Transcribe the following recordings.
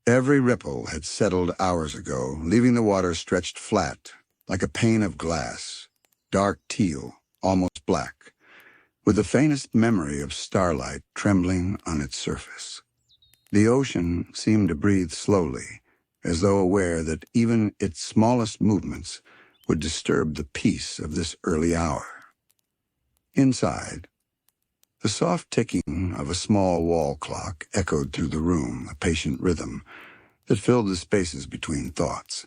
Every ripple had settled hours ago, leaving the water stretched flat, like a pane of glass, dark teal, almost black, with the faintest memory of starlight trembling on its surface. The ocean seemed to breathe slowly, as though aware that even its smallest movements would disturb the peace of this early hour. Inside, the soft ticking of a small wall clock echoed through the room, a patient rhythm that filled the spaces between thoughts.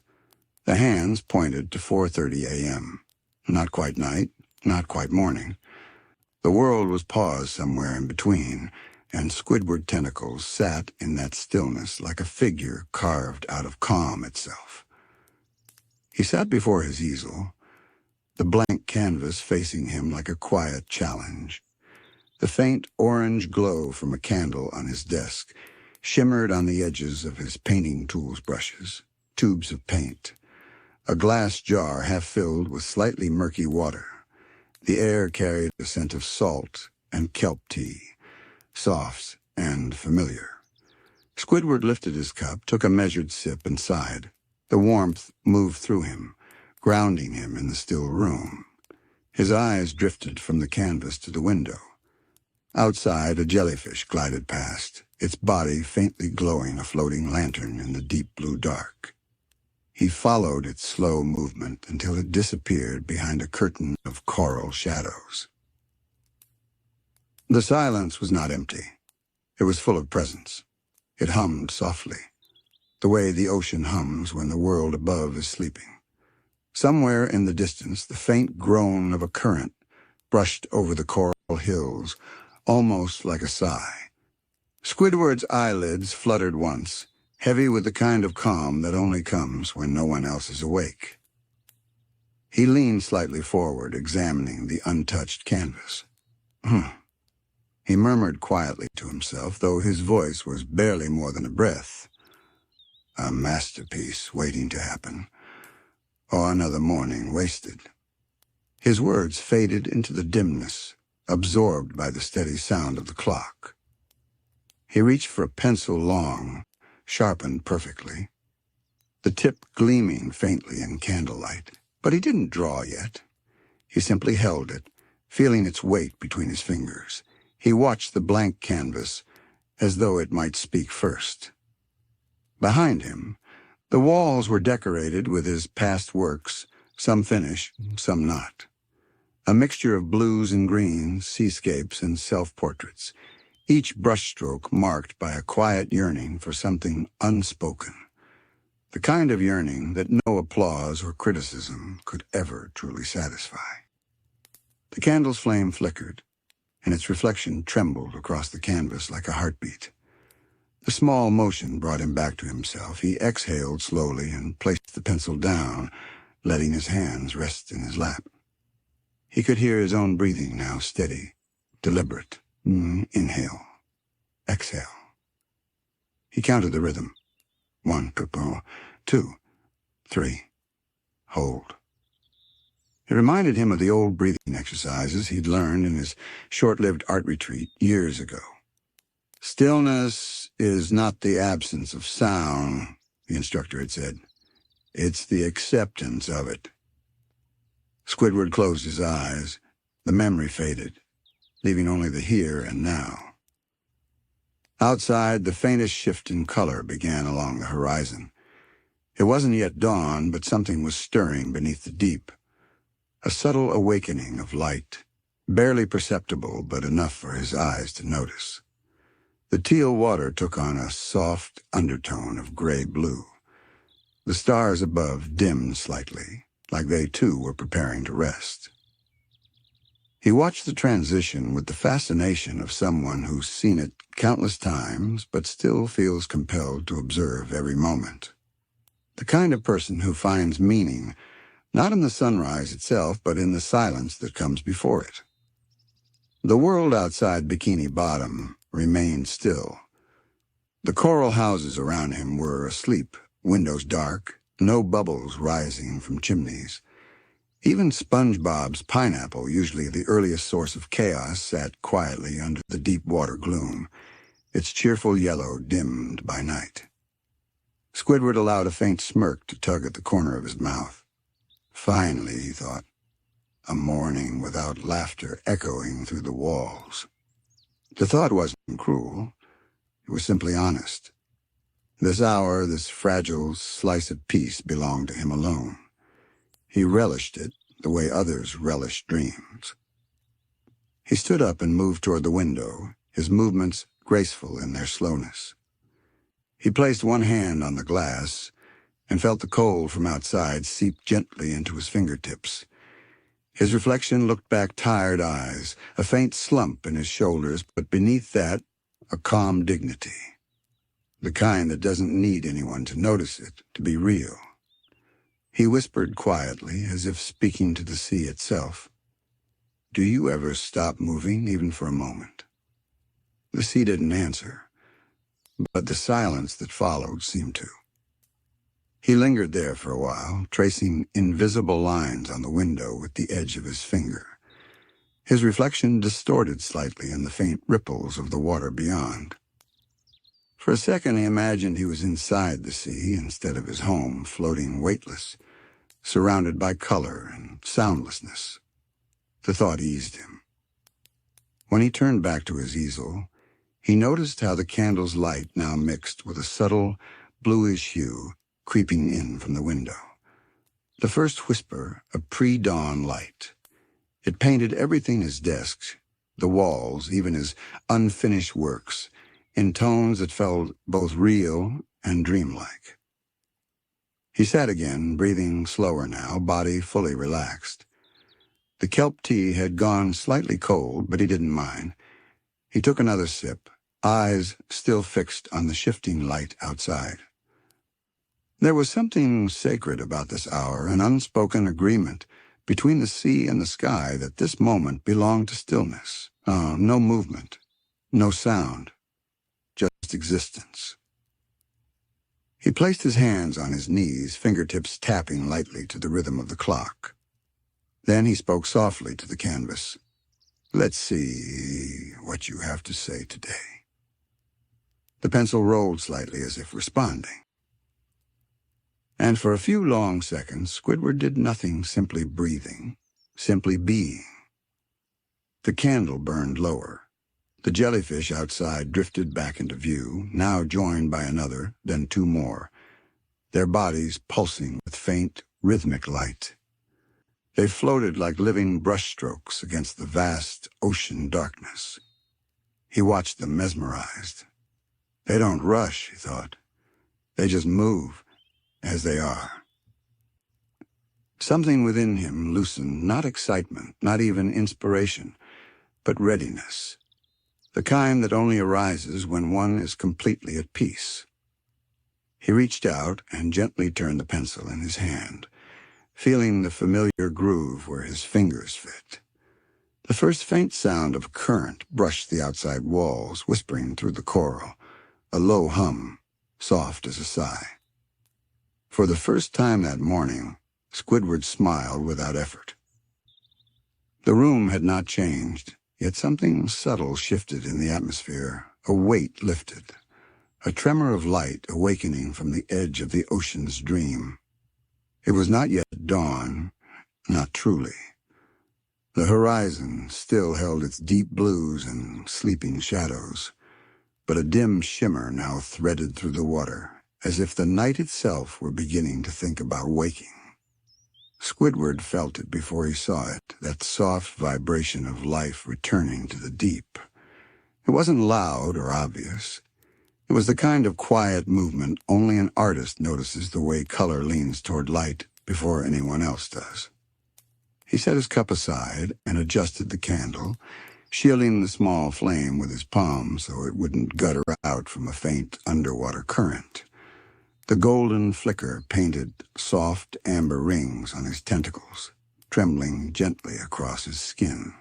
The hands pointed to 4:30 a.m. Not quite night, not quite morning. The world was paused somewhere in between, and Squidward Tentacles sat in that stillness like a figure carved out of calm itself. He sat before his easel, the blank canvas facing him like a quiet challenge. The faint orange glow from a candle on his desk shimmered on the edges of his painting tools brushes, tubes of paint, a glass jar half filled with slightly murky water. The air carried a scent of salt and kelp tea, soft and familiar. Squidward lifted his cup, took a measured sip, and sighed. The warmth moved through him, grounding him in the still room. His eyes drifted from the canvas to the window. Outside, a jellyfish glided past, its body faintly glowing a floating lantern in the deep blue dark. He followed its slow movement until it disappeared behind a curtain of coral shadows. The silence was not empty. It was full of presence. It hummed softly, the way the ocean hums when the world above is sleeping. Somewhere in the distance, the faint groan of a current brushed over the coral hills, almost like a sigh. Squidward's eyelids fluttered once, heavy with the kind of calm that only comes when no one else is awake. He leaned slightly forward, examining the untouched canvas. He murmured quietly to himself, though his voice was barely more than a breath. A masterpiece waiting to happen, or another morning wasted. His words faded into the dimness, absorbed by the steady sound of the clock. He reached for a pencil long, sharpened perfectly, the tip gleaming faintly in candlelight. But he didn't draw yet. He simply held it, feeling its weight between his fingers. He watched the blank canvas as though it might speak first. Behind him, the walls were decorated with his past works, some finished, some not. A mixture of blues and greens, seascapes and self-portraits, each brushstroke marked by a quiet yearning for something unspoken, the kind of yearning that no applause or criticism could ever truly satisfy. The candle's flame flickered, and its reflection trembled across the canvas like a heartbeat. The small motion brought him back to himself. He exhaled slowly and placed the pencil down, letting his hands rest in his lap. He could hear his own breathing now, steady, deliberate. Inhale. Exhale. He counted the rhythm. 1, 2, 3. Hold. It reminded him of the old breathing exercises he'd learned in his short-lived art retreat years ago. Stillness is not the absence of sound, the instructor had said. It's the acceptance of it. Squidward closed his eyes. The memory faded, leaving only the here and now. Outside, the faintest shift in color began along the horizon. It wasn't yet dawn, but something was stirring beneath the deep. A subtle awakening of light, barely perceptible but enough for his eyes to notice. The teal water took on a soft undertone of gray-blue. The stars above dimmed slightly, like they too were preparing to rest. He watched the transition with the fascination of someone who's seen it countless times but still feels compelled to observe every moment. The kind of person who finds meaning not in the sunrise itself, but in the silence that comes before it. The world outside Bikini Bottom remained still. The coral houses around him were asleep, windows dark, no bubbles rising from chimneys. Even SpongeBob's pineapple, usually the earliest source of chaos, sat quietly under the deep water gloom, its cheerful yellow dimmed by night. Squidward allowed a faint smirk to tug at the corner of his mouth. Finally, he thought, a morning without laughter echoing through the walls. The thought wasn't cruel. It was simply honest. This hour, this fragile slice of peace belonged to him alone. He relished it the way others relish dreams. He stood up and moved toward the window, his movements graceful in their slowness. He placed one hand on the glass and felt the cold from outside seep gently into his fingertips. His reflection looked back tired eyes, a faint slump in his shoulders, but beneath that, a calm dignity. The kind that doesn't need anyone to notice it, to be real. He whispered quietly, as if speaking to the sea itself, "Do you ever stop moving, even for a moment?" The sea didn't answer, but the silence that followed seemed to. He lingered there for a while, tracing invisible lines on the window with the edge of his finger. His reflection distorted slightly in the faint ripples of the water beyond. For a second he imagined he was inside the sea instead of his home, floating weightless, surrounded by color and soundlessness. The thought eased him. When he turned back to his easel, he noticed how the candle's light now mixed with a subtle, bluish hue creeping in from the window. The first whisper of pre-dawn light. It painted everything his desk, the walls, even his unfinished works, in tones that felt both real and dreamlike. He sat again, breathing slower now, body fully relaxed. The kelp tea had gone slightly cold, but he didn't mind. He took another sip, eyes still fixed on the shifting light outside. There was something sacred about this hour, an unspoken agreement between the sea and the sky that this moment belonged to stillness. No movement, no sound, just existence. He placed his hands on his knees, fingertips tapping lightly to the rhythm of the clock. Then he spoke softly to the canvas. "Let's see what you have to say today." The pencil rolled slightly as if responding. And for a few long seconds, Squidward did nothing, simply breathing, simply being. The candle burned lower. The jellyfish outside drifted back into view, now joined by another, then two more, their bodies pulsing with faint, rhythmic light. They floated like living brushstrokes against the vast ocean darkness. He watched them mesmerized. They don't rush, he thought. They just move, as they are. Something within him loosened, not excitement, not even inspiration, but readiness. The kind that only arises when one is completely at peace. He reached out and gently turned the pencil in his hand, feeling the familiar groove where his fingers fit. The first faint sound of a current brushed the outside walls, whispering through the coral, a low hum, soft as a sigh. For the first time that morning, Squidward smiled without effort. The room had not changed, yet something subtle shifted in the atmosphere, a weight lifted, a tremor of light awakening from the edge of the ocean's dream. It was not yet dawn, not truly. The horizon still held its deep blues and sleeping shadows, but a dim shimmer now threaded through the water, as if the night itself were beginning to think about waking. Squidward felt it before he saw it, that soft vibration of life returning to the deep. It wasn't loud or obvious. It was the kind of quiet movement only an artist notices the way color leans toward light before anyone else does. He set his cup aside and adjusted the candle, shielding the small flame with his palm so it wouldn't gutter out from a faint underwater current. The golden flicker painted soft amber rings on his tentacles, trembling gently across his skin.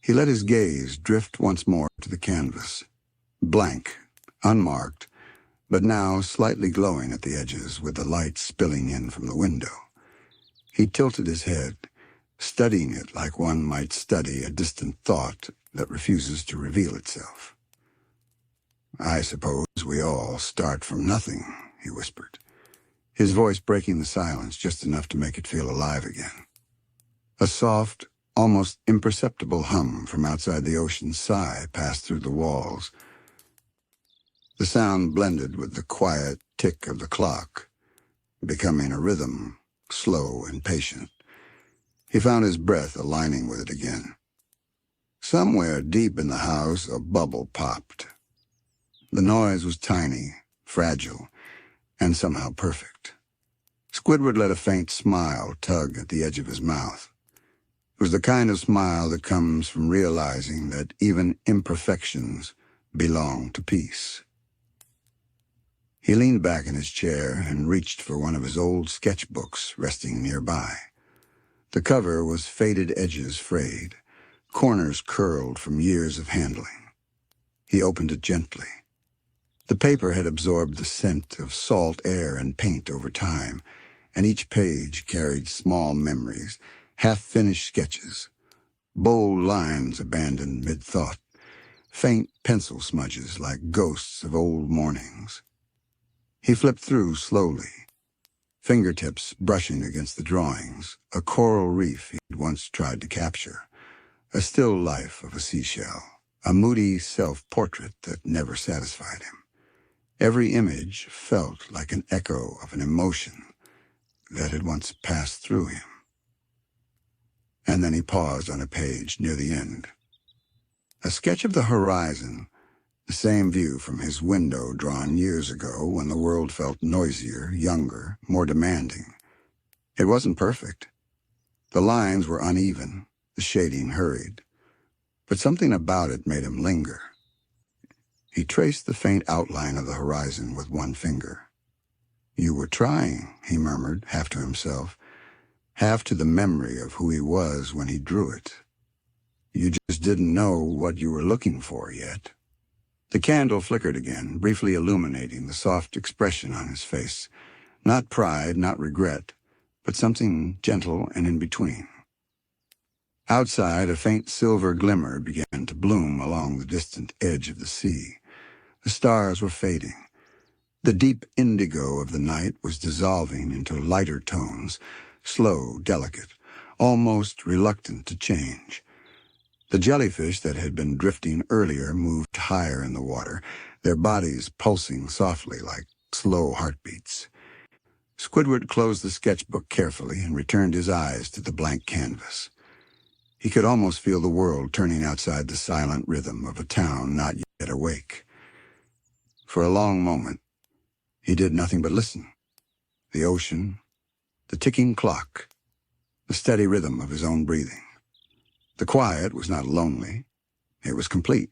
He let his gaze drift once more to the canvas, blank, unmarked, but now slightly glowing at the edges with the light spilling in from the window. He tilted his head, studying it like one might study a distant thought that refuses to reveal itself. "I suppose we all start from nothing," he whispered, his voice breaking the silence just enough to make it feel alive again. A soft, almost imperceptible hum from outside the ocean's sigh passed through the walls. The sound blended with the quiet tick of the clock, becoming a rhythm, slow and patient. He found his breath aligning with it again. Somewhere deep in the house, a bubble popped. The noise was tiny, fragile, and somehow perfect. Squidward let a faint smile tug at the edge of his mouth. It was the kind of smile that comes from realizing that even imperfections belong to peace. He leaned back in his chair and reached for one of his old sketchbooks resting nearby. The cover was faded edges frayed, corners curled from years of handling. He opened it gently. The paper had absorbed the scent of salt air and paint over time, and each page carried small memories, half-finished sketches, bold lines abandoned mid-thought, faint pencil smudges like ghosts of old mornings. He flipped through slowly, fingertips brushing against the drawings, a coral reef he'd once tried to capture, a still life of a seashell, a moody self-portrait that never satisfied him. Every image felt like an echo of an emotion that had once passed through him. And then he paused on a page near the end. A sketch of the horizon, the same view from his window drawn years ago when the world felt noisier, younger, more demanding. It wasn't perfect. The lines were uneven, the shading hurried, but something about it made him linger. He traced the faint outline of the horizon with one finger. "You were trying," he murmured, half to himself, half to the memory of who he was when he drew it. "You just didn't know what you were looking for yet." The candle flickered again, briefly illuminating the soft expression on his face. Not pride, not regret, but something gentle and in between. Outside, a faint silver glimmer began to bloom along the distant edge of the sea. The stars were fading. The deep indigo of the night was dissolving into lighter tones, slow, delicate, almost reluctant to change. The jellyfish that had been drifting earlier moved higher in the water, their bodies pulsing softly like slow heartbeats. Squidward closed the sketchbook carefully and returned his eyes to the blank canvas. He could almost feel the world turning outside the silent rhythm of a town not yet awake. For a long moment, he did nothing but listen. The ocean, the ticking clock, the steady rhythm of his own breathing. The quiet was not lonely. It was complete.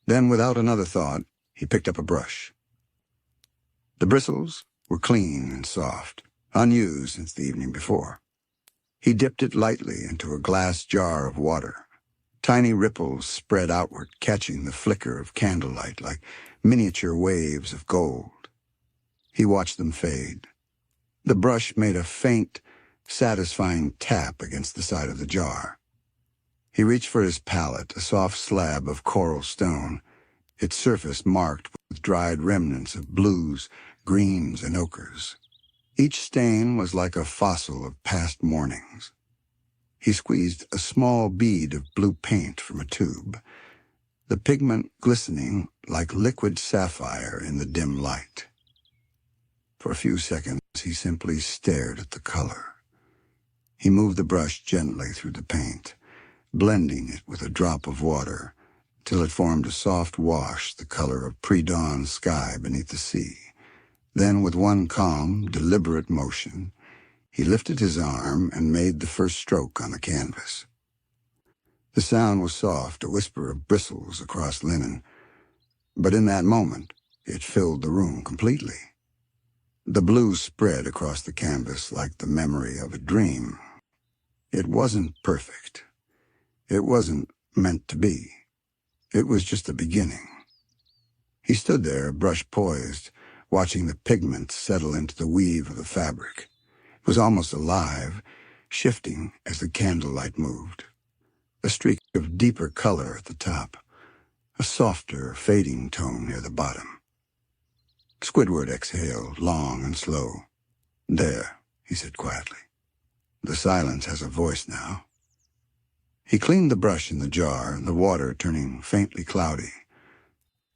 Then, without another thought, he picked up a brush. The bristles were clean and soft, unused since the evening before. He dipped it lightly into a glass jar of water. Tiny ripples spread outward, catching the flicker of candlelight like miniature waves of gold. He watched them fade. The brush made a faint, satisfying tap against the side of the jar. He reached for his palette, a soft slab of coral stone, its surface marked with dried remnants of blues, greens, and ochres. Each stain was like a fossil of past mornings. He squeezed a small bead of blue paint from a tube, the pigment glistening like liquid sapphire in the dim light. For a few seconds, he simply stared at the color. He moved the brush gently through the paint, blending it with a drop of water, till it formed a soft wash the color of pre-dawn sky beneath the sea. Then, with one calm, deliberate motion, he lifted his arm and made the first stroke on the canvas. The sound was soft, a whisper of bristles across linen, but in that moment, it filled the room completely. The blue spread across the canvas like the memory of a dream. It wasn't perfect. It wasn't meant to be. It was just the beginning. He stood there, brush poised, watching the pigment settle into the weave of the fabric. It was almost alive, shifting as the candlelight moved. A streak of deeper color at the top, a softer, fading tone near the bottom. Squidward exhaled, long and slow. "There," he said quietly. "The silence has a voice now." He cleaned the brush in the jar, the water turning faintly cloudy.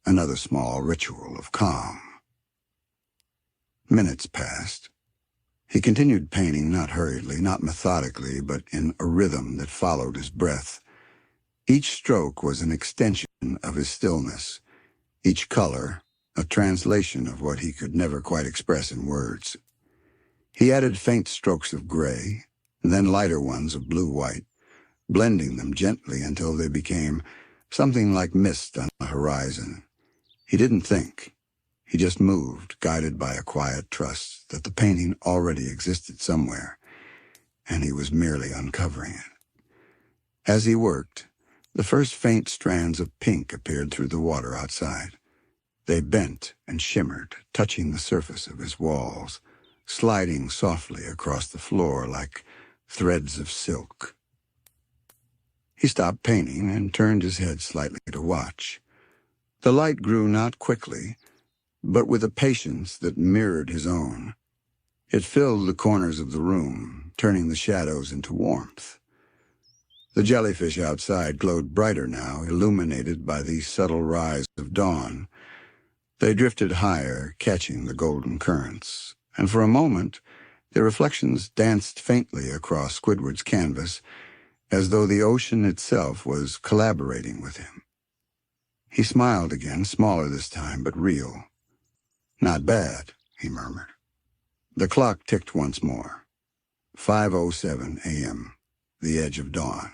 Another small ritual of calm. Minutes passed. He continued painting, not hurriedly, not methodically, but in a rhythm that followed his breath. Each stroke was an extension of his stillness, each color a translation of what he could never quite express in words. He added faint strokes of gray, then lighter ones of blue-white, blending them gently until they became something like mist on the horizon. He didn't think. He just moved, guided by a quiet trust that the painting already existed somewhere, and he was merely uncovering it. As he worked, the first faint strands of pink appeared through the water outside. They bent and shimmered, touching the surface of his walls, sliding softly across the floor like threads of silk. He stopped painting and turned his head slightly to watch. The light grew not quickly, but with a patience that mirrored his own. It filled the corners of the room, turning the shadows into warmth. The jellyfish outside glowed brighter now, illuminated by the subtle rise of dawn. They drifted higher, catching the golden currents, and for a moment their reflections danced faintly across Squidward's canvas, as though the ocean itself was collaborating with him. He smiled again, smaller this time, but real. "Not bad," he murmured. The clock ticked once more. 5:07 a.m., the edge of dawn.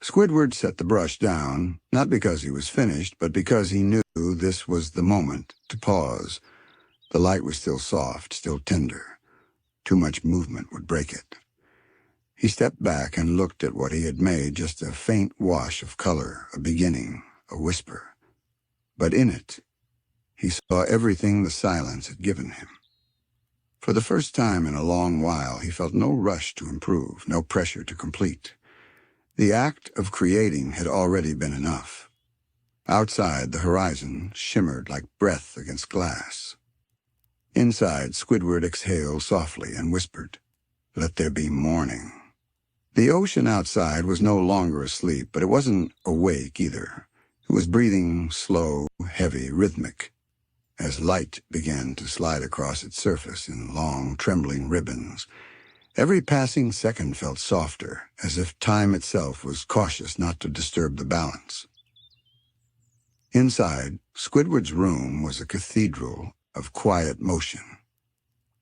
Squidward set the brush down, not because he was finished, but because he knew this was the moment to pause. The light was still soft, still tender. Too much movement would break it. He stepped back and looked at what he had made, just a faint wash of color, a beginning, a whisper. But in it, he saw everything the silence had given him. For the first time in a long while, he felt no rush to improve, no pressure to complete. The act of creating had already been enough. Outside, the horizon shimmered like breath against glass. Inside, Squidward exhaled softly and whispered, "Let there be morning." The ocean outside was no longer asleep, but it wasn't awake either. It was breathing slow, heavy, rhythmic, as light began to slide across its surface in long, trembling ribbons. Every passing second felt softer, as if time itself was cautious not to disturb the balance. Inside, Squidward's room was a cathedral of quiet motion.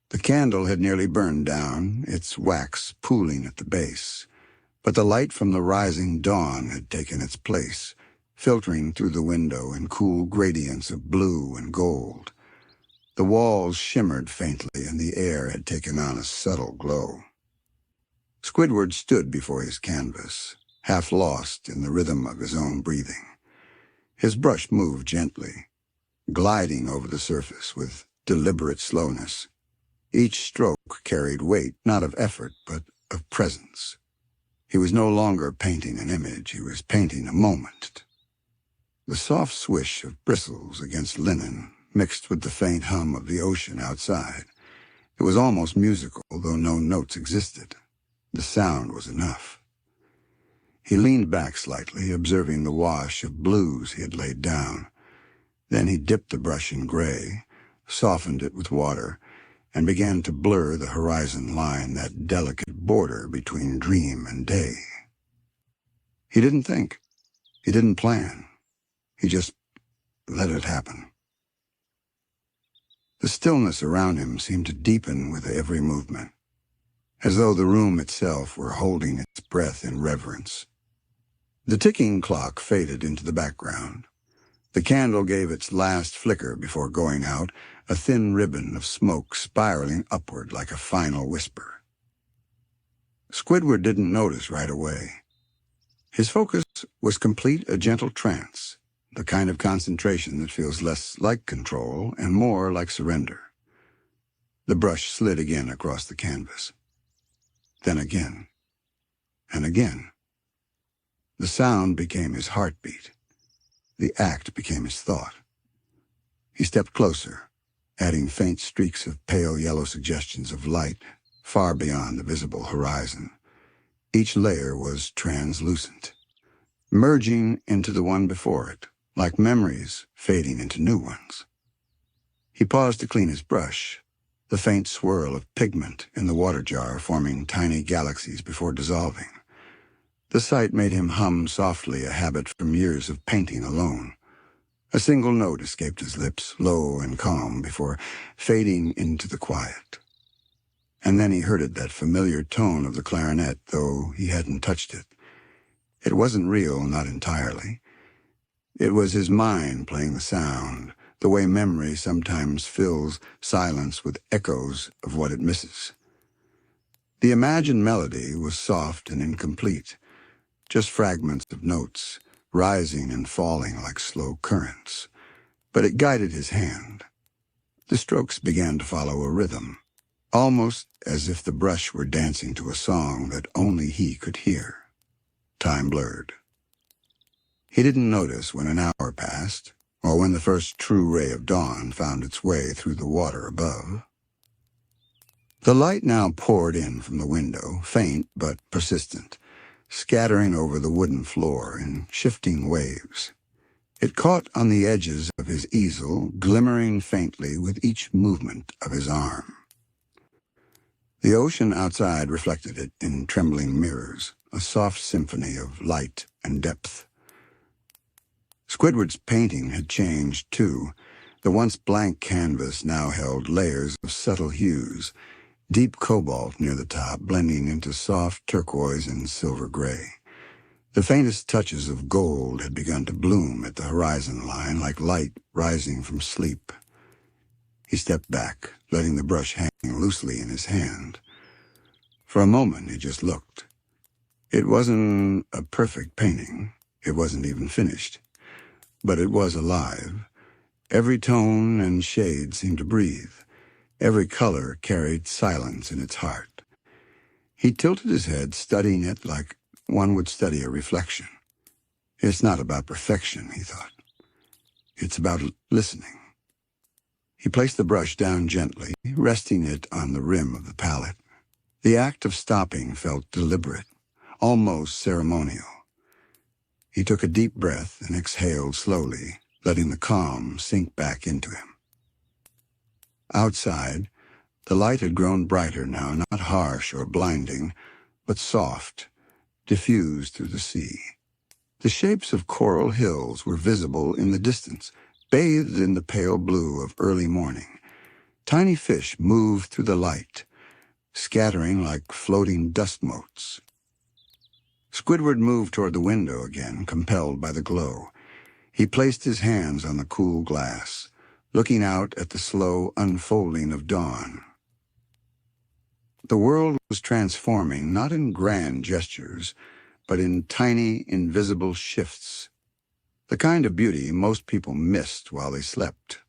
The candle had nearly burned down, its wax pooling at the base, but the light from the rising dawn had taken its place, filtering through the window in cool gradients of blue and gold. The walls shimmered faintly, and the air had taken on a subtle glow. Squidward stood before his canvas, half lost in the rhythm of his own breathing. His brush moved gently, gliding over the surface with deliberate slowness. Each stroke carried weight, not of effort, but of presence. He was no longer painting an image, he was painting a moment. The soft swish of bristles against linen mixed with the faint hum of the ocean outside. It was almost musical, though no notes existed. The sound was enough. He leaned back slightly, observing the wash of blues he had laid down. Then he dipped the brush in gray, softened it with water, and began to blur the horizon line, that delicate border between dream and day. He didn't think. He didn't plan. He just let it happen. The stillness around him seemed to deepen with every movement, as though the room itself were holding its breath in reverence. The ticking clock faded into the background. The candle gave its last flicker before going out, a thin ribbon of smoke spiraling upward like a final whisper. Squidward didn't notice right away. His focus was complete a gentle trance, the kind of concentration that feels less like control and more like surrender. The brush slid again across the canvas. Then again, and again. The sound became his heartbeat. The act became his thought. He stepped closer, adding faint streaks of pale yellow suggestions of light far beyond the visible horizon. Each layer was translucent, merging into the one before it, like memories fading into new ones. He paused to clean his brush, the faint swirl of pigment in the water jar forming tiny galaxies before dissolving. The sight made him hum softly, a habit from years of painting alone. A single note escaped his lips, low and calm, before fading into the quiet. And then he heard it, that familiar tone of the clarinet, though he hadn't touched it. It wasn't real, not entirely. It was his mind playing the sound, the way memory sometimes fills silence with echoes of what it misses. The imagined melody was soft and incomplete, just fragments of notes, rising and falling like slow currents. But it guided his hand. The strokes began to follow a rhythm, almost as if the brush were dancing to a song that only he could hear. Time blurred. He didn't notice when an hour passed, or when the first true ray of dawn found its way through the water above. The light now poured in from the window, faint but persistent, scattering over the wooden floor in shifting waves. It caught on the edges of his easel, glimmering faintly with each movement of his arm. The ocean outside reflected it in trembling mirrors, a soft symphony of light and depth. Squidward's painting had changed, too. The once blank canvas now held layers of subtle hues, deep cobalt near the top, blending into soft turquoise and silver gray. The faintest touches of gold had begun to bloom at the horizon line, like light rising from sleep. He stepped back, letting the brush hang loosely in his hand. For a moment, he just looked. It wasn't a perfect painting. It wasn't even finished. But it was alive. Every tone and shade seemed to breathe. Every color carried silence in its heart. He tilted his head, studying it like one would study a reflection. It's not about perfection, he thought. It's about listening. He placed the brush down gently, resting it on the rim of the palette. The act of stopping felt deliberate, almost ceremonial. He took a deep breath and exhaled slowly, letting the calm sink back into him. Outside, the light had grown brighter now, not harsh or blinding, but soft, diffused through the sea. The shapes of coral hills were visible in the distance, bathed in the pale blue of early morning. Tiny fish moved through the light, scattering like floating dust motes. Squidward moved toward the window again, compelled by the glow. He placed his hands on the cool glass, looking out at the slow unfolding of dawn. The world was transforming, not in grand gestures, but in tiny, invisible shifts, the kind of beauty most people missed while they slept.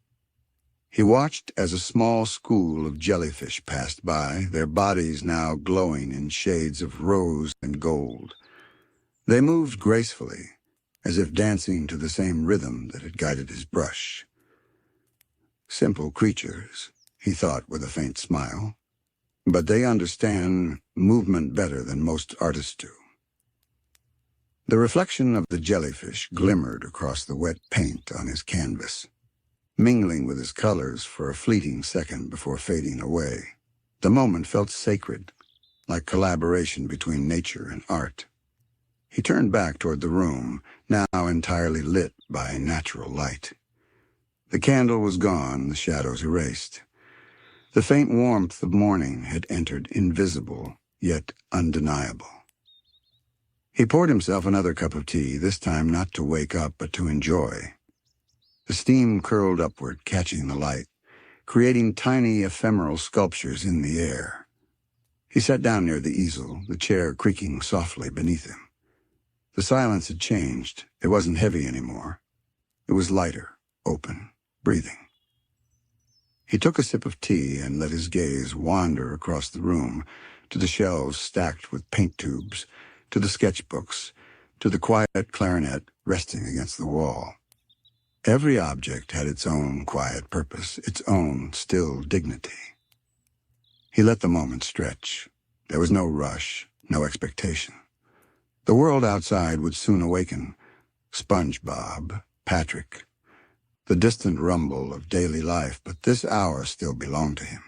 He watched as a small school of jellyfish passed by, their bodies now glowing in shades of rose and gold. They moved gracefully, as if dancing to the same rhythm that had guided his brush. Simple creatures, he thought with a faint smile, but they understand movement better than most artists do. The reflection of the jellyfish glimmered across the wet paint on his canvas, mingling with his colors for a fleeting second before fading away. The moment felt sacred, like collaboration between nature and art. He turned back toward the room, now entirely lit by natural light. The candle was gone, the shadows erased. The faint warmth of morning had entered, invisible, yet undeniable. He poured himself another cup of tea, this time not to wake up, but to enjoy. The steam curled upward, catching the light, creating tiny ephemeral sculptures in the air. He sat down near the easel, the chair creaking softly beneath him. The silence had changed. It wasn't heavy anymore. It was lighter, open, breathing. He took a sip of tea and let his gaze wander across the room, to the shelves stacked with paint tubes, to the sketchbooks, to the quiet clarinet resting against the wall. Every object had its own quiet purpose, its own still dignity. He let the moment stretch. There was no rush, no expectation. The world outside would soon awaken. SpongeBob, Patrick, the distant rumble of daily life, but this hour still belonged to him.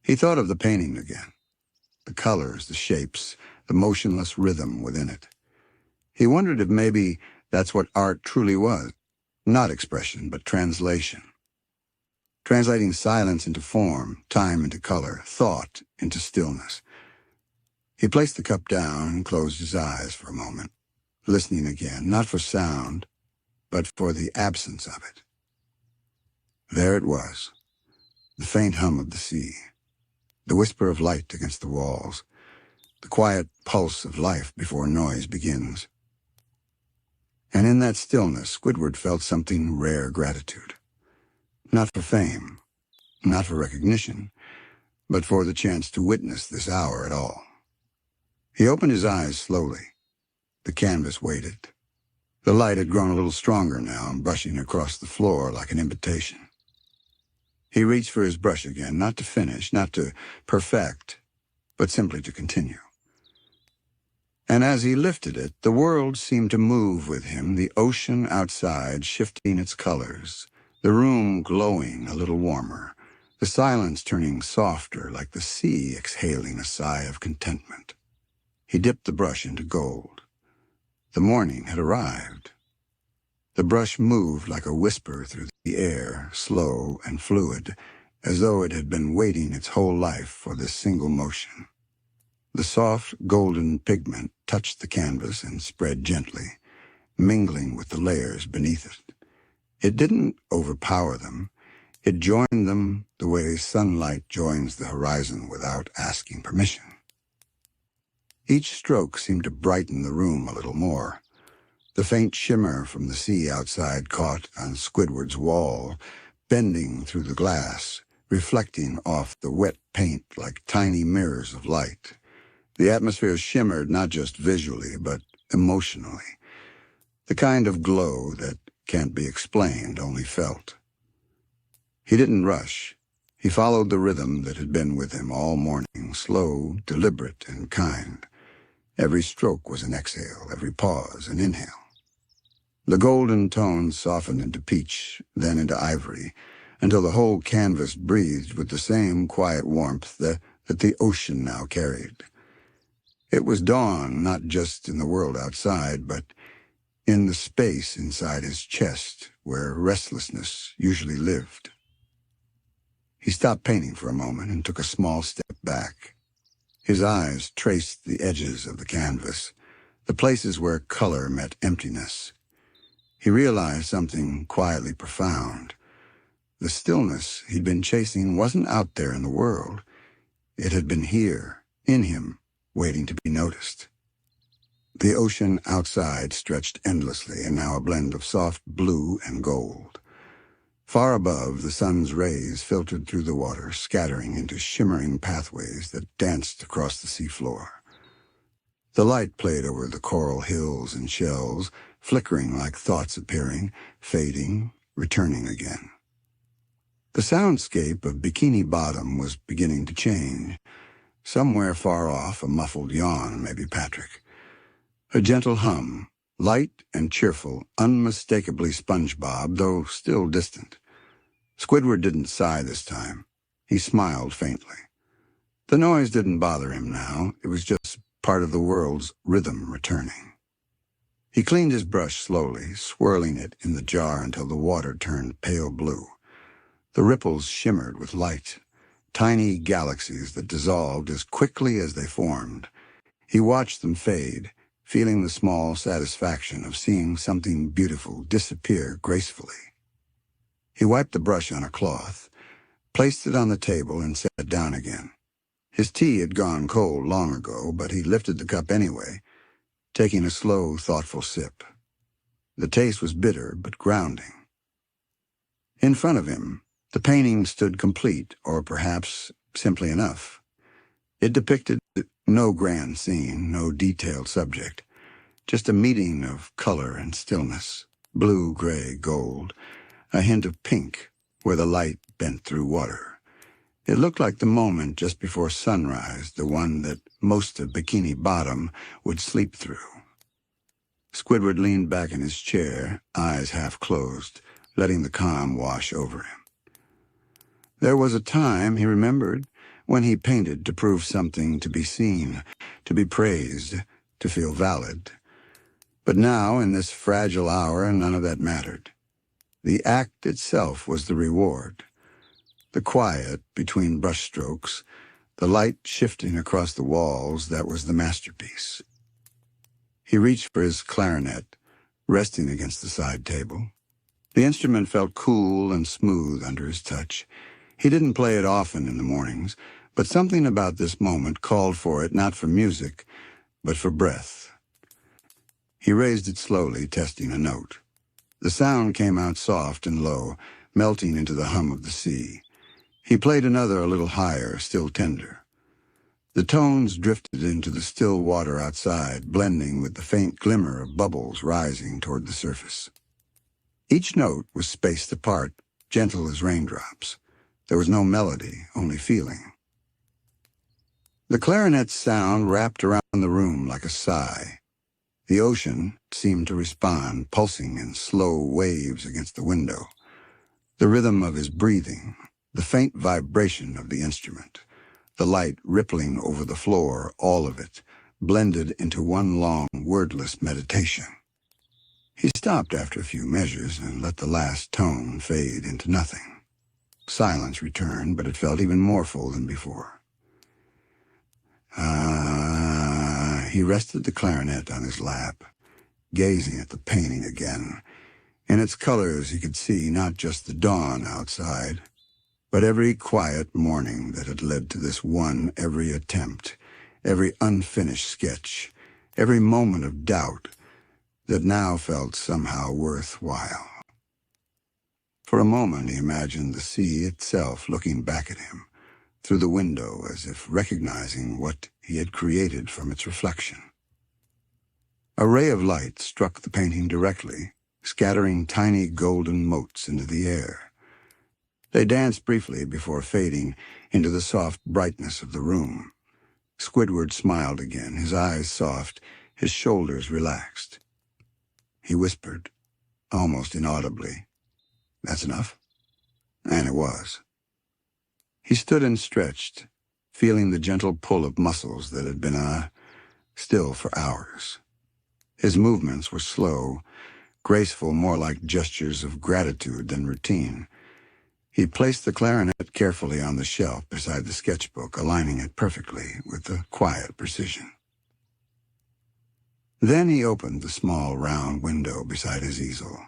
He thought of the painting again, the colors, the shapes, the motionless rhythm within it. He wondered if maybe that's what art truly was, not expression, but translation. Translating silence into form, time into color, thought into stillness. He placed the cup down and closed his eyes for a moment, listening again, not for sound, but for the absence of it. There it was, the faint hum of the sea, the whisper of light against the walls, the quiet pulse of life before noise begins. And in that stillness, Squidward felt something rare gratitude. Not for fame, not for recognition, but for the chance to witness this hour at all. He opened his eyes slowly. The canvas waited. The light had grown a little stronger now, brushing across the floor like an invitation. He reached for his brush again, not to finish, not to perfect, but simply to continue. And as he lifted it, the world seemed to move with him, the ocean outside shifting its colors, the room glowing a little warmer, the silence turning softer like the sea exhaling a sigh of contentment. He dipped the brush into gold. The morning had arrived. The brush moved like a whisper through the air, slow and fluid, as though it had been waiting its whole life for this single motion. The soft, golden pigment touched the canvas and spread gently, mingling with the layers beneath it. It didn't overpower them. It joined them the way sunlight joins the horizon without asking permission. Each stroke seemed to brighten the room a little more. The faint shimmer from the sea outside caught on Squidward's wall, bending through the glass, reflecting off the wet paint like tiny mirrors of light. The atmosphere shimmered not just visually, but emotionally. The kind of glow that can't be explained, only felt. He didn't rush. He followed the rhythm that had been with him all morning, slow, deliberate, and kind. Every stroke was an exhale, every pause an inhale. The golden tones softened into peach, then into ivory, until the whole canvas breathed with the same quiet warmth that the ocean now carried. It was dawn, not just in the world outside, but in the space inside his chest where restlessness usually lived. He stopped painting for a moment and took a small step back. His eyes traced the edges of the canvas, the places where color met emptiness. He realized something quietly profound. The stillness he'd been chasing wasn't out there in the world. It had been here, in him, waiting to be noticed. The ocean outside stretched endlessly, and now a blend of soft blue and gold. Far above, the sun's rays filtered through the water, scattering into shimmering pathways that danced across the seafloor. The light played over the coral hills and shells, flickering like thoughts appearing, fading, returning again. The soundscape of Bikini Bottom was beginning to change. Somewhere far off, a muffled yawn, maybe Patrick. A gentle hum, light and cheerful, unmistakably SpongeBob, though still distant. Squidward didn't sigh this time. He smiled faintly. The noise didn't bother him now. It was just part of the world's rhythm returning. He cleaned his brush slowly, swirling it in the jar until the water turned pale blue. The ripples shimmered with light, tiny galaxies that dissolved as quickly as they formed. He watched them fade, feeling the small satisfaction of seeing something beautiful disappear gracefully. He wiped the brush on a cloth, placed it on the table, and sat down again. His tea had gone cold long ago, but he lifted the cup anyway, taking a slow, thoughtful sip. The taste was bitter, but grounding. In front of him, the painting stood complete, or perhaps simply enough. It depicted no grand scene, no detailed subject, just a meeting of color and stillness, blue, gray, gold, a hint of pink where the light bent through water. It looked like the moment just before sunrise, the one that most of Bikini Bottom would sleep through. Squidward leaned back in his chair, eyes half closed, letting the calm wash over him. There was a time, he remembered, when he painted to prove something to be seen, to be praised, to feel valid. But now, in this fragile hour, none of that mattered. The act itself was the reward. The quiet between brushstrokes, the light shifting across the walls, that was the masterpiece. He reached for his clarinet, resting against the side table. The instrument felt cool and smooth under his touch. He didn't play it often in the mornings, but something about this moment called for it not for music, but for breath. He raised it slowly, testing a note. The sound came out soft and low, melting into the hum of the sea. He played another a little higher, still tender. The tones drifted into the still water outside, blending with the faint glimmer of bubbles rising toward the surface. Each note was spaced apart, gentle as raindrops. There was no melody, only feeling. The clarinet's sound wrapped around the room like a sigh. The ocean seemed to respond, pulsing in slow waves against the window. The rhythm of his breathing, the faint vibration of the instrument, the light rippling over the floor, all of it, blended into one long, wordless meditation. He stopped after a few measures and let the last tone fade into nothing. Silence returned, but it felt even more full than before. He rested the clarinet on his lap, gazing at the painting again. In its colors he could see not just the dawn outside, but every quiet morning that had led to this one, every attempt, every unfinished sketch, every moment of doubt that now felt somehow worthwhile. For a moment he imagined the sea itself looking back at him through the window as if recognizing what he had created from its reflection. A ray of light struck the painting directly, scattering tiny golden motes into the air. They danced briefly before fading into the soft brightness of the room. Squidward smiled again, his eyes soft, his shoulders relaxed. He whispered, almost inaudibly, "That's enough?" And it was. He stood and stretched, feeling the gentle pull of muscles that had been still for hours. His movements were slow, graceful, more like gestures of gratitude than routine. He placed the clarinet carefully on the shelf beside the sketchbook, aligning it perfectly with a quiet precision. Then he opened the small round window beside his easel.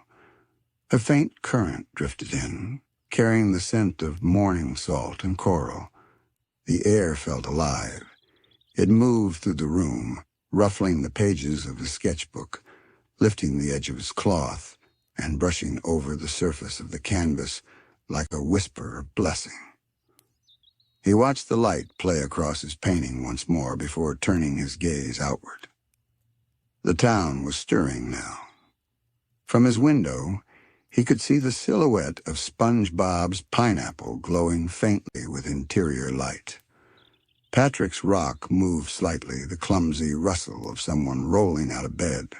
A faint current drifted in, carrying the scent of morning salt and coral. The air felt alive. It moved through the room, ruffling the pages of his sketchbook, lifting the edge of his cloth, and brushing over the surface of the canvas like a whisper of blessing. He watched the light play across his painting once more before turning his gaze outward. The town was stirring now. From his window, he could see the silhouette of SpongeBob's pineapple glowing faintly with interior light. Patrick's rock moved slightly, the clumsy rustle of someone rolling out of bed.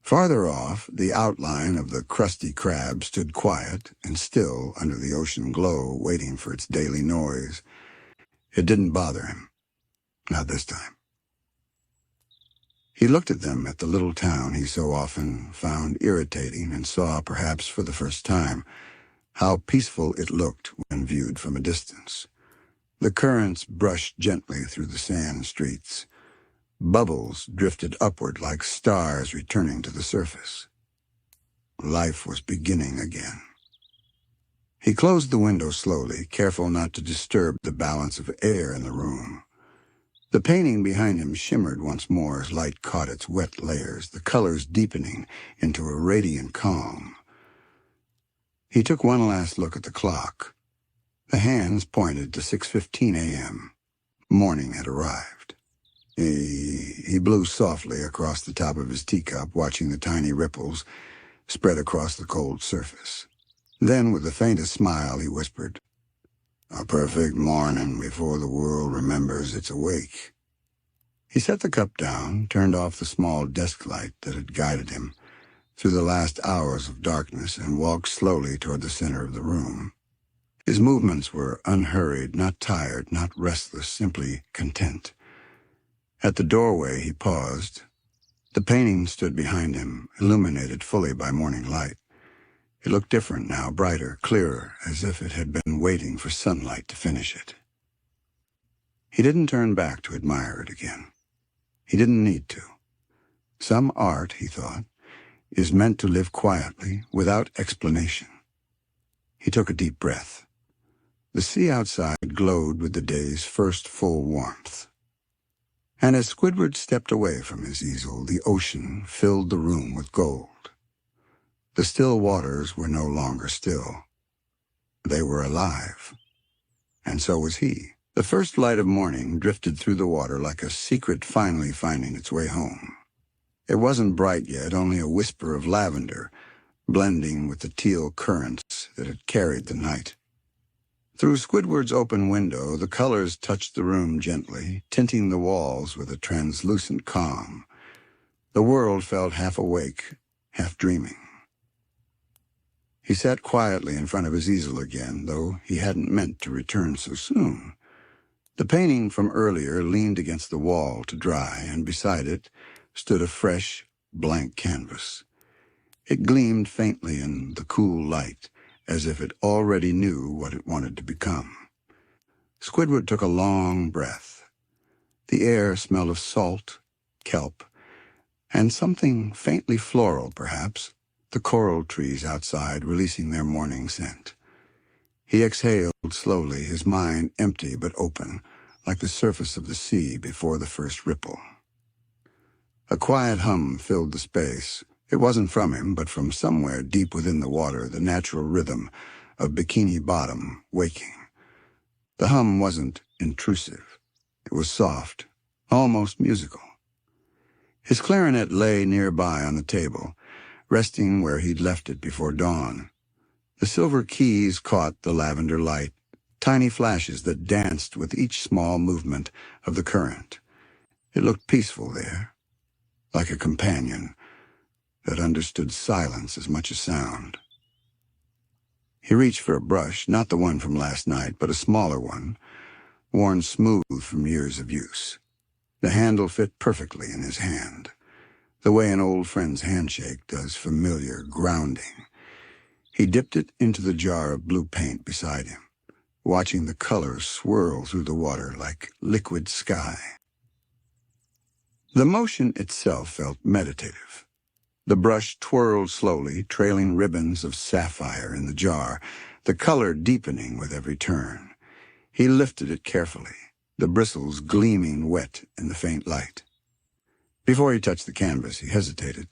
Farther off, the outline of the Krusty Krab stood quiet and still under the ocean glow, waiting for its daily noise. It didn't bother him. Not this time. He looked at them, at the little town he so often found irritating, and saw, perhaps for the first time, how peaceful it looked when viewed from a distance. The currents brushed gently through the sand streets. Bubbles drifted upward like stars returning to the surface. Life was beginning again. He closed the window slowly, careful not to disturb the balance of air in the room. The painting behind him shimmered once more as light caught its wet layers, the colors deepening into a radiant calm. He took one last look at the clock. The hands pointed to 6:15 a.m. Morning had arrived. He blew softly across the top of his teacup, watching the tiny ripples, spread across the cold surface. Then, with the faintest smile, he whispered, "A perfect morning before the world remembers it's awake." He set the cup down, turned off the small desk light that had guided him through the last hours of darkness, and walked slowly toward the center of the room. His movements were unhurried, not tired, not restless, simply content. At the doorway, he paused. The painting stood behind him, illuminated fully by morning light. It looked different now, brighter, clearer, as if it had been waiting for sunlight to finish it. He didn't turn back to admire it again. He didn't need to. Some art, he thought, is meant to live quietly, without explanation. He took a deep breath. The sea outside glowed with the day's first full warmth. And as Squidward stepped away from his easel, the ocean filled the room with gold. The still waters were no longer still. They were alive. And so was he. The first light of morning drifted through the water like a secret finally finding its way home. It wasn't bright yet, only a whisper of lavender, blending with the teal currents that had carried the night. Through Squidward's open window, the colors touched the room gently, tinting the walls with a translucent calm. The world felt half awake, half dreaming. He sat quietly in front of his easel again, though he hadn't meant to return so soon. The painting from earlier leaned against the wall to dry, and beside it stood a fresh, blank canvas. It gleamed faintly in the cool light, as if it already knew what it wanted to become. Squidward took a long breath. The air smelled of salt, kelp, and something faintly floral, perhaps, the coral trees outside releasing their morning scent. He exhaled slowly, his mind empty but open, like the surface of the sea before the first ripple. A quiet hum filled the space. It wasn't from him, but from somewhere deep within the water, the natural rhythm of Bikini Bottom waking. The hum wasn't intrusive. It was soft, almost musical. His clarinet lay nearby on the table, resting where he'd left it before dawn. The silver keys caught the lavender light, tiny flashes that danced with each small movement of the current. It looked peaceful there, like a companion that understood silence as much as sound. He reached for a brush, not the one from last night, but a smaller one, worn smooth from years of use. The handle fit perfectly in his hand, the way an old friend's handshake does familiar grounding. He dipped it into the jar of blue paint beside him, watching the colors swirl through the water like liquid sky. The motion itself felt meditative. The brush twirled slowly, trailing ribbons of sapphire in the jar, the color deepening with every turn. He lifted it carefully, the bristles gleaming wet in the faint light. Before he touched the canvas, he hesitated.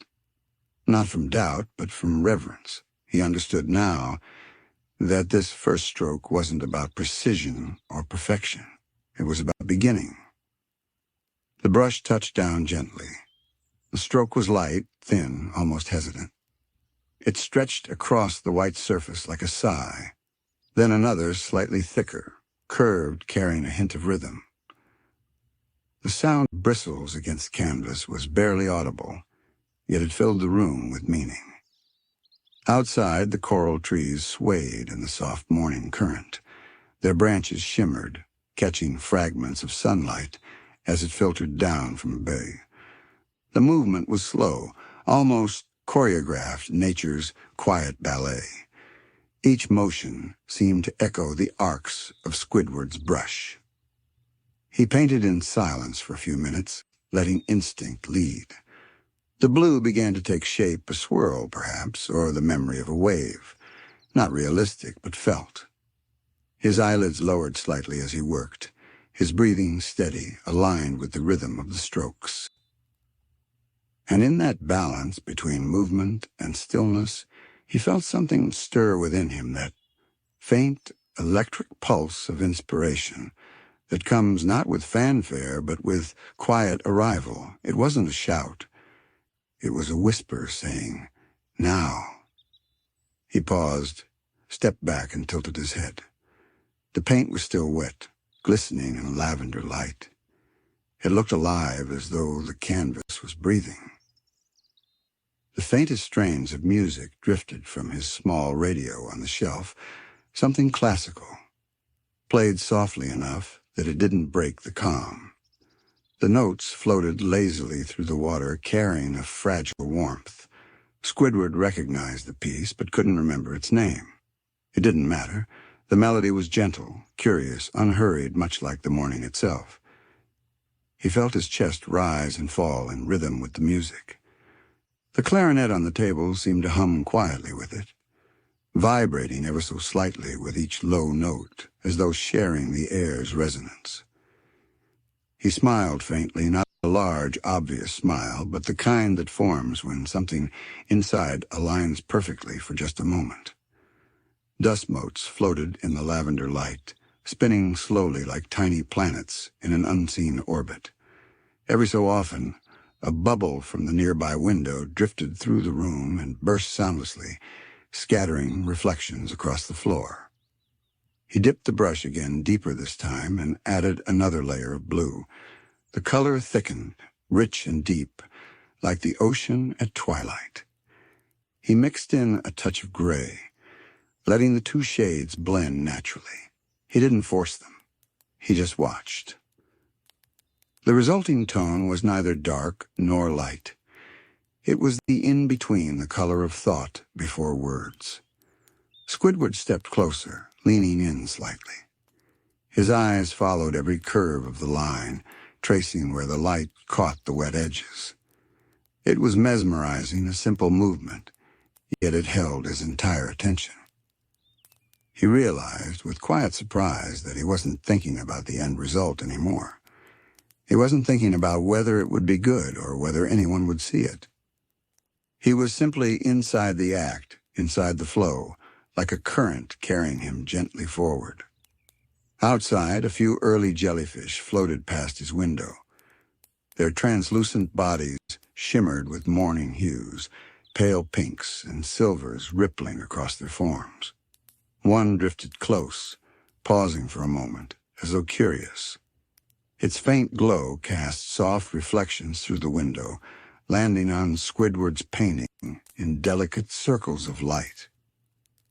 Not from doubt, but from reverence. He understood now that this first stroke wasn't about precision or perfection. It was about beginning. The brush touched down gently. The stroke was light, thin, almost hesitant. It stretched across the white surface like a sigh, then another slightly thicker, curved, carrying a hint of rhythm. The sound of bristles against canvas was barely audible, yet it filled the room with meaning. Outside, the coral trees swayed in the soft morning current. Their branches shimmered, catching fragments of sunlight as it filtered down from the bay. The movement was slow, almost choreographed, nature's quiet ballet. Each motion seemed to echo the arcs of Squidward's brush. He painted in silence for a few minutes, letting instinct lead. The blue began to take shape, a swirl, perhaps, or the memory of a wave. Not realistic, but felt. His eyelids lowered slightly as he worked, his breathing steady, aligned with the rhythm of the strokes. And in that balance between movement and stillness, he felt something stir within him, that faint, electric pulse of inspiration that comes not with fanfare, but with quiet arrival. It wasn't a shout. It was a whisper saying, Now. He paused, stepped back, and tilted his head. The paint was still wet, glistening in lavender light. It looked alive, as though the canvas was breathing. The faintest strains of music drifted from his small radio on the shelf, something classical, played softly enough that it didn't break the calm. The notes floated lazily through the water, carrying a fragile warmth. Squidward recognized the piece, but couldn't remember its name. It didn't matter. The melody was gentle, curious, unhurried, much like the morning itself. He felt his chest rise and fall in rhythm with the music. The clarinet on the table seemed to hum quietly with it, vibrating ever so slightly with each low note, as though sharing the air's resonance. He smiled faintly, not a large, obvious smile, but the kind that forms when something inside aligns perfectly for just a moment. Dust motes floated in the lavender light, spinning slowly like tiny planets in an unseen orbit. Every so often, a bubble from the nearby window drifted through the room and burst soundlessly, scattering reflections across the floor. He dipped the brush again, deeper this time, and added another layer of blue. The color thickened, rich and deep, like the ocean at twilight. He mixed in a touch of gray, letting the two shades blend naturally. He didn't force them. He just watched. The resulting tone was neither dark nor light. It was the in-between, the color of thought before words. Squidward stepped closer, leaning in slightly. His eyes followed every curve of the line, tracing where the light caught the wet edges. It was mesmerizing, a simple movement, yet it held his entire attention. He realized with quiet surprise that he wasn't thinking about the end result anymore. He wasn't thinking about whether it would be good or whether anyone would see it. He was simply inside the act, inside the flow, like a current carrying him gently forward. Outside, a few early jellyfish floated past his window. Their translucent bodies shimmered with morning hues, pale pinks and silvers rippling across their forms. One drifted close, pausing for a moment, as though curious. Its faint glow cast soft reflections through the window, landing on Squidward's painting in delicate circles of light.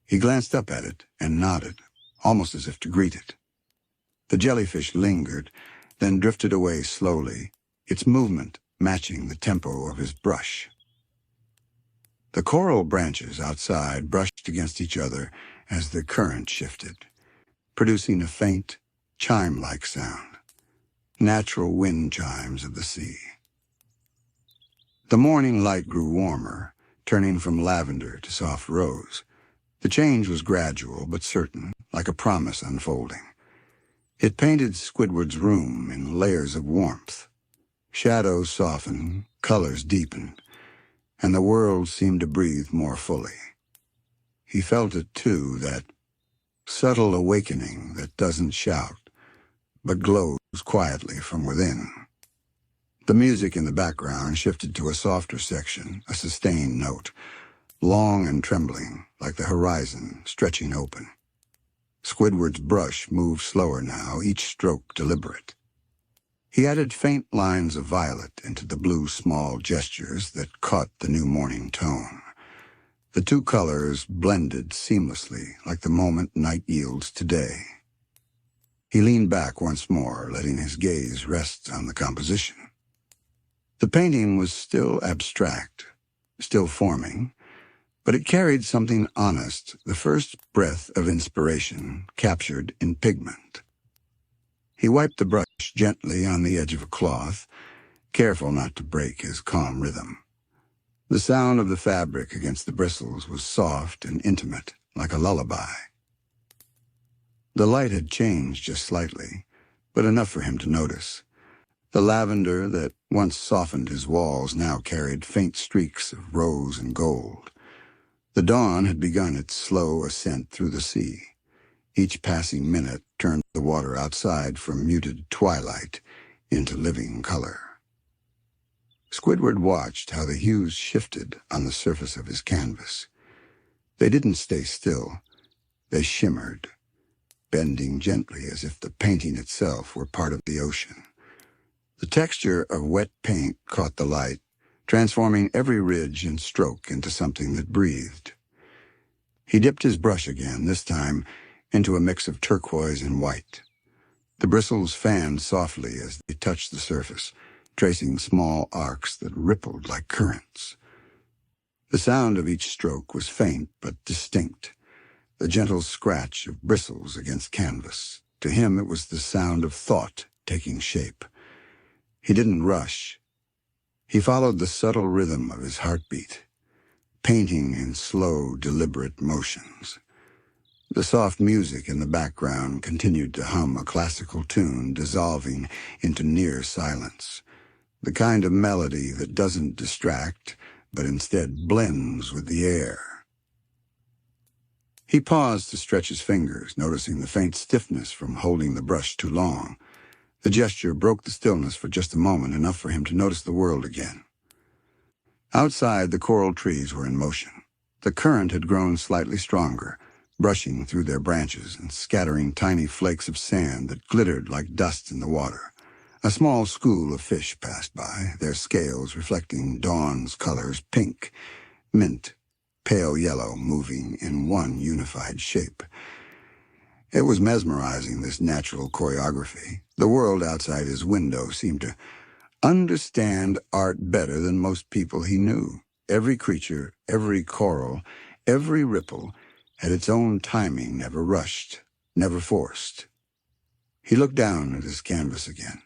He glanced up at it and nodded, almost as if to greet it. The jellyfish lingered, then drifted away slowly, its movement matching the tempo of his brush. The coral branches outside brushed against each other as the current shifted, producing a faint, chime-like sound, natural wind chimes of the sea. The morning light grew warmer, turning from lavender to soft rose. The change was gradual but certain, like a promise unfolding. It painted Squidward's room in layers of warmth. Shadows softened, colors deepened, and the world seemed to breathe more fully. He felt it, too, that subtle awakening that doesn't shout, but glows quietly from within. The music in the background shifted to a softer section, a sustained note, long and trembling, like the horizon stretching open. Squidward's brush moved slower now, each stroke deliberate. He added faint lines of violet into the blue small gestures that caught the new morning tone. The two colors blended seamlessly, like the moment night yields to day. He leaned back once more, letting his gaze rest on the composition. The painting was still abstract, still forming, but it carried something honest, the first breath of inspiration captured in pigment. He wiped the brush gently on the edge of a cloth, careful not to break his calm rhythm. The sound of the fabric against the bristles was soft and intimate, like a lullaby. The light had changed just slightly, but enough for him to notice. The lavender that once softened his walls now carried faint streaks of rose and gold. The dawn had begun its slow ascent through the sea. Each passing minute turned the water outside from muted twilight into living color. Squidward watched how the hues shifted on the surface of his canvas. They didn't stay still. They shimmered, bending gently as if the painting itself were part of the ocean. The texture of wet paint caught the light, transforming every ridge and stroke into something that breathed. He dipped his brush again, this time into a mix of turquoise and white. The bristles fanned softly as they touched the surface, tracing small arcs that rippled like currents. The sound of each stroke was faint but distinct, the gentle scratch of bristles against canvas. To him it was the sound of thought taking shape. He didn't rush. He followed the subtle rhythm of his heartbeat, painting in slow, deliberate motions. The soft music in the background continued to hum a classical tune, dissolving into near silence, the kind of melody that doesn't distract, but instead blends with the air. He paused to stretch his fingers, noticing the faint stiffness from holding the brush too long. The gesture broke the stillness for just a moment, enough for him to notice the world again. Outside, the coral trees were in motion. The current had grown slightly stronger, brushing through their branches and scattering tiny flakes of sand that glittered like dust in the water. A small school of fish passed by, their scales reflecting dawn's colors: pink, mint, pale yellow, moving in one unified shape. It was mesmerizing, this natural choreography. The world outside his window seemed to understand art better than most people he knew. Every creature, every coral, every ripple had its own timing, never rushed, never forced. He looked down at his canvas again.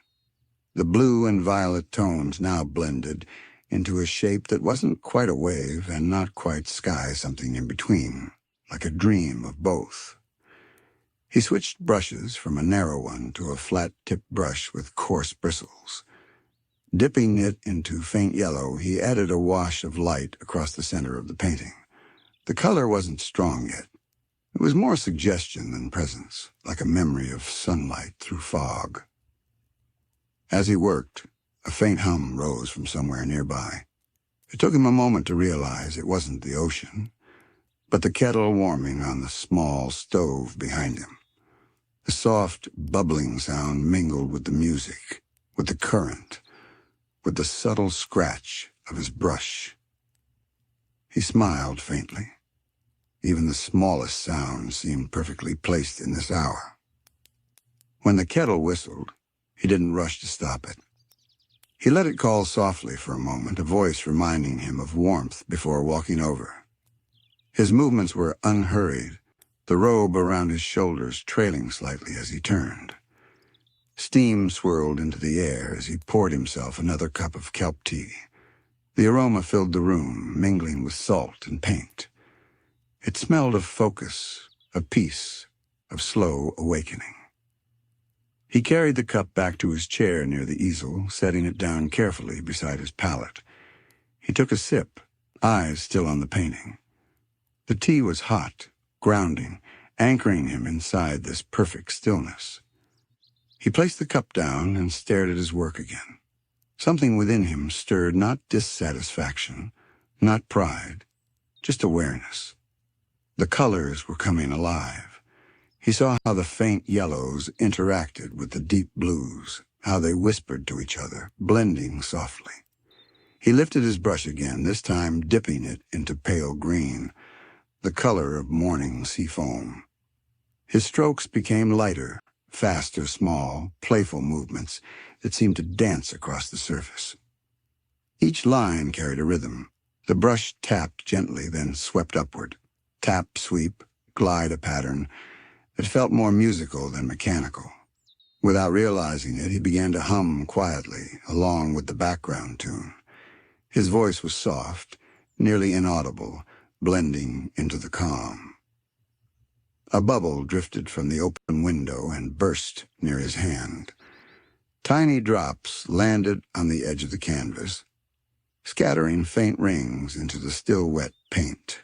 The blue and violet tones now blended into a shape that wasn't quite a wave and not quite sky, something in between, like a dream of both. He switched brushes from a narrow one to a flat-tipped brush with coarse bristles. Dipping it into faint yellow, he added a wash of light across the center of the painting. The color wasn't strong yet. It was more suggestion than presence, like a memory of sunlight through fog. As he worked, a faint hum rose from somewhere nearby. It took him a moment to realize it wasn't the ocean, but the kettle warming on the small stove behind him. The soft, bubbling sound mingled with the music, with the current, with the subtle scratch of his brush. He smiled faintly. Even the smallest sound seemed perfectly placed in this hour. When the kettle whistled, he didn't rush to stop it. He let it call softly for a moment, a voice reminding him of warmth before walking over. His movements were unhurried, the robe around his shoulders trailing slightly as he turned. Steam swirled into the air as he poured himself another cup of kelp tea. The aroma filled the room, mingling with salt and paint. It smelled of focus, of peace, of slow awakening. He carried the cup back to his chair near the easel, setting it down carefully beside his palette. He took a sip, eyes still on the painting. The tea was hot, grounding, anchoring him inside this perfect stillness. He placed the cup down and stared at his work again. Something within him stirred, not dissatisfaction, not pride, just awareness. The colors were coming alive. He saw how the faint yellows interacted with the deep blues, how they whispered to each other, blending softly. He lifted his brush again, this time dipping it into pale green, the color of morning sea foam. His strokes became lighter, faster, small, playful movements that seemed to dance across the surface. Each line carried a rhythm. The brush tapped gently, then swept upward. Tap, sweep, glide, a pattern that felt more musical than mechanical. Without realizing it, he began to hum quietly, along with the background tune. His voice was soft, nearly inaudible, blending into the calm. A bubble drifted from the open window and burst near his hand. Tiny drops landed on the edge of the canvas, scattering faint rings into the still wet paint.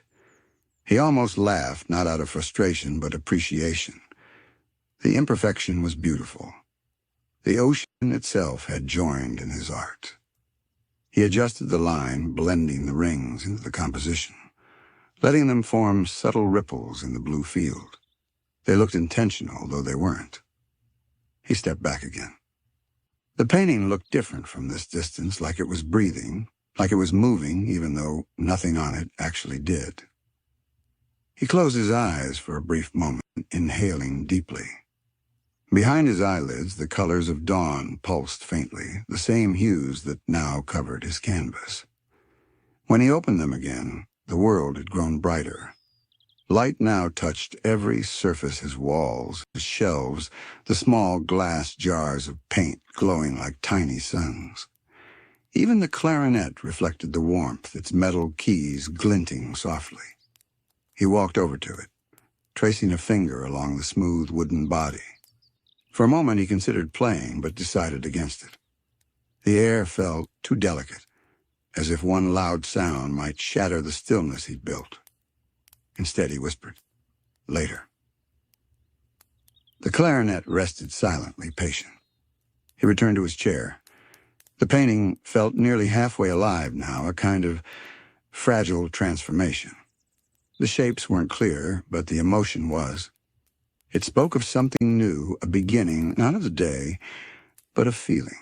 He almost laughed, not out of frustration, but appreciation. The imperfection was beautiful. The ocean itself had joined in his art. He adjusted the line, blending the rings into the composition, letting them form subtle ripples in the blue field. They looked intentional, though they weren't. He stepped back again. The painting looked different from this distance, like it was breathing, like it was moving, even though nothing on it actually did. He closed his eyes for a brief moment, inhaling deeply. Behind his eyelids, the colors of dawn pulsed faintly, the same hues that now covered his canvas. When he opened them again, the world had grown brighter. Light now touched every surface, his walls, his shelves, the small glass jars of paint glowing like tiny suns. Even the clarinet reflected the warmth, its metal keys glinting softly. He walked over to it, tracing a finger along the smooth wooden body. For a moment he considered playing, but decided against it. The air felt too delicate, as if one loud sound might shatter the stillness he'd built. Instead, he whispered, "Later." The clarinet rested silently, patient. He returned to his chair. The painting felt nearly halfway alive now, a kind of fragile transformation. The shapes weren't clear, but the emotion was. It spoke of something new, a beginning, not of the day, but of feeling.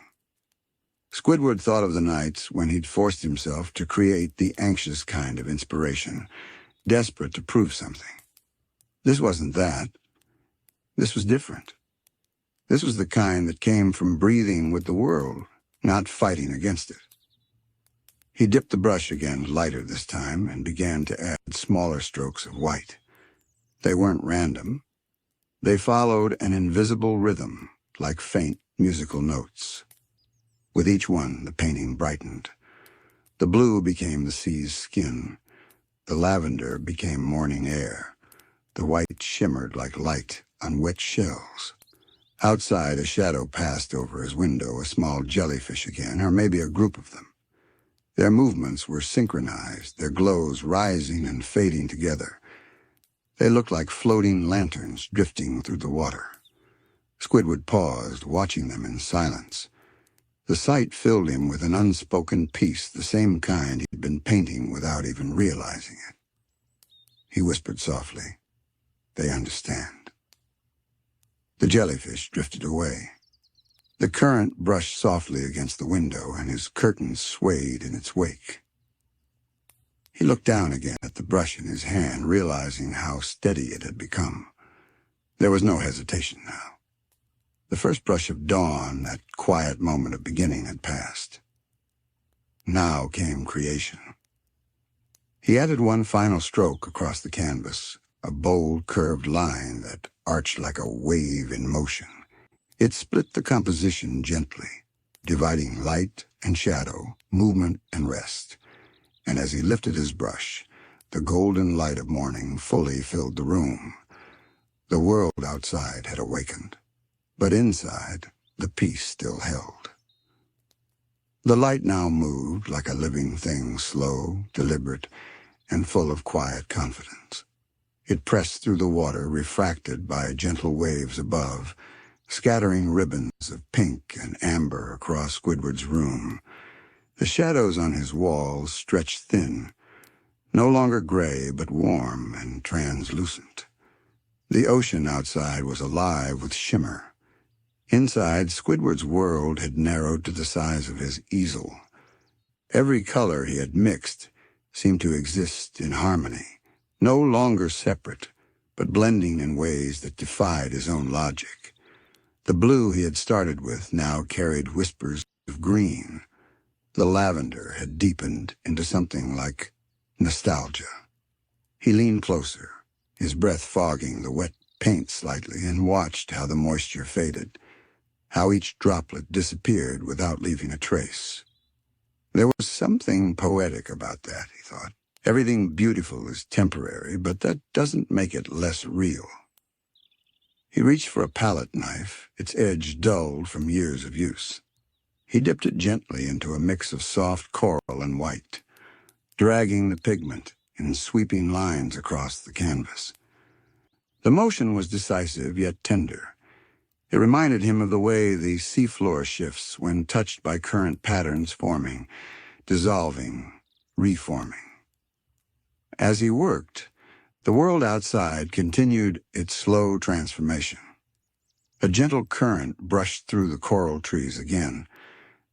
Squidward thought of the nights when he'd forced himself to create the anxious kind of inspiration, desperate to prove something. This wasn't that. This was different. This was the kind that came from breathing with the world, not fighting against it. He dipped the brush again, lighter this time, and began to add smaller strokes of white. They weren't random. They followed an invisible rhythm, like faint musical notes. With each one, the painting brightened. The blue became the sea's skin. The lavender became morning air. The white shimmered like light on wet shells. Outside, a shadow passed over his window, a small jellyfish again, or maybe a group of them. Their movements were synchronized, their glows rising and fading together. They looked like floating lanterns drifting through the water. Squidward paused, watching them in silence. The sight filled him with an unspoken peace, the same kind he'd been painting without even realizing it. He whispered softly, "They understand." The jellyfish drifted away. The current brushed softly against the window, and his curtains swayed in its wake. He looked down again at the brush in his hand, realizing how steady it had become. There was no hesitation now. The first brush of dawn, that quiet moment of beginning, had passed. Now came creation. He added one final stroke across the canvas, a bold, curved line that arched like a wave in motion. It split the composition gently, dividing light and shadow, movement and rest. And as he lifted his brush, the golden light of morning fully filled the room. The world outside had awakened, but inside, the peace still held. The light now moved like a living thing, slow, deliberate, and full of quiet confidence. It pressed through the water, refracted by gentle waves above, scattering ribbons of pink and amber across Squidward's room. The shadows on his walls stretched thin, no longer gray, but warm and translucent. The ocean outside was alive with shimmer. Inside, Squidward's world had narrowed to the size of his easel. Every color he had mixed seemed to exist in harmony, no longer separate, but blending in ways that defied his own logic. The blue he had started with now carried whispers of green. The lavender had deepened into something like nostalgia. He leaned closer, his breath fogging the wet paint slightly, and watched how the moisture faded, how each droplet disappeared without leaving a trace. There was something poetic about that, he thought. Everything beautiful is temporary, but that doesn't make it less real. He reached for a palette knife, its edge dulled from years of use. He dipped it gently into a mix of soft coral and white, dragging the pigment in sweeping lines across the canvas. The motion was decisive yet tender. It reminded him of the way the seafloor shifts when touched by current patterns forming, dissolving, reforming. As he worked, the world outside continued its slow transformation. A gentle current brushed through the coral trees again,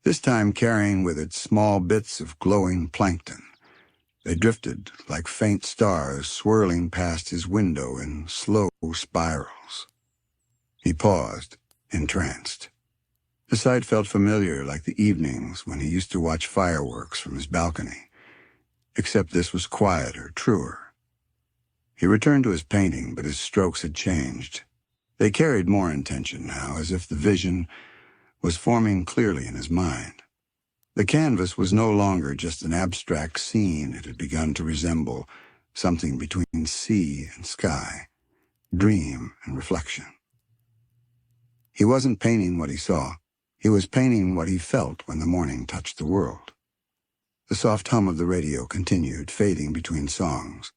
this time carrying with it small bits of glowing plankton. They drifted like faint stars swirling past his window in slow spirals. He paused, entranced. The sight felt familiar, like the evenings when he used to watch fireworks from his balcony, except this was quieter, truer. He returned to his painting, but his strokes had changed. They carried more intention now, as if the vision was forming clearly in his mind. The canvas was no longer just an abstract scene. It had begun to resemble something between sea and sky, dream and reflection. He wasn't painting what he saw. He was painting what he felt when the morning touched the world. The soft hum of the radio continued, fading between songs.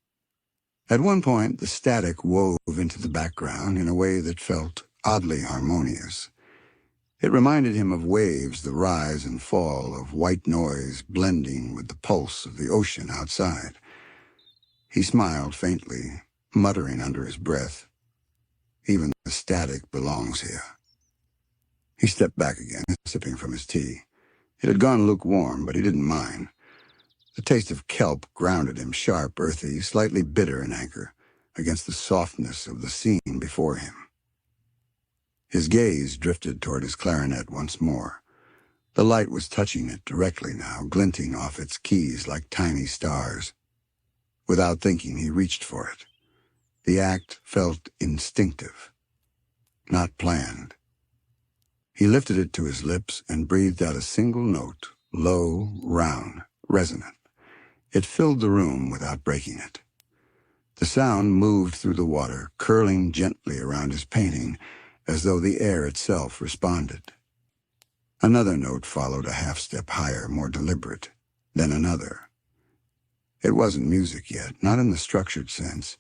At one point, the static wove into the background in a way that felt oddly harmonious. It reminded him of waves, the rise and fall of white noise blending with the pulse of the ocean outside. He smiled faintly, muttering under his breath, "Even the static belongs here." He stepped back again, sipping from his tea. It had gone lukewarm, but he didn't mind. The taste of kelp grounded him, sharp, earthy, slightly bitter in anchor, against the softness of the scene before him. His gaze drifted toward his clarinet once more. The light was touching it directly now, glinting off its keys like tiny stars. Without thinking, he reached for it. The act felt instinctive, not planned. He lifted it to his lips and breathed out a single note, low, round, resonant. It filled the room without breaking it. The sound moved through the water, curling gently around his painting, as though the air itself responded. Another note followed, a half-step higher, more deliberate. Then another. It wasn't music yet, not in the structured sense.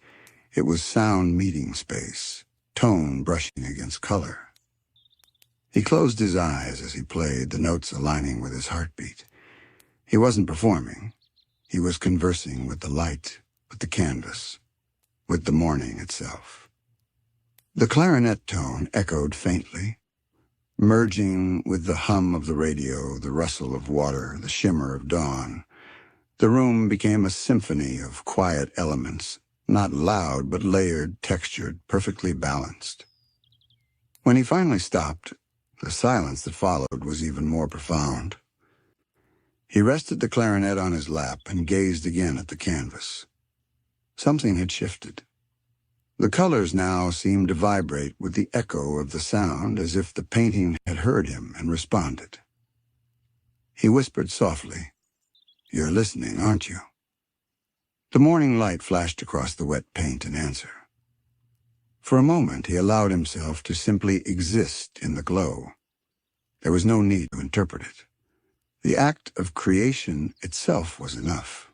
It was sound meeting space, tone brushing against color. He closed his eyes as he played, the notes aligning with his heartbeat. He wasn't performing. He was conversing with the light, with the canvas, with the morning itself. The clarinet tone echoed faintly, merging with the hum of the radio, the rustle of water, the shimmer of dawn. The room became a symphony of quiet elements, not loud but layered, textured, perfectly balanced. When he finally stopped, the silence that followed was even more profound. He rested the clarinet on his lap and gazed again at the canvas. Something had shifted. The colors now seemed to vibrate with the echo of the sound, as if the painting had heard him and responded. He whispered softly, "You're listening, aren't you?" The morning light flashed across the wet paint in answer. For a moment, he allowed himself to simply exist in the glow. There was no need to interpret it. The act of creation itself was enough.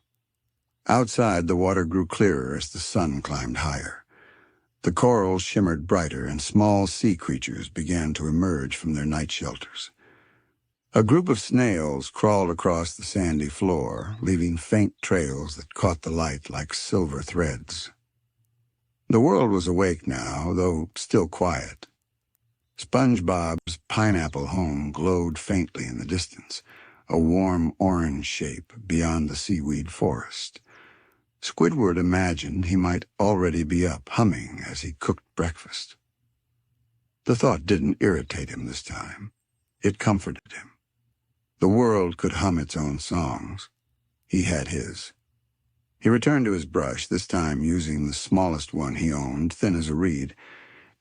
Outside, the water grew clearer as the sun climbed higher. The corals shimmered brighter, and small sea creatures began to emerge from their night shelters. A group of snails crawled across the sandy floor, leaving faint trails that caught the light like silver threads. The world was awake now, though still quiet. SpongeBob's pineapple home glowed faintly in the distance, a warm orange shape beyond the seaweed forest. Squidward imagined he might already be up, humming as he cooked breakfast. The thought didn't irritate him this time. It comforted him. The world could hum its own songs. He had his. He returned to his brush, this time using the smallest one he owned, thin as a reed,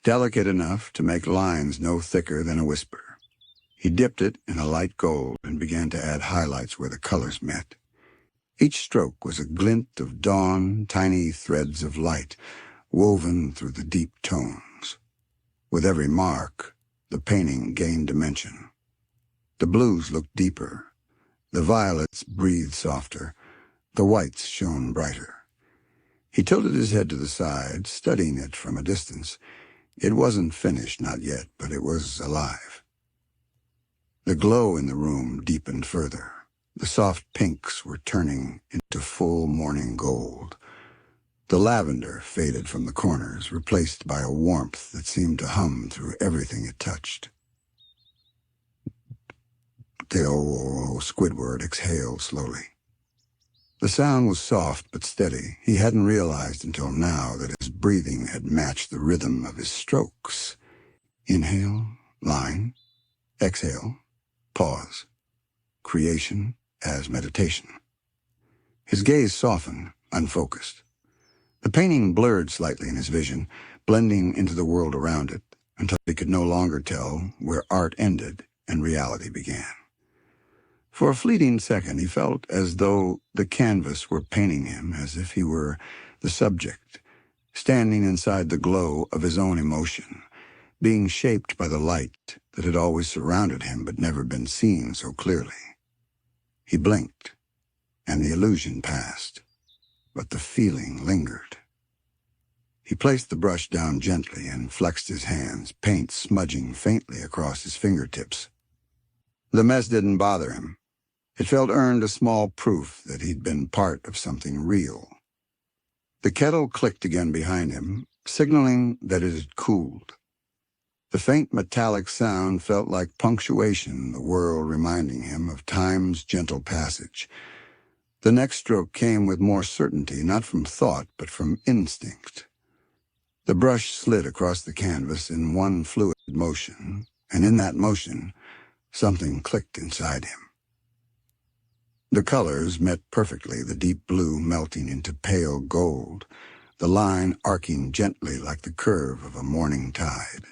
delicate enough to make lines no thicker than a whisper. He dipped it in a light gold and began to add highlights where the colors met. Each stroke was a glint of dawn, tiny threads of light woven through the deep tones. With every mark, the painting gained dimension. The blues looked deeper. The violets breathed softer. The whites shone brighter. He tilted his head to the side, studying it from a distance. It wasn't finished, not yet, but it was alive. The glow in the room deepened further. The soft pinks were turning into full morning gold. The lavender faded from the corners, replaced by a warmth that seemed to hum through everything it touched. The old Squidward exhaled slowly. The sound was soft but steady. He hadn't realized until now that his breathing had matched the rhythm of his strokes. Inhale, line, exhale, pause. Creation as meditation. His gaze softened, unfocused. The painting blurred slightly in his vision, blending into the world around it, until he could no longer tell where art ended and reality began. For a fleeting second, he felt as though the canvas were painting him, as if he were the subject, standing inside the glow of his own emotion, being shaped by the light that had always surrounded him but never been seen so clearly. He blinked, and the illusion passed, but the feeling lingered. He placed the brush down gently and flexed his hands, paint smudging faintly across his fingertips. The mess didn't bother him. It felt earned a small proof that he'd been part of something real. The kettle clicked again behind him, signaling that it had cooled. The faint metallic sound felt like punctuation, the world reminding him of time's gentle passage. The next stroke came with more certainty, not from thought, but from instinct. The brush slid across the canvas in one fluid motion, and in that motion, something clicked inside him. The colors met perfectly, the deep blue melting into pale gold, the line arcing gently like the curve of a morning tide.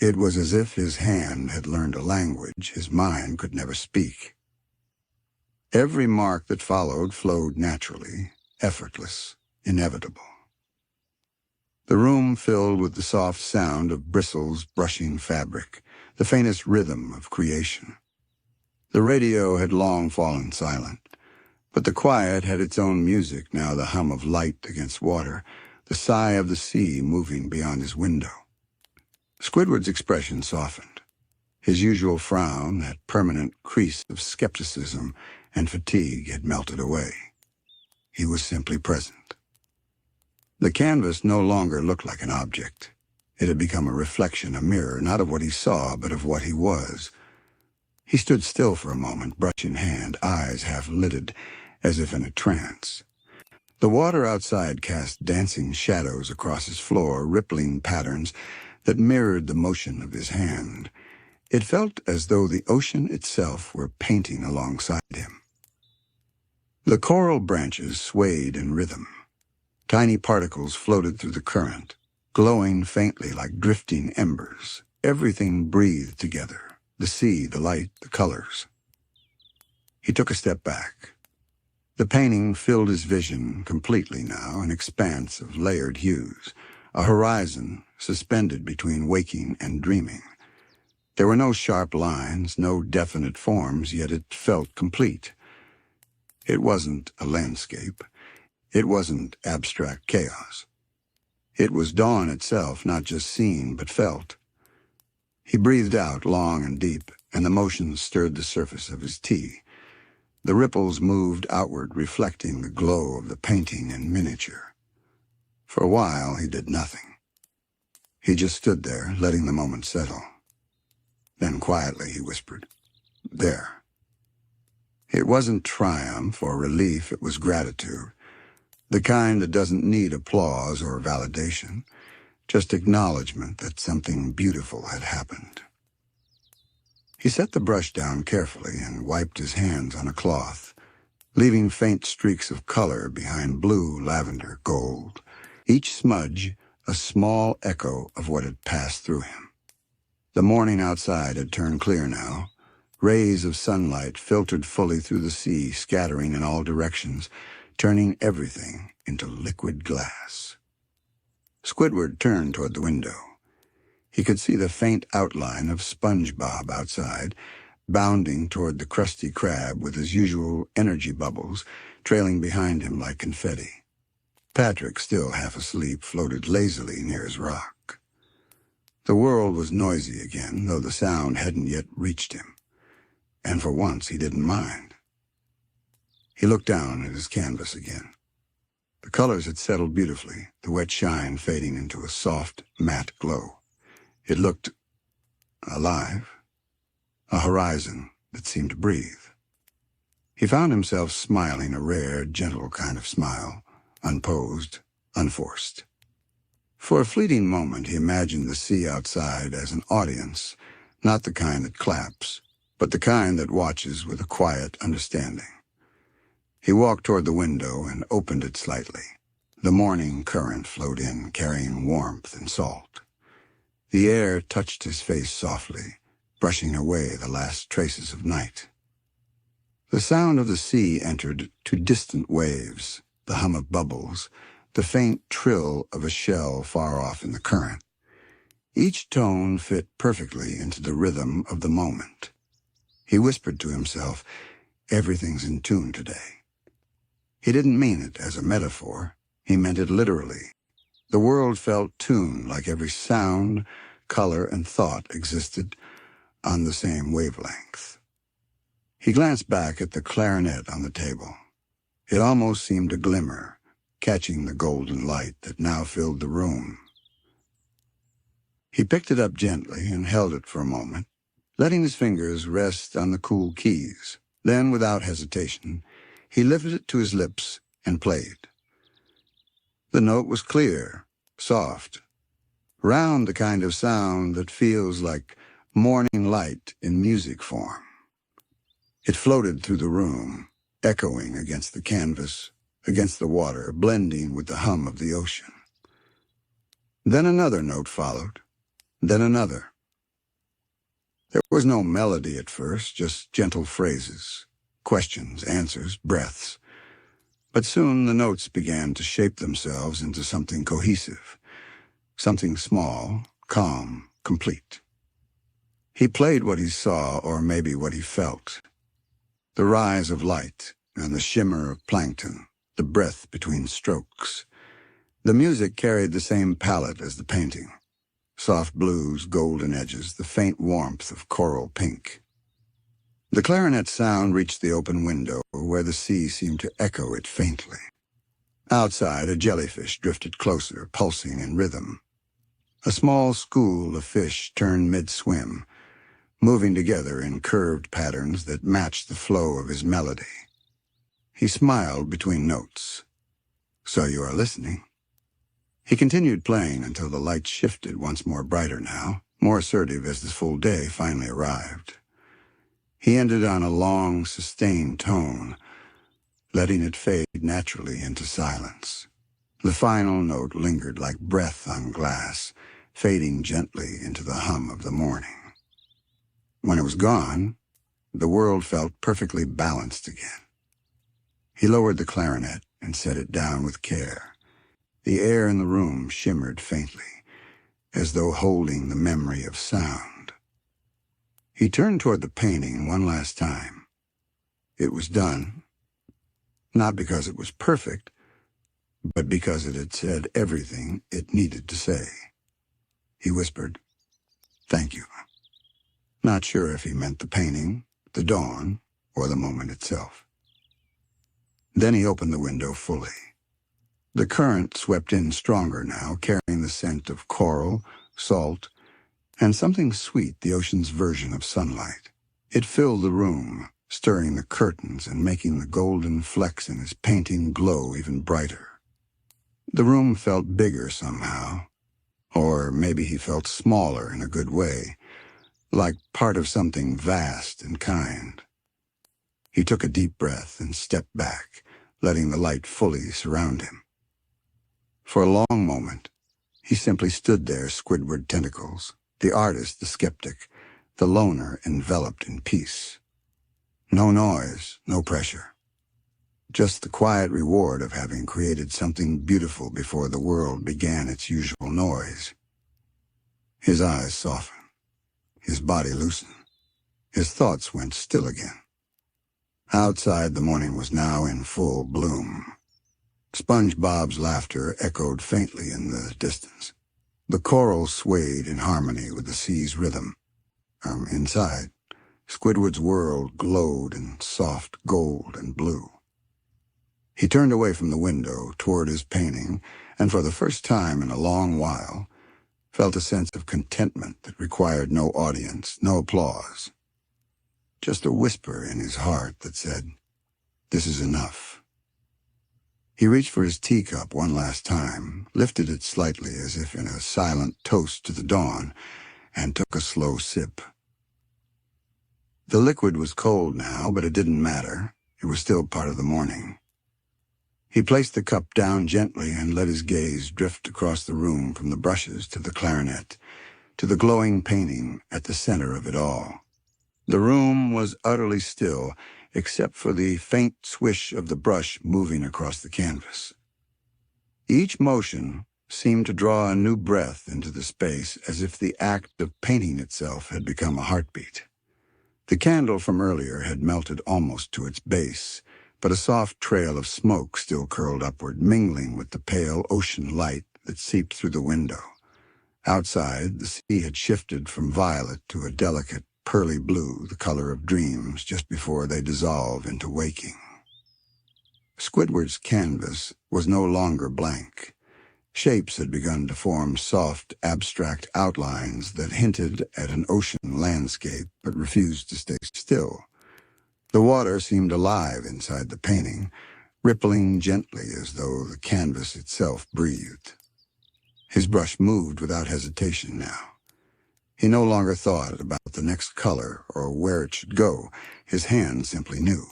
It was as if his hand had learned a language his mind could never speak. Every mark that followed flowed naturally, effortless, inevitable. The room filled with the soft sound of bristles brushing fabric, the faintest rhythm of creation. The radio had long fallen silent, but the quiet had its own music now, the hum of light against water, the sigh of the sea moving beyond his window. Squidward's expression softened. His usual frown, that permanent crease of skepticism and fatigue, had melted away. He was simply present. The canvas no longer looked like an object. It had become a reflection, a mirror, not of what he saw, but of what he was. He stood still for a moment, brush in hand, eyes half-lidded, as if in a trance. The water outside cast dancing shadows across his floor, rippling patterns that mirrored the motion of his hand. It felt as though the ocean itself were painting alongside him. The coral branches swayed in rhythm. Tiny particles floated through the current, glowing faintly like drifting embers. Everything breathed together. The sea, the light, the colors. He took a step back. The painting filled his vision completely now, an expanse of layered hues, a horizon suspended between waking and dreaming. There were no sharp lines, no definite forms, yet it felt complete. It wasn't a landscape. It wasn't abstract chaos. It was dawn itself, not just seen, but felt. He breathed out long and deep, and the motion stirred the surface of his tea. The ripples moved outward, reflecting the glow of the painting in miniature. For a while, he did nothing. He just stood there, letting the moment settle. Then quietly he whispered, "There." It wasn't triumph or relief, it was gratitude. The kind that doesn't need applause or validation. Just acknowledgement that something beautiful had happened. He set the brush down carefully and wiped his hands on a cloth, leaving faint streaks of color behind blue, lavender, gold, each smudge a small echo of what had passed through him. The morning outside had turned clear now. Rays of sunlight filtered fully through the sea, scattering in all directions, turning everything into liquid glass. Squidward turned toward the window. He could see the faint outline of SpongeBob outside, bounding toward the crusty crab with his usual energy bubbles trailing behind him like confetti. Patrick, still half asleep, floated lazily near his rock. The world was noisy again, though the sound hadn't yet reached him. and for once he didn't mind. He looked down at his canvas again. The colors had settled beautifully, the wet shine fading into a soft, matte glow. It looked alive, a horizon that seemed to breathe. He found himself smiling a rare, gentle kind of smile, unposed, unforced. For a fleeting moment, he imagined the sea outside as an audience, not the kind that claps, but the kind that watches with a quiet understanding. He walked toward the window and opened it slightly. The morning current flowed in, carrying warmth and salt. The air touched his face softly, brushing away the last traces of night. The sound of the sea entered to distant waves, the hum of bubbles, the faint trill of a shell far off in the current. Each tone fit perfectly into the rhythm of the moment. He whispered to himself, "Everything's in tune today." He didn't mean it as a metaphor. He meant it literally. The world felt tuned, like every sound, color, and thought existed on the same wavelength. He glanced back at the clarinet on the table. It almost seemed to glimmer, catching the golden light that now filled the room. He picked it up gently and held it for a moment, letting his fingers rest on the cool keys. Then, without hesitation, he lifted it to his lips and played. The note was clear, soft, round, the kind of sound that feels like morning light in music form. It floated through the room, echoing against the canvas, against the water, blending with the hum of the ocean. Then another note followed, then another. There was no melody at first, just gentle phrases, questions, answers, breaths. But soon the notes began to shape themselves into something cohesive, something small, calm, complete. He played what he saw, or maybe what he felt. The rise of light and the shimmer of plankton, the breath between strokes. The music carried the same palette as the painting. Soft blues, golden edges, the faint warmth of coral pink. The clarinet sound reached the open window, where the sea seemed to echo it faintly. Outside, a jellyfish drifted closer, pulsing in rhythm. A small school of fish turned mid-swim, moving together in curved patterns that matched the flow of his melody. He smiled between notes. "So you are listening." He continued playing until the light shifted, once more brighter now, more assertive as the full day finally arrived. He ended on a long, sustained tone, letting it fade naturally into silence. The final note lingered like breath on glass, fading gently into the hum of the morning. When it was gone, the world felt perfectly balanced again. He lowered the clarinet and set it down with care. The air in the room shimmered faintly, as though holding the memory of sound. He turned toward the painting one last time. It was done, not because it was perfect, but because it had said everything it needed to say. He whispered, "Thank you." Not sure if he meant the painting, the dawn, or the moment itself. Then he opened the window fully. The current swept in stronger now, carrying the scent of coral, salt, and something sweet, the ocean's version of sunlight. It filled the room, stirring the curtains and making the golden flecks in his painting glow even brighter. The room felt bigger somehow, or maybe he felt smaller in a good way, like part of something vast and kind. He took a deep breath and stepped back, letting the light fully surround him. For a long moment, he simply stood there, Squidward Tentacles, the artist, the skeptic, the loner enveloped in peace. No noise, no pressure. Just the quiet reward of having created something beautiful before the world began its usual noise. His eyes softened. His body loosened. His thoughts went still again. Outside, the morning was now in full bloom. SpongeBob's laughter echoed faintly in the distance. The coral swayed in harmony with the sea's rhythm. Inside, Squidward's world glowed in soft gold and blue. He turned away from the window toward his painting, and for the first time in a long while, felt a sense of contentment that required no audience, no applause. Just a whisper in his heart that said, "This is enough." He reached for his teacup one last time, lifted it slightly as if in a silent toast to the dawn, and took a slow sip. The liquid was cold now, but it didn't matter. It was still part of the morning. He placed the cup down gently and let his gaze drift across the room from the brushes to the clarinet, to the glowing painting at the center of it all. The room was utterly still, except for the faint swish of the brush moving across the canvas. Each motion seemed to draw a new breath into the space, as if the act of painting itself had become a heartbeat. The candle from earlier had melted almost to its base, but a soft trail of smoke still curled upward, mingling with the pale ocean light that seeped through the window. Outside, the sea had shifted from violet to a delicate pearly blue, the color of dreams, just before they dissolve into waking. Squidward's canvas was no longer blank. Shapes had begun to form soft, abstract outlines that hinted at an ocean landscape but refused to stay still. The water seemed alive inside the painting, rippling gently as though the canvas itself breathed. His brush moved without hesitation now. He no longer thought about the next color or where it should go. His hand simply knew.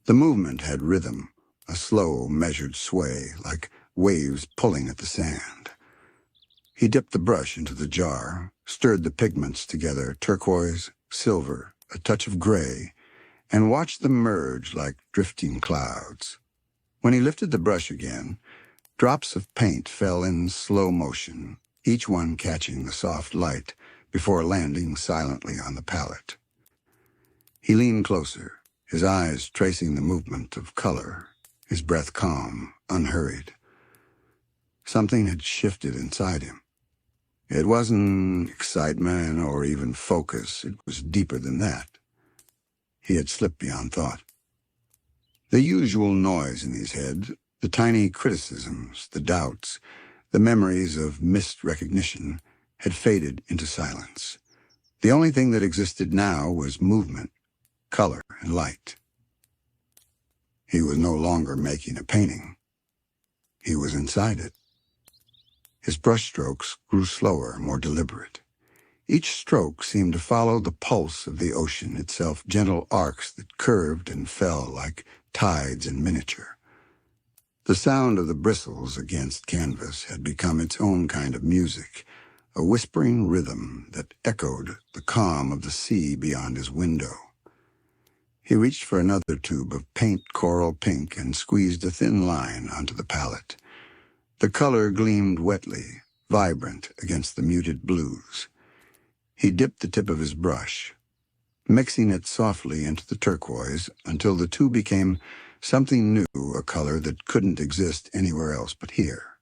The movement had rhythm, a slow, measured sway, like waves pulling at the sand. He dipped the brush into the jar, stirred the pigments together, turquoise, silver, a touch of gray, and watched them merge like drifting clouds. When he lifted the brush again, drops of paint fell in slow motion, each one catching the soft light before landing silently on the palette. He leaned closer, his eyes tracing the movement of color, his breath calm, unhurried. Something had shifted inside him. It wasn't excitement or even focus. It was deeper than that. He had slipped beyond thought. The usual noise in his head, the tiny criticisms, the doubts, the memories of missed recognition, had faded into silence. The only thing that existed now was movement, color, and light. He was no longer making a painting. He was inside it. His brushstrokes grew slower, more deliberate. Each stroke seemed to follow the pulse of the ocean itself, gentle arcs that curved and fell like tides in miniature. The sound of the bristles against canvas had become its own kind of music, a whispering rhythm that echoed the calm of the sea beyond his window. He reached for another tube of paint coral pink and squeezed a thin line onto the palette. The color gleamed wetly, vibrant against the muted blues. He dipped the tip of his brush, mixing it softly into the turquoise until the two became something new, a color that couldn't exist anywhere else but here.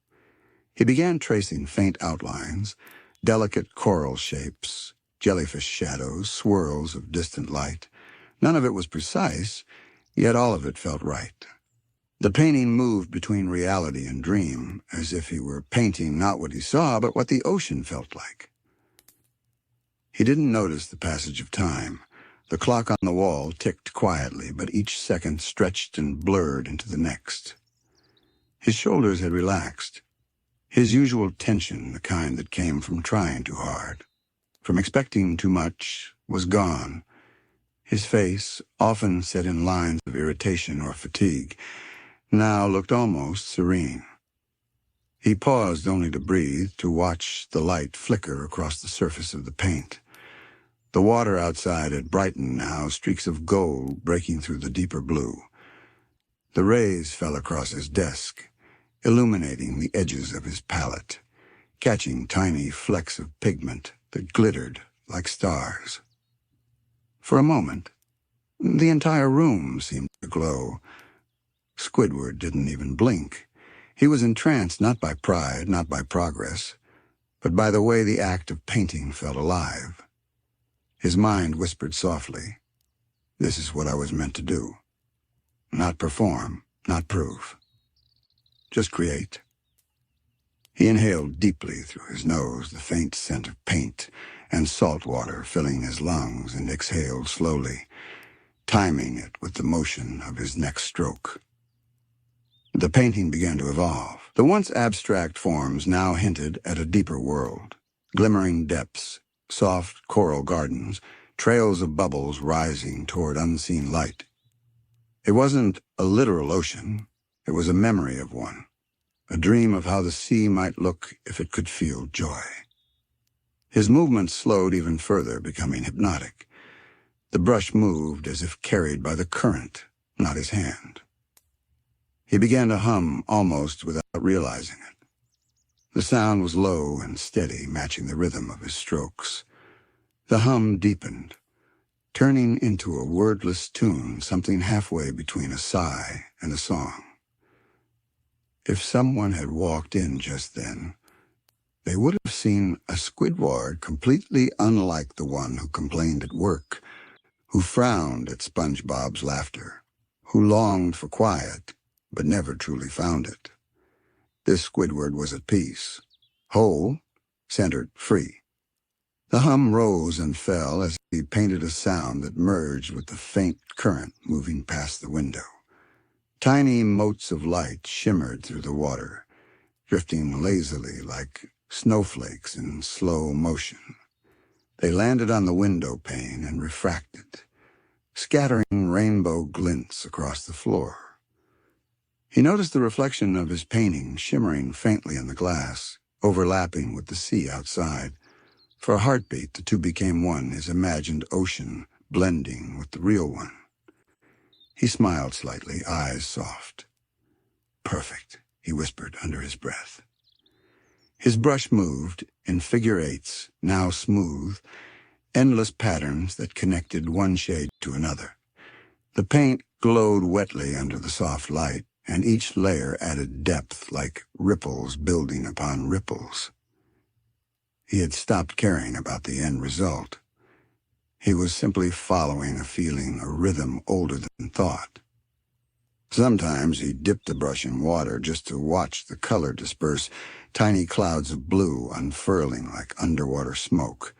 He began tracing faint outlines, delicate coral shapes, jellyfish shadows, swirls of distant light. None of it was precise, yet all of it felt right. The painting moved between reality and dream, as if he were painting not what he saw, but what the ocean felt like. He didn't notice the passage of time. The clock on the wall ticked quietly, but each second stretched and blurred into the next. His shoulders had relaxed. His usual tension, the kind that came from trying too hard, from expecting too much, was gone. His face, often set in lines of irritation or fatigue, now looked almost serene. He paused only to breathe, to watch the light flicker across the surface of the paint. The water outside had brightened now, streaks of gold breaking through the deeper blue. The rays fell across his desk, illuminating the edges of his palette, catching tiny flecks of pigment that glittered like stars. For a moment, the entire room seemed to glow. Squidward didn't even blink. He was entranced not by pride, not by progress, but by the way the act of painting felt alive. His mind whispered softly, "This is what I was meant to do. Not perform, not prove. Just create." He inhaled deeply through his nose the faint scent of paint and salt water filling his lungs, and exhaled slowly, timing it with the motion of his next stroke. The painting began to evolve. The once abstract forms now hinted at a deeper world. Glimmering depths, soft coral gardens, trails of bubbles rising toward unseen light. It wasn't a literal ocean. It was a memory of one, a dream of how the sea might look if it could feel joy. His movements slowed even further, becoming hypnotic. The brush moved as if carried by the current, not his hand. He began to hum almost without realizing it. The sound was low and steady, matching the rhythm of his strokes. The hum deepened, turning into a wordless tune, something halfway between a sigh and a song. If someone had walked in just then, they would have seen a Squidward completely unlike the one who complained at work, who frowned at SpongeBob's laughter, who longed for quiet, but never truly found it. This Squidward was at peace, whole, centered, free. The hum rose and fell as he painted a sound that merged with the faint current moving past the window. Tiny motes of light shimmered through the water, drifting lazily like snowflakes in slow motion. They landed on the window pane and refracted, scattering rainbow glints across the floor. He noticed the reflection of his painting shimmering faintly in the glass, overlapping with the sea outside. For a heartbeat, the two became one, his imagined ocean blending with the real one. He smiled slightly, eyes soft. "Perfect," he whispered under his breath. His brush moved in figure eights, now smooth, endless patterns that connected one shade to another. The paint glowed wetly under the soft light, and each layer added depth like ripples building upon ripples. He had stopped caring about the end result. He was simply following a feeling, a rhythm older than thought. Sometimes he dipped the brush in water just to watch the color disperse, tiny clouds of blue unfurling like underwater smoke.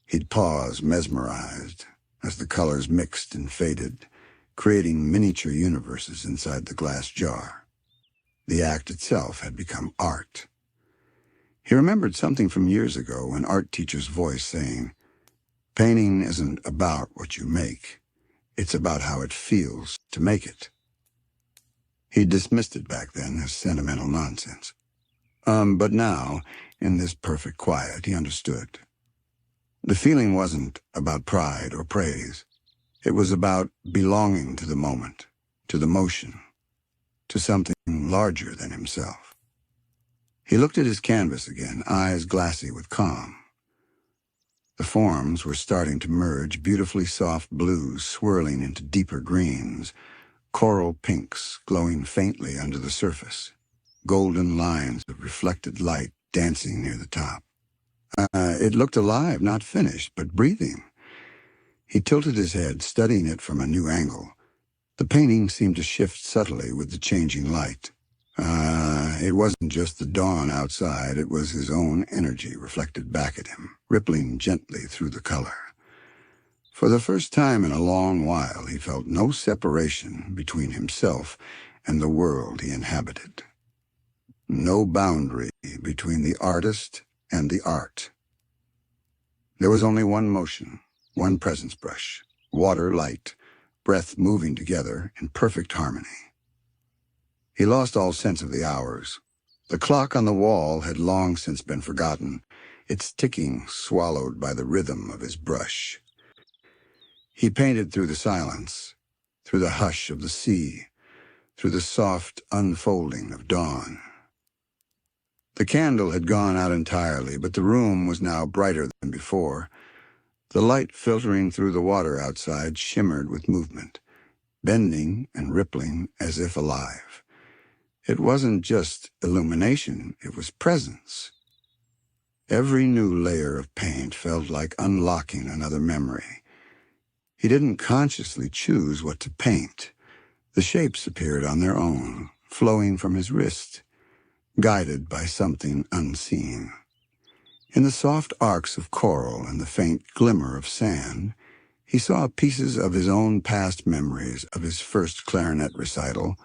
He'd pause, mesmerized, as the colors mixed and faded, creating miniature universes inside the glass jar. The act itself had become art. He remembered something from years ago, an art teacher's voice saying, "Painting isn't about what you make. It's about how it feels to make it." He dismissed it back then as sentimental nonsense. But now, in this perfect quiet, he understood. The feeling wasn't about pride or praise. It was about belonging to the moment, to the motion, to something larger than himself. He looked at his canvas again, eyes glassy with calm. The forms were starting to merge, beautifully soft blues swirling into deeper greens, coral pinks glowing faintly under the surface, golden lines of reflected light dancing near the top. It looked alive, not finished, but breathing. He tilted his head, studying it from a new angle. The painting seemed to shift subtly with the changing light. It wasn't just the dawn outside, it was his own energy reflected back at him, rippling gently through the color. For the first time in a long while, he felt no separation between himself and the world he inhabited. No boundary between the artist and the art. There was only one motion, one presence brush, water, light, breath moving together in perfect harmony. He lost all sense of the hours. The clock on the wall had long since been forgotten, its ticking swallowed by the rhythm of his brush. He painted through the silence, through the hush of the sea, through the soft unfolding of dawn. The candle had gone out entirely, but the room was now brighter than before. The light filtering through the water outside shimmered with movement, bending and rippling as if alive. It wasn't just illumination, it was presence. Every new layer of paint felt like unlocking another memory. He didn't consciously choose what to paint. The shapes appeared on their own, flowing from his wrist, guided by something unseen. In the soft arcs of coral and the faint glimmer of sand, he saw pieces of his own past memories of his first clarinet recital,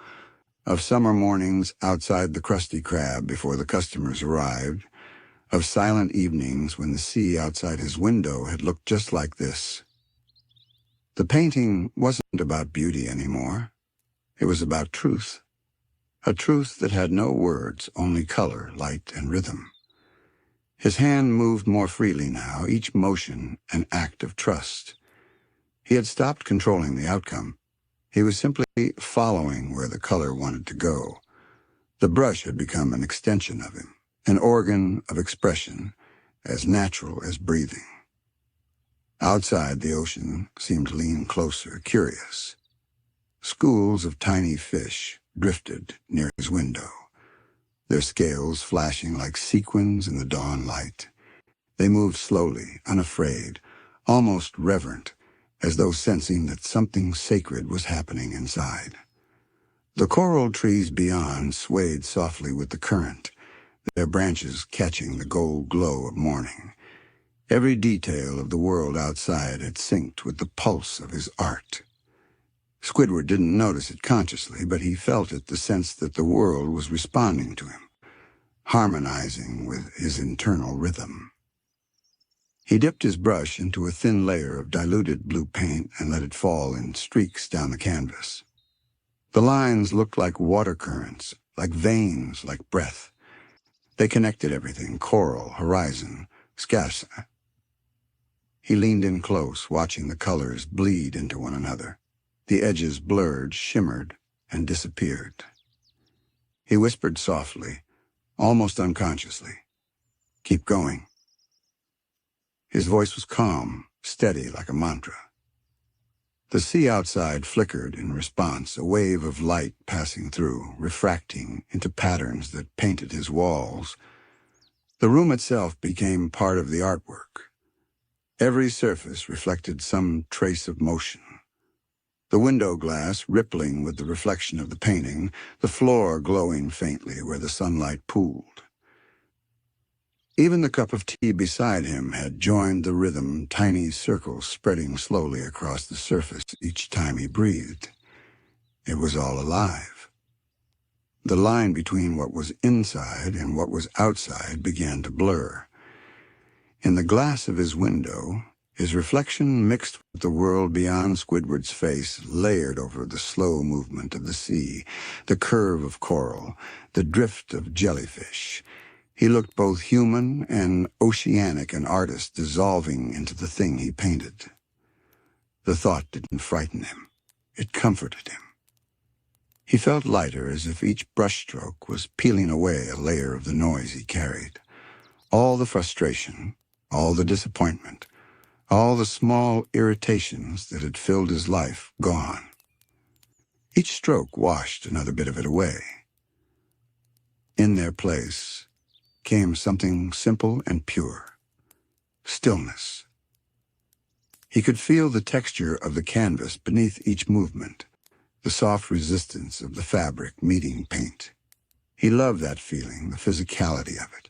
of summer mornings outside the Krusty Krab before the customers arrived, of silent evenings when the sea outside his window had looked just like this. The painting wasn't about beauty anymore. It was about truth. A truth that had no words, only color, light, and rhythm. His hand moved more freely now, each motion an act of trust. He had stopped controlling the outcome. He was simply following where the color wanted to go. The brush had become an extension of him, an organ of expression, as natural as breathing. Outside, the ocean seemed to lean closer, curious. Schools of tiny fish drifted near his window, their scales flashing like sequins in the dawn light. They moved slowly, unafraid, almost reverent, as though sensing that something sacred was happening inside. The coral trees beyond swayed softly with the current, their branches catching the gold glow of morning. Every detail of the world outside had synced with the pulse of his art. Squidward didn't notice it consciously, but he felt it, the sense that the world was responding to him, harmonizing with his internal rhythm. He dipped his brush into a thin layer of diluted blue paint and let it fall in streaks down the canvas. The lines looked like water currents, like veins, like breath. They connected everything, coral, horizon, scarsa. He leaned in close, watching the colors bleed into one another. The edges blurred, shimmered, and disappeared. He whispered softly, almost unconsciously, "Keep going." His voice was calm, steady like a mantra. The sea outside flickered in response, a wave of light passing through, refracting into patterns that painted his walls. The room itself became part of the artwork. Every surface reflected some trace of motion. The window glass rippling with the reflection of the painting, the floor glowing faintly where the sunlight pooled. Even the cup of tea beside him had joined the rhythm, tiny circles spreading slowly across the surface each time he breathed. It was all alive. The line between what was inside and what was outside began to blur. In the glass of his window, his reflection mixed with the world beyond Squidward's face, layered over the slow movement of the sea, the curve of coral, the drift of jellyfish. He looked both human and oceanic, an artist dissolving into the thing he painted. The thought didn't frighten him. It comforted him. He felt lighter, as if each brushstroke was peeling away a layer of the noise he carried. All the frustration, all the disappointment, all the small irritations that had filled his life gone. Each stroke washed another bit of it away. In their place came something simple and pure. Stillness. He could feel the texture of the canvas beneath each movement, the soft resistance of the fabric meeting paint. He loved that feeling, the physicality of it,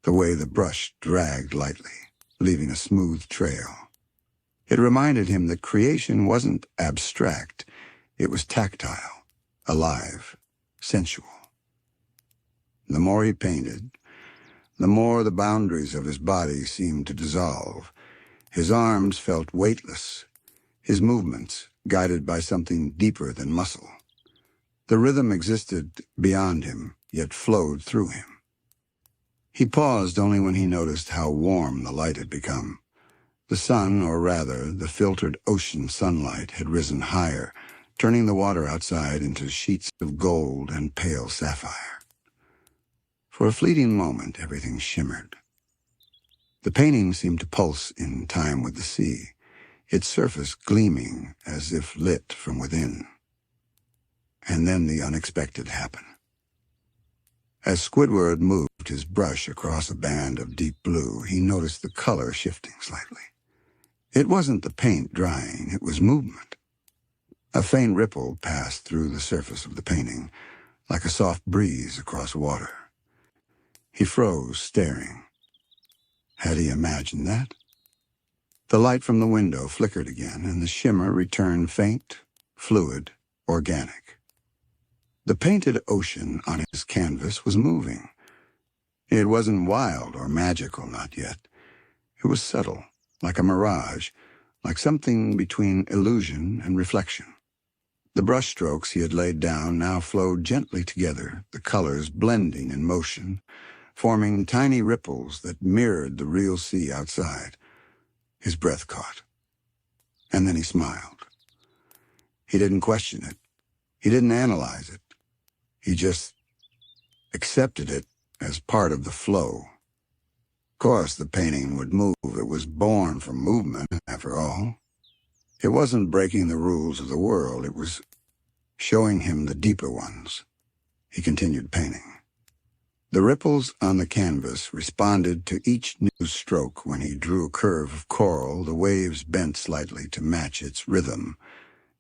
the way the brush dragged lightly, leaving a smooth trail. It reminded him that creation wasn't abstract. It was tactile, alive, sensual. The more he painted, the more the boundaries of his body seemed to dissolve. His arms felt weightless, his movements guided by something deeper than muscle. The rhythm existed beyond him, yet flowed through him. He paused only when he noticed how warm the light had become. The sun, or rather, the filtered ocean sunlight, had risen higher, turning the water outside into sheets of gold and pale sapphire. For a fleeting moment, everything shimmered. The painting seemed to pulse in time with the sea, its surface gleaming as if lit from within. And then the unexpected happened. As Squidward moved his brush across a band of deep blue, he noticed the color shifting slightly. It wasn't the paint drying, it was movement. A faint ripple passed through the surface of the painting, like a soft breeze across water. He froze, staring. Had he imagined that? The light from the window flickered again, and the shimmer returned faint, fluid, organic. The painted ocean on his canvas was moving. It wasn't wild or magical, not yet. It was subtle, like a mirage, like something between illusion and reflection. The brushstrokes he had laid down now flowed gently together, the colors blending in motion, forming tiny ripples that mirrored the real sea outside. His breath caught. And then he smiled. He didn't question it. He didn't analyze it. He just accepted it as part of the flow. Of course, the painting would move. It was born from movement, after all. It wasn't breaking the rules of the world. It was showing him the deeper ones. He continued painting. The ripples on the canvas responded to each new stroke. When he drew a curve of coral, the waves bent slightly to match its rhythm.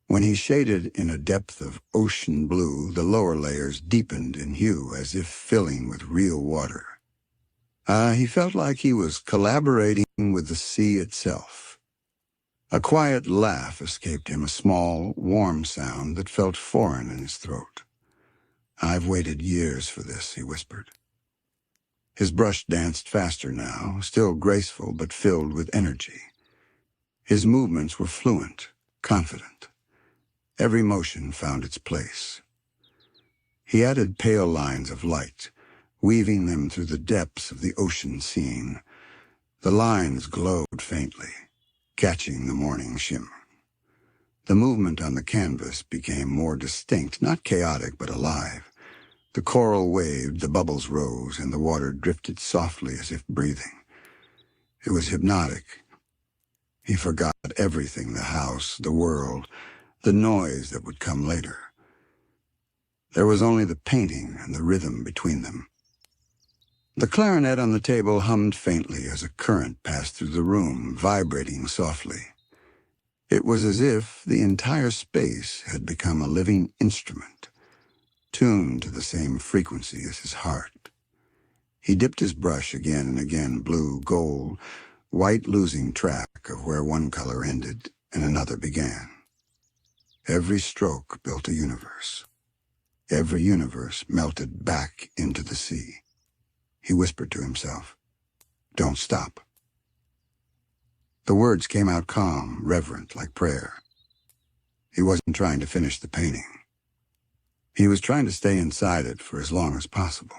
When he shaded in a depth of ocean blue, the lower layers deepened in hue as if filling with real water. He felt like he was collaborating with the sea itself. A quiet laugh escaped him, a small, warm sound that felt foreign in his throat. "I've waited years for this," he whispered. His brush danced faster now, still graceful but filled with energy. His movements were fluent, confident. Every motion found its place. He added pale lines of light, weaving them through the depths of the ocean scene. The lines glowed faintly, catching the morning shimmer. The movement on the canvas became more distinct, not chaotic but alive. The coral waved, the bubbles rose, and the water drifted softly as if breathing. It was hypnotic. He forgot everything, the house, the world, the noise that would come later. There was only the painting and the rhythm between them. The clarinet on the table hummed faintly as a current passed through the room, vibrating softly. It was as if the entire space had become a living instrument, tuned to the same frequency as his heart. He dipped his brush again and again, blue, gold, white losing track of where one color ended and another began. Every stroke built a universe. Every universe melted back into the sea. He whispered to himself, "Don't stop." The words came out calm, reverent, like prayer. He wasn't trying to finish the painting. He was trying to stay inside it for as long as possible.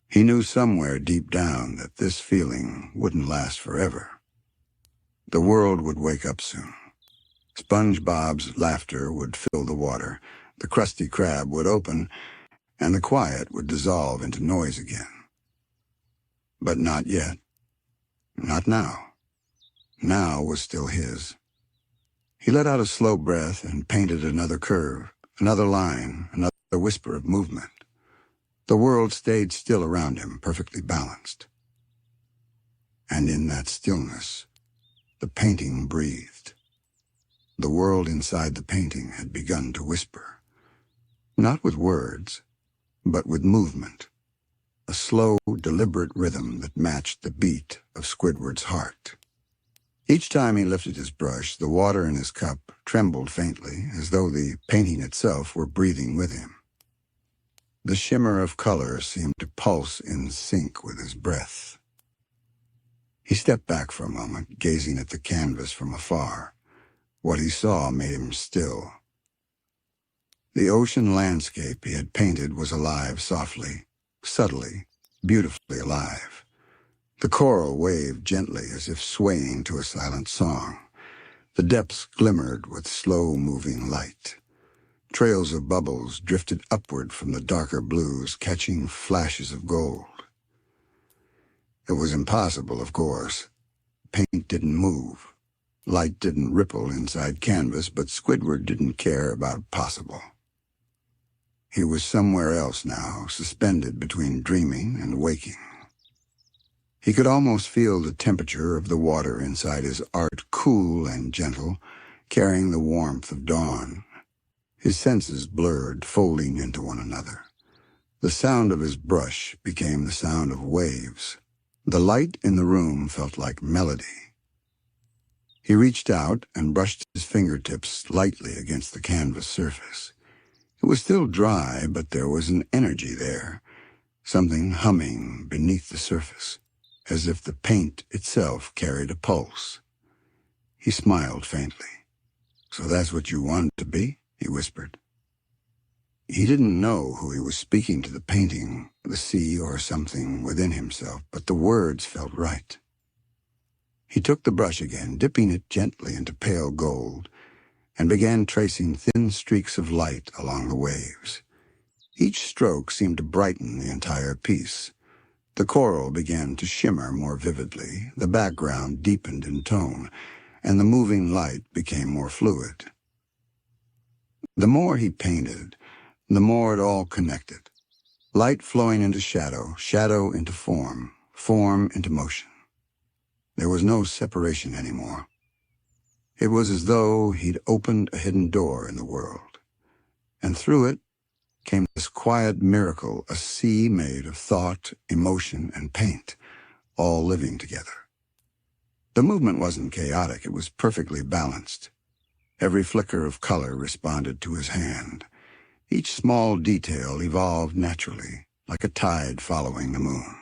He knew somewhere deep down that this feeling wouldn't last forever. The world would wake up soon. SpongeBob's laughter would fill the water, the Krusty Krab would open, and the quiet would dissolve into noise again. But not yet. Not now. Now was still his. He let out a slow breath and painted another curve, another line, another whisper of movement. The world stayed still around him, perfectly balanced. And in that stillness, the painting breathed. The world inside the painting had begun to whisper, not with words, but with movement, a slow, deliberate rhythm that matched the beat of Squidward's heart. Each time he lifted his brush, the water in his cup trembled faintly, as though the painting itself were breathing with him. The shimmer of color seemed to pulse in sync with his breath. He stepped back for a moment, gazing at the canvas from afar. What he saw made him still. The ocean landscape he had painted was alive softly, subtly, beautifully alive. The coral waved gently as if swaying to a silent song. The depths glimmered with slow-moving light. Trails of bubbles drifted upward from the darker blues, catching flashes of gold. It was impossible, of course. Paint didn't move. Light didn't ripple inside canvas, but Squidward didn't care about possible. He was somewhere else now, suspended between dreaming and waking. He could almost feel the temperature of the water inside his art, cool and gentle, carrying the warmth of dawn. His senses blurred, folding into one another. The sound of his brush became the sound of waves. The light in the room felt like melody. He reached out and brushed his fingertips lightly against the canvas surface. It was still dry, but there was an energy there, something humming beneath the surface, as if the paint itself carried a pulse. He smiled faintly. "So that's what you wanted to be?" he whispered. He didn't know who he was speaking to, the painting, the sea, or something within himself, but the words felt right. He took the brush again, dipping it gently into pale gold, and began tracing thin streaks of light along the waves. Each stroke seemed to brighten the entire piece. The coral began to shimmer more vividly, the background deepened in tone, and the moving light became more fluid. The more he painted, the more it all connected. Light flowing into shadow, shadow into form, form into motion. There was no separation anymore. It was as though he'd opened a hidden door in the world, and through it came this quiet miracle, a sea made of thought, emotion, and paint, all living together. The movement wasn't chaotic, it was perfectly balanced. Every flicker of color responded to his hand. Each small detail evolved naturally, like a tide following the moon.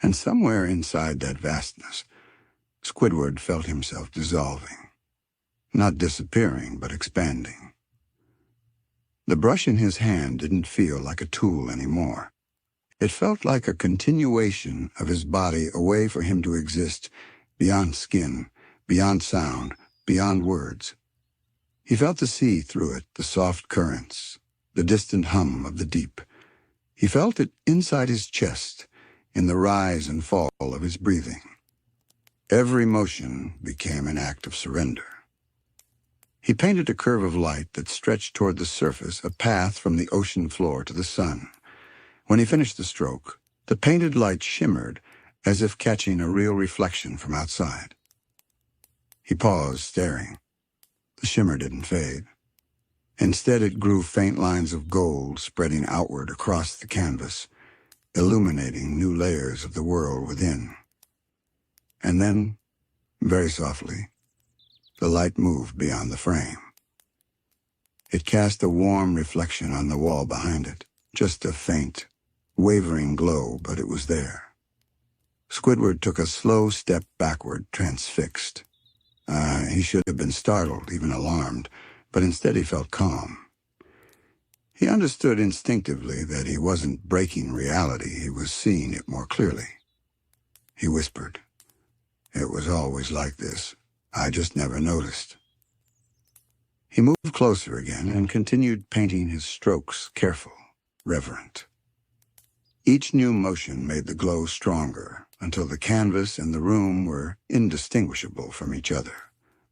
And somewhere inside that vastness, Squidward felt himself dissolving. Not disappearing, but expanding. The brush in his hand didn't feel like a tool anymore. It felt like a continuation of his body, a way for him to exist beyond skin, beyond sound, beyond words. He felt the sea through it, the soft currents, the distant hum of the deep. He felt it inside his chest, in the rise and fall of his breathing. Every motion became an act of surrender. He painted a curve of light that stretched toward the surface, a path from the ocean floor to the sun. When he finished the stroke, the painted light shimmered as if catching a real reflection from outside. He paused, staring. The shimmer didn't fade. Instead, it grew faint lines of gold spreading outward across the canvas, illuminating new layers of the world within. And then, very softly, the light moved beyond the frame. It cast a warm reflection on the wall behind it, just a faint, wavering glow, but it was there. Squidward took a slow step backward, transfixed. He should have been startled, even alarmed, but instead he felt calm. He understood instinctively that he wasn't breaking reality, he was seeing it more clearly. He whispered, "It was always like this. I just never noticed." He moved closer again and continued painting his strokes, careful, reverent. Each new motion made the glow stronger, until the canvas and the room were indistinguishable from each other.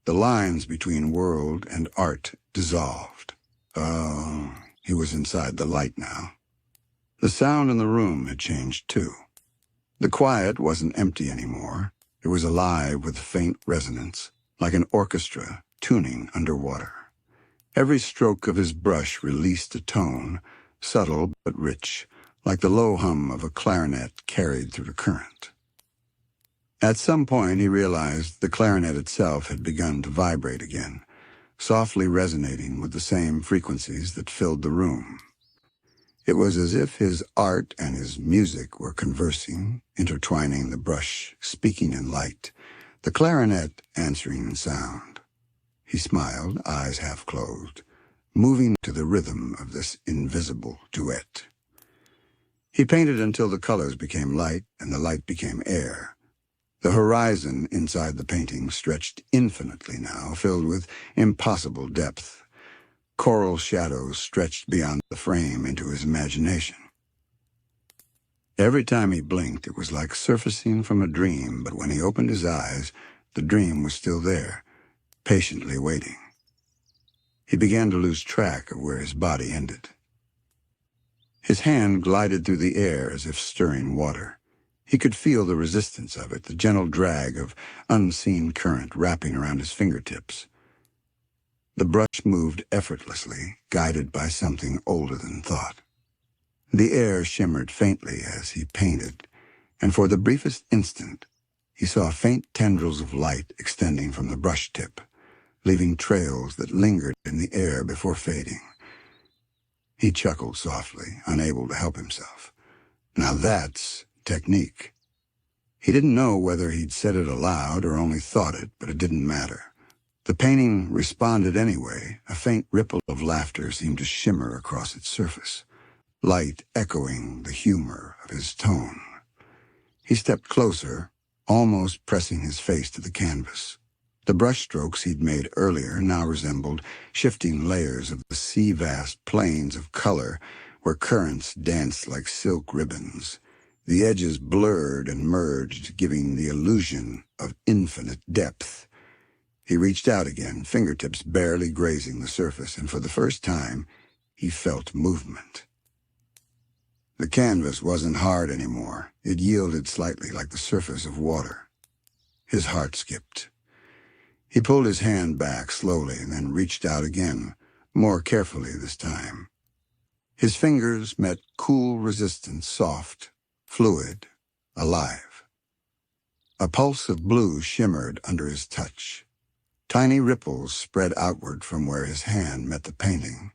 The lines between world and art dissolved. Oh, he was inside the light now. The sound in the room had changed too. The quiet wasn't empty anymore. It was alive with faint resonance, like an orchestra tuning underwater. Every stroke of his brush released a tone, subtle but rich, like the low hum of a clarinet carried through the current. At some point he realized the clarinet itself had begun to vibrate again, softly resonating with the same frequencies that filled the room. It was as if his art and his music were conversing, intertwining, the brush speaking in light, the clarinet answering in sound. He smiled, eyes half closed, moving to the rhythm of this invisible duet. He painted until the colors became light and the light became air. The horizon inside the painting stretched infinitely now, filled with impossible depth. Coral shadows stretched beyond the frame into his imagination. Every time he blinked, it was like surfacing from a dream, but when he opened his eyes, the dream was still there, patiently waiting. He began to lose track of where his body ended. His hand glided through the air as if stirring water. He could feel the resistance of it, the gentle drag of unseen current wrapping around his fingertips. The brush moved effortlessly, guided by something older than thought. The air shimmered faintly as he painted, and for the briefest instant, he saw faint tendrils of light extending from the brush tip, leaving trails that lingered in the air before fading. He chuckled softly, unable to help himself. Now that's technique. He didn't know whether he'd said it aloud or only thought it, but it didn't matter. The painting responded anyway. A faint ripple of laughter seemed to shimmer across its surface, light echoing the humor of his tone. He stepped closer, almost pressing his face to the canvas. The brushstrokes he'd made earlier now resembled shifting layers of the sea-vast plains of color where currents danced like silk ribbons. The edges blurred and merged, giving the illusion of infinite depth. He reached out again, fingertips barely grazing the surface, and for the first time, he felt movement. The canvas wasn't hard anymore. It yielded slightly like the surface of water. His heart skipped. He pulled his hand back slowly and then reached out again, more carefully this time. His fingers met cool resistance, soft, fluid, alive. A pulse of blue shimmered under his touch. Tiny ripples spread outward from where his hand met the painting,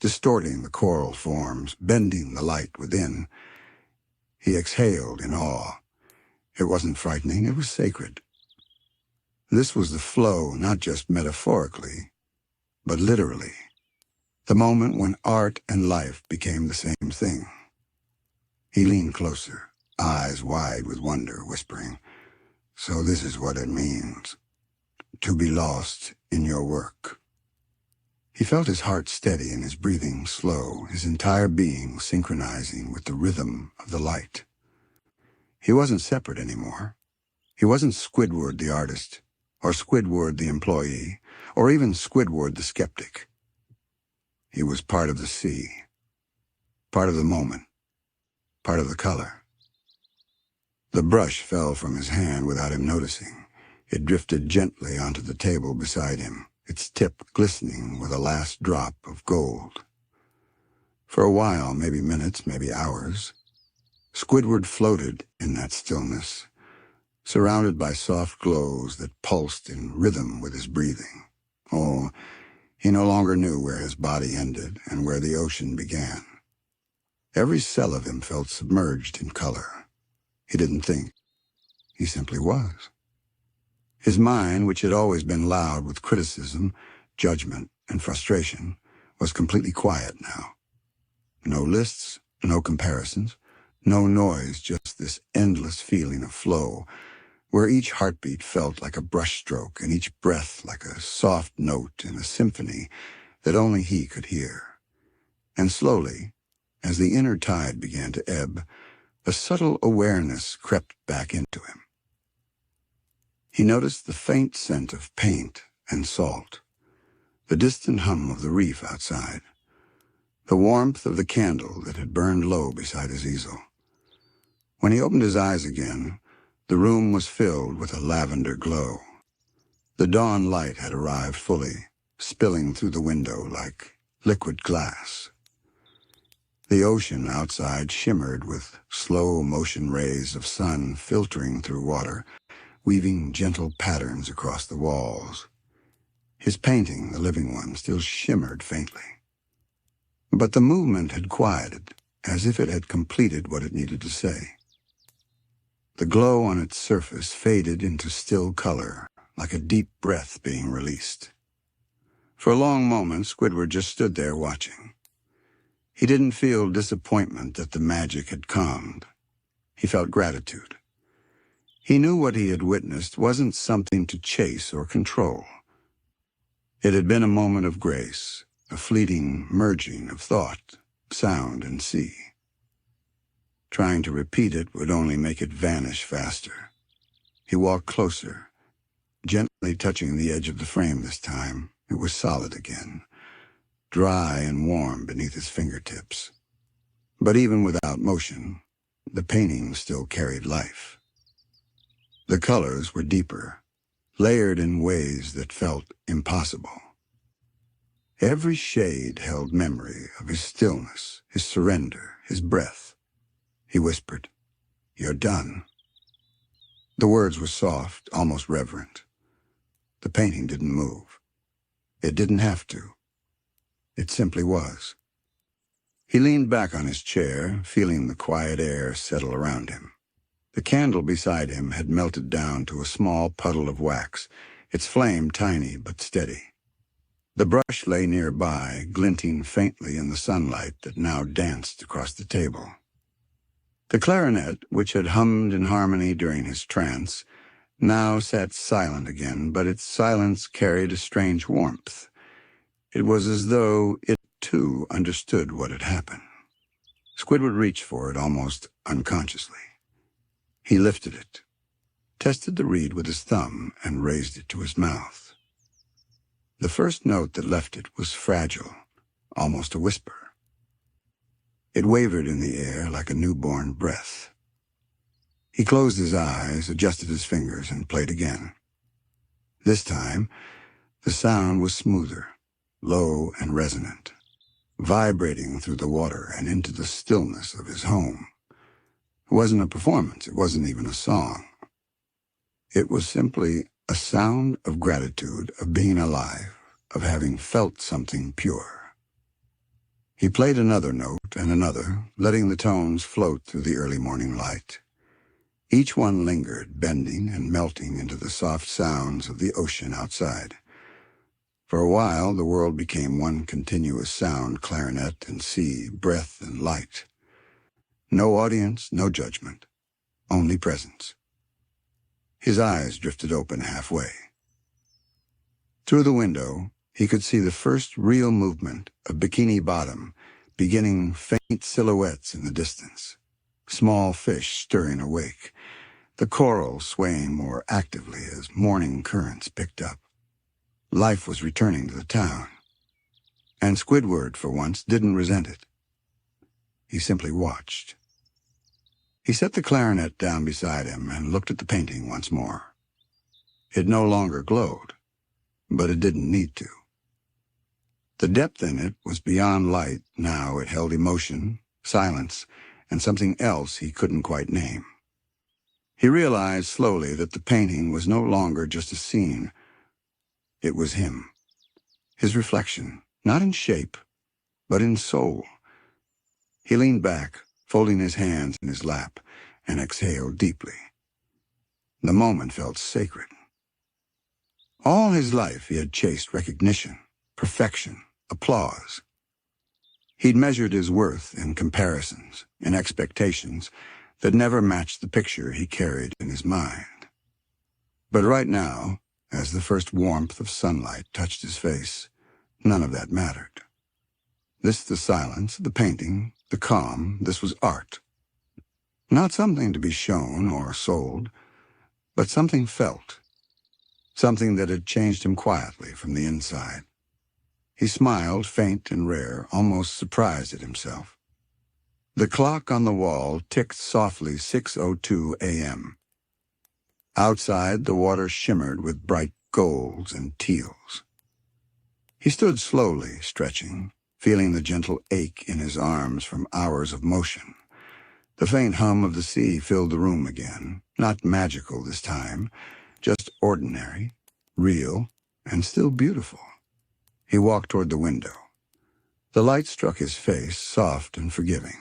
distorting the coral forms, bending the light within. He exhaled in awe. It wasn't frightening, it was sacred. This was the flow, not just metaphorically, but literally. The moment when art and life became the same thing. He leaned closer, eyes wide with wonder, whispering, "So this is what it means, to be lost in your work." He felt his heart steady and his breathing slow, his entire being synchronizing with the rhythm of the light. He wasn't separate anymore. He wasn't Squidward the artist, or Squidward the employee, or even Squidward the skeptic. He was part of the sea, part of the moment, part of the color. The brush fell from his hand without him noticing. It drifted gently onto the table beside him, its tip glistening with a last drop of gold. For a while, maybe minutes, maybe hours, Squidward floated in that stillness, surrounded by soft glows that pulsed in rhythm with his breathing. Oh, he no longer knew where his body ended and where the ocean began. Every cell of him felt submerged in color. He didn't think. He simply was. His mind, which had always been loud with criticism, judgment, and frustration, was completely quiet now. No lists, no comparisons, no noise, just this endless feeling of flow, where each heartbeat felt like a brushstroke and each breath like a soft note in a symphony that only he could hear. And slowly, as the inner tide began to ebb, a subtle awareness crept back into him. He noticed the faint scent of paint and salt, the distant hum of the reef outside, the warmth of the candle that had burned low beside his easel. When he opened his eyes again, the room was filled with a lavender glow. The dawn light had arrived fully, spilling through the window like liquid glass. The ocean outside shimmered with slow motion rays of sun filtering through water, weaving gentle patterns across the walls. His painting, the living one, still shimmered faintly. But the movement had quieted, as if it had completed what it needed to say. The glow on its surface faded into still color, like a deep breath being released. For a long moment, Squidward just stood there watching. He didn't feel disappointment that the magic had calmed. He felt gratitude. He knew what he had witnessed wasn't something to chase or control. It had been a moment of grace, a fleeting merging of thought, sound, and sea. Trying to repeat it would only make it vanish faster. He walked closer, gently touching the edge of the frame this time. It was solid again, dry and warm beneath his fingertips. But even without motion, the painting still carried life. The colors were deeper, layered in ways that felt impossible. Every shade held memory of his stillness, his surrender, his breath. He whispered, "You're done." The words were soft, almost reverent. The painting didn't move. It didn't have to. It simply was. He leaned back on his chair, feeling the quiet air settle around him. The candle beside him had melted down to a small puddle of wax, its flame tiny but steady. The brush lay nearby, glinting faintly in the sunlight that now danced across the table. The clarinet, which had hummed in harmony during his trance, now sat silent again, but its silence carried a strange warmth. It was as though it, too, understood what had happened. Squidward reached for it almost unconsciously. He lifted it, tested the reed with his thumb, and raised it to his mouth. The first note that left it was fragile, almost a whisper. It wavered in the air like a newborn breath. He closed his eyes, adjusted his fingers, and played again. This time, the sound was smoother, low and resonant, vibrating through the water and into the stillness of his home. It wasn't a performance. It wasn't even a song. It was simply a sound of gratitude, of being alive, of having felt something pure. He played another note and another, letting the tones float through the early morning light. Each one lingered, bending and melting into the soft sounds of the ocean outside. For a while, the world became one continuous sound, clarinet and sea, breath and light. No audience, no judgment, only presence. His eyes drifted open halfway. Through the window, he could see the first real movement of Bikini Bottom, beginning faint silhouettes in the distance. Small fish stirring a wake, the coral swaying more actively as morning currents picked up. Life was returning to the town. And Squidward, for once, didn't resent it. He simply watched. He set the clarinet down beside him and looked at the painting once more. It no longer glowed, but it didn't need to. The depth in it was beyond light. Now it held emotion, silence, and something else he couldn't quite name. He realized slowly that the painting was no longer just a scene. It was him, his reflection, not in shape, but in soul. He leaned back, folding his hands in his lap, and exhaled deeply. The moment felt sacred. All his life he had chased recognition, perfection, applause. He'd measured his worth in comparisons, in expectations that never matched the picture he carried in his mind. But right now, as the first warmth of sunlight touched his face, none of that mattered. The silence, the painting, the calm, this was art. Not something to be shown or sold, but something felt. Something that had changed him quietly from the inside. He smiled, faint and rare, almost surprised at himself. The clock on the wall ticked softly 6:02 a.m. Outside, the water shimmered with bright golds and teals. He stood slowly, stretching, feeling the gentle ache in his arms from hours of motion. The faint hum of the sea filled the room again, not magical this time, just ordinary, real, and still beautiful. He walked toward the window. The light struck his face, soft and forgiving.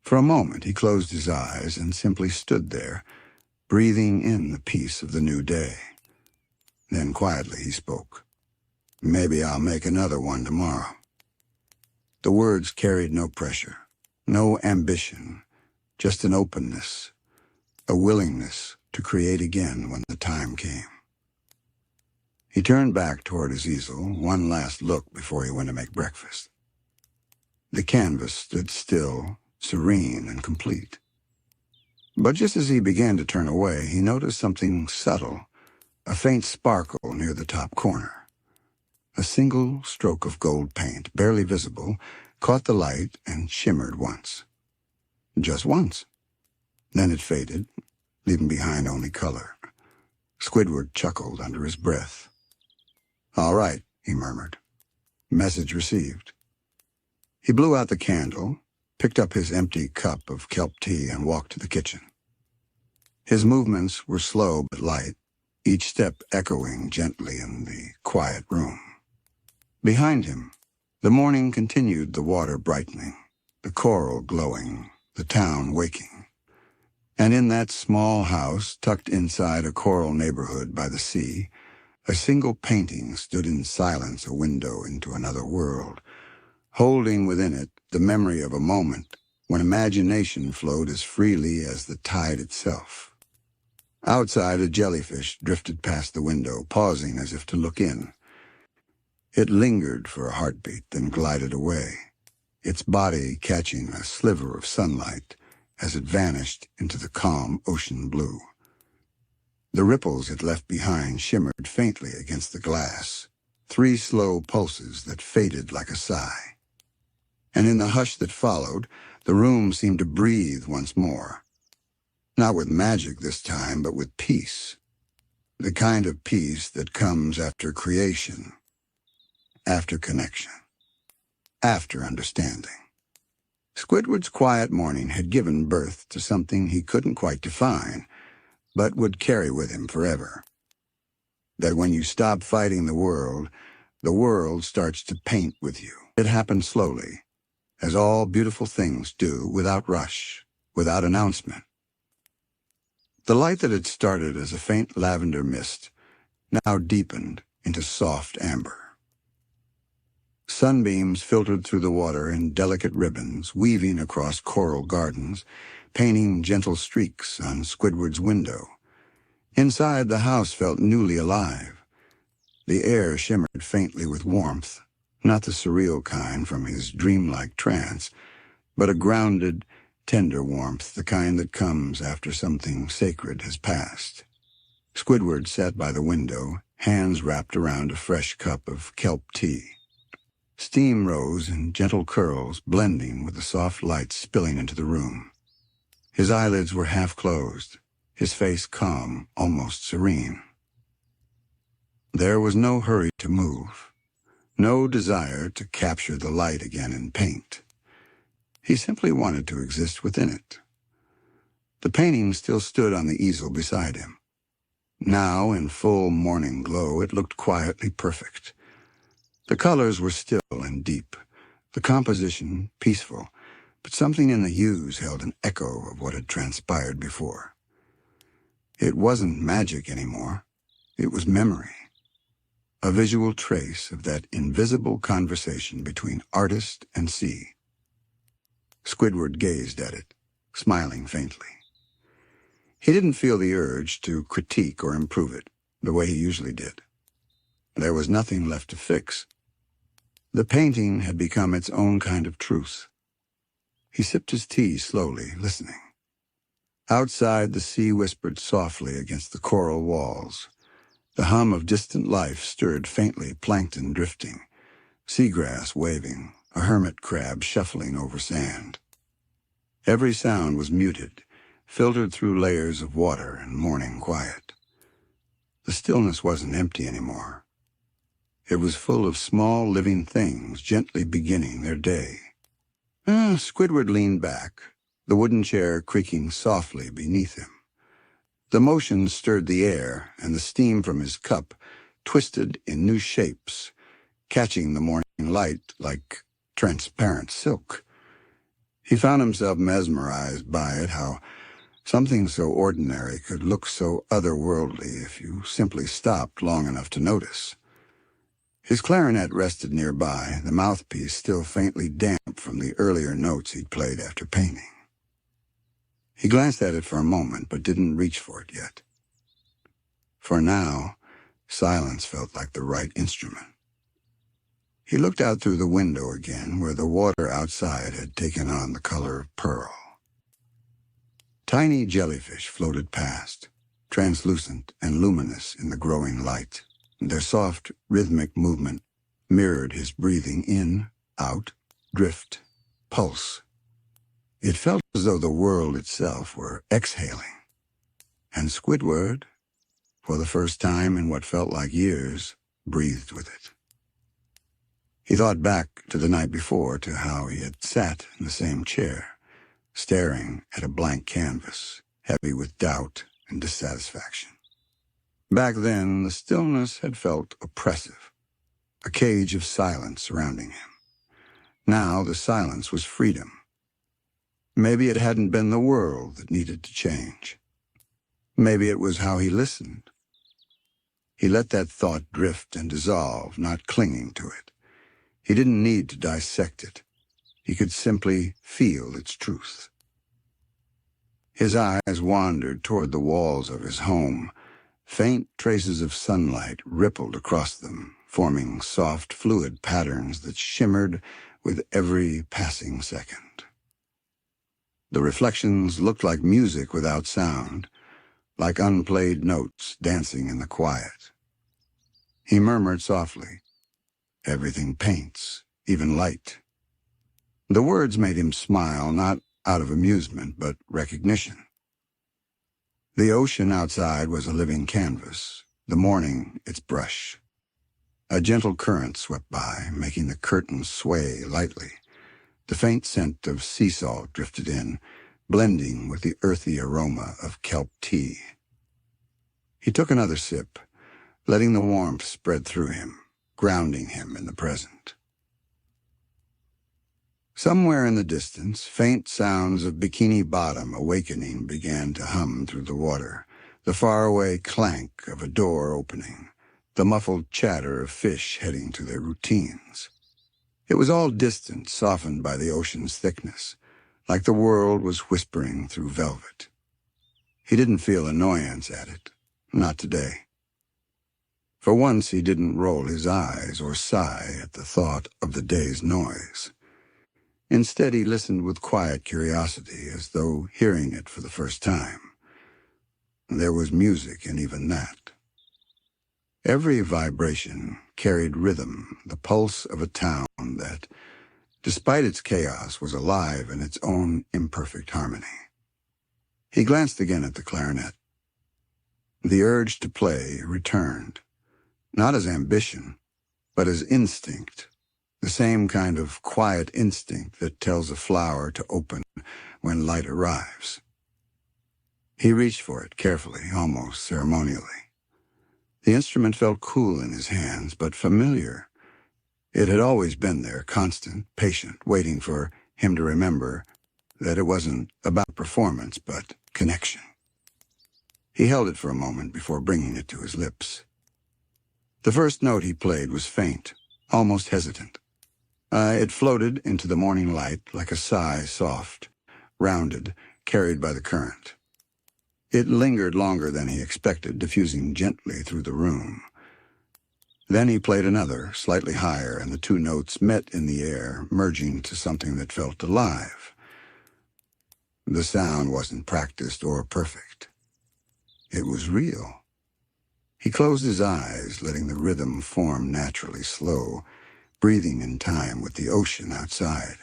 For a moment he closed his eyes and simply stood there, breathing in the peace of the new day. Then quietly he spoke. "Maybe I'll make another one tomorrow." The words carried no pressure, no ambition, just an openness, a willingness to create again when the time came. He turned back toward his easel, one last look before he went to make breakfast. The canvas stood still, serene and complete. But just as he began to turn away, he noticed something subtle, a faint sparkle near the top corner. A single stroke of gold paint, barely visible, caught the light and shimmered once. Just once. Then it faded, leaving behind only color. Squidward chuckled under his breath. "All right," he murmured. "Message received." He blew out the candle, picked up his empty cup of kelp tea, and walked to the kitchen. His movements were slow but light, each step echoing gently in the quiet room. Behind him, the morning continued, the water brightening, the coral glowing, the town waking. And in that small house, tucked inside a coral neighborhood by the sea, a single painting stood in silence, a window into another world, holding within it the memory of a moment when imagination flowed as freely as the tide itself. Outside, a jellyfish drifted past the window, pausing as if to look in. It lingered for a heartbeat, then glided away, its body catching a sliver of sunlight as it vanished into the calm ocean blue. The ripples it left behind shimmered faintly against the glass, 3 slow pulses that faded like a sigh. And in the hush that followed, the room seemed to breathe once more. Not with magic this time, but with peace. The kind of peace that comes after creation, after connection, after understanding. Squidward's quiet morning had given birth to something he couldn't quite define, but would carry with him forever. That when you stop fighting the world starts to paint with you. It happened slowly, as all beautiful things do, without rush, without announcement. The light that had started as a faint lavender mist now deepened into soft amber. Sunbeams filtered through the water in delicate ribbons, weaving across coral gardens, painting gentle streaks on Squidward's window. Inside, the house felt newly alive. The air shimmered faintly with warmth, not the surreal kind from his dreamlike trance, but a grounded, tender warmth, the kind that comes after something sacred has passed. Squidward sat by the window, hands wrapped around a fresh cup of kelp tea. Steam rose in gentle curls, blending with the soft light spilling into the room. His eyelids were half closed, his face calm, almost serene. There was no hurry to move, no desire to capture the light again in paint. He simply wanted to exist within it. The painting still stood on the easel beside him. Now, in full morning glow, it looked quietly perfect. The colors were still and deep, the composition peaceful, but something in the hues held an echo of what had transpired before. It wasn't magic anymore. It was memory, a visual trace of that invisible conversation between artist and sea. Squidward gazed at it, smiling faintly. He didn't feel the urge to critique or improve it, the way he usually did. There was nothing left to fix. The painting had become its own kind of truth. He sipped his tea slowly, listening. Outside, the sea whispered softly against the coral walls. The hum of distant life stirred faintly, plankton drifting, seagrass waving, a hermit crab shuffling over sand. Every sound was muted, filtered through layers of water and morning quiet. The stillness wasn't empty anymore. It was full of small living things gently beginning their day. Squidward leaned back, the wooden chair creaking softly beneath him. The motion stirred the air, and the steam from his cup twisted in new shapes, catching the morning light like transparent silk. He found himself mesmerized by it, how something so ordinary could look so otherworldly if you simply stopped long enough to notice. His clarinet rested nearby, the mouthpiece still faintly damp from the earlier notes he'd played after painting. He glanced at it for a moment, but didn't reach for it yet. For now, silence felt like the right instrument. He looked out through the window again, where the water outside had taken on the color of pearl. Tiny jellyfish floated past, translucent and luminous in the growing light. Their soft, rhythmic movement mirrored his breathing in, out, drift, pulse. It felt as though the world itself were exhaling. And Squidward, for the first time in what felt like years, breathed with it. He thought back to the night before, to how he had sat in the same chair, staring at a blank canvas, heavy with doubt and dissatisfaction. Back then, the stillness had felt oppressive, a cage of silence surrounding him. Now the silence was freedom. Maybe it hadn't been the world that needed to change. Maybe it was how he listened. He let that thought drift and dissolve, not clinging to it. He didn't need to dissect it. He could simply feel its truth. His eyes wandered toward the walls of his home. Faint traces of sunlight rippled across them, forming soft, fluid patterns that shimmered with every passing second. The reflections looked like music without sound, like unplayed notes dancing in the quiet. He murmured softly, "Everything paints, even light." The words made him smile, not out of amusement, but recognition. The ocean outside was a living canvas, the morning its brush. A gentle current swept by, making the curtains sway lightly. The faint scent of sea salt drifted in, blending with the earthy aroma of kelp tea. He took another sip, letting the warmth spread through him, grounding him in the present. Somewhere in the distance, faint sounds of Bikini Bottom awakening began to hum through the water, the faraway clank of a door opening, the muffled chatter of fish heading to their routines. It was all distant, softened by the ocean's thickness, like the world was whispering through velvet. He didn't feel annoyance at it, not today. For once he didn't roll his eyes or sigh at the thought of the day's noise. Instead, he listened with quiet curiosity, as though hearing it for the first time. There was music in even that. Every vibration carried rhythm, the pulse of a town that, despite its chaos, was alive in its own imperfect harmony. He glanced again at the clarinet. The urge to play returned, not as ambition, but as instinct, the same kind of quiet instinct that tells a flower to open when light arrives. He reached for it carefully, almost ceremonially. The instrument felt cool in his hands, but familiar. It had always been there, constant, patient, waiting for him to remember that it wasn't about performance, but connection. He held it for a moment before bringing it to his lips. The first note he played was faint, almost hesitant. It floated into the morning light like a sigh, soft, rounded, carried by the current. It lingered longer than he expected, diffusing gently through the room. Then he played another, slightly higher, and the two notes met in the air, merging to something that felt alive. The sound wasn't practiced or perfect. It was real. He closed his eyes, letting the rhythm form naturally, slow, breathing in time with the ocean outside.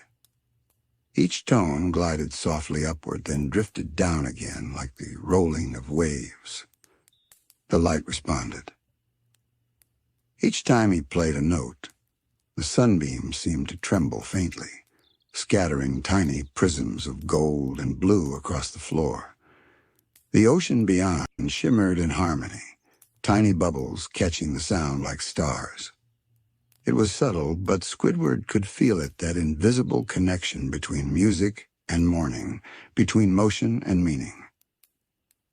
Each tone glided softly upward, then drifted down again like the rolling of waves. The light responded. Each time he played a note, the sunbeams seemed to tremble faintly, scattering tiny prisms of gold and blue across the floor. The ocean beyond shimmered in harmony, tiny bubbles catching the sound like stars. It was subtle, but Squidward could feel it, that invisible connection between music and morning, between motion and meaning.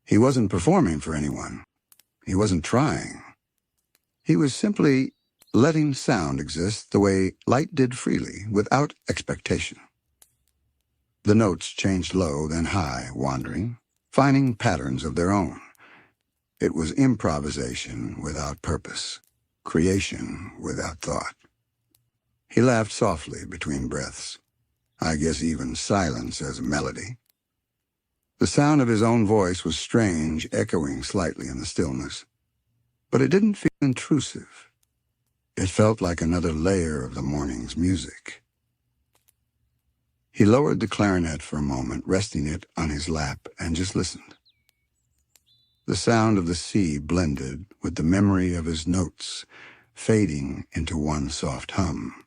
He wasn't performing for anyone. He wasn't trying. He was simply letting sound exist the way light did freely, without expectation. The notes changed low, then high, wandering, finding patterns of their own. It was improvisation without purpose, creation without thought. He laughed softly between breaths. I guess even silence has a melody. The sound of his own voice was strange, echoing slightly in the stillness. But it didn't feel intrusive. It felt like another layer of the morning's music. He lowered the clarinet for a moment, resting it on his lap, and just listened. The sound of the sea blended with the memory of his notes, fading into one soft hum.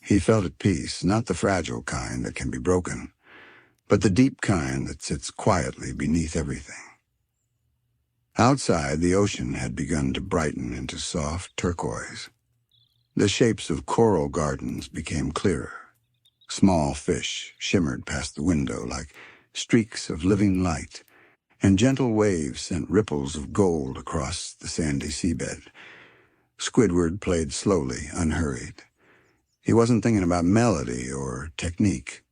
He felt at peace, not the fragile kind that can be broken, but the deep kind that sits quietly beneath everything. Outside, the ocean had begun to brighten into soft turquoise. The shapes of coral gardens became clearer. Small fish shimmered past the window like streaks of living light, and gentle waves sent ripples of gold across the sandy seabed. Squidward played slowly, unhurried. He wasn't thinking about melody or technique.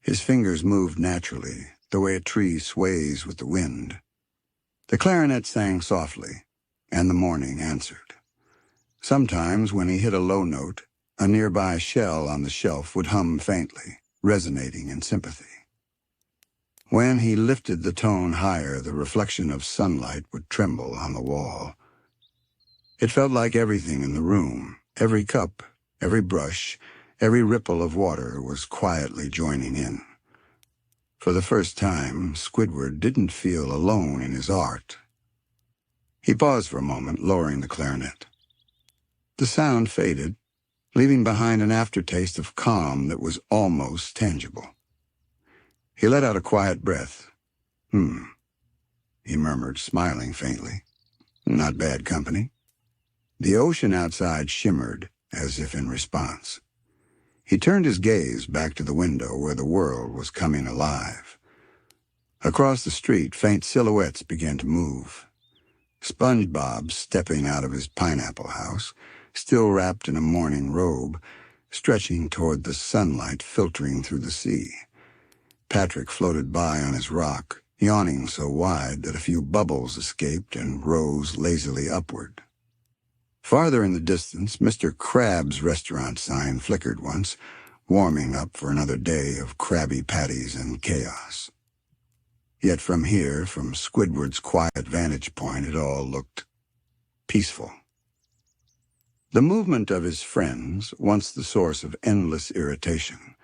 His fingers moved naturally, the way a tree sways with the wind. The clarinet sang softly, and the morning answered. Sometimes, when he hit a low note, a nearby shell on the shelf would hum faintly, resonating in sympathy. When he lifted the tone higher, the reflection of sunlight would tremble on the wall. It felt like everything in the room, every cup, every brush, every ripple of water was quietly joining in. For the first time, Squidward didn't feel alone in his art. He paused for a moment, lowering the clarinet. The sound faded, leaving behind an aftertaste of calm that was almost tangible. He let out a quiet breath. He murmured, smiling faintly. Not bad company. The ocean outside shimmered, as if in response. He turned his gaze back to the window where the world was coming alive. Across the street, faint silhouettes began to move. SpongeBob, stepping out of his pineapple house, still wrapped in a morning robe, stretching toward the sunlight filtering through the sea. Patrick floated by on his rock, yawning so wide that a few bubbles escaped and rose lazily upward. Farther in the distance, Mr. Crab's restaurant sign flickered once, warming up for another day of Krabby Patties and chaos. Yet from here, from Squidward's quiet vantage point, it all looked peaceful. The movement of his friends, once the source of endless irritation,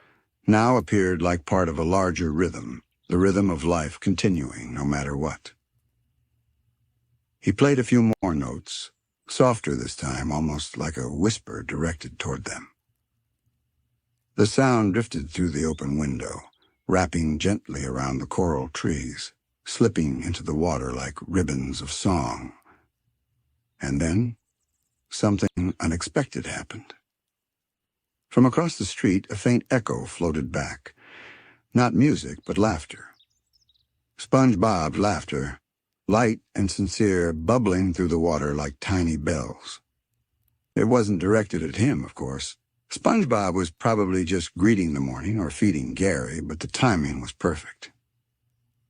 now appeared like part of a larger rhythm, the rhythm of life continuing no matter what. He played a few more notes, softer this time, almost like a whisper directed toward them. The sound drifted through the open window, wrapping gently around the coral trees, slipping into the water like ribbons of song. And then, something unexpected happened. From across the street, a faint echo floated back. Not music, but laughter. SpongeBob's laughter, light and sincere, bubbling through the water like tiny bells. It wasn't directed at him, of course. SpongeBob was probably just greeting the morning or feeding Gary, but the timing was perfect.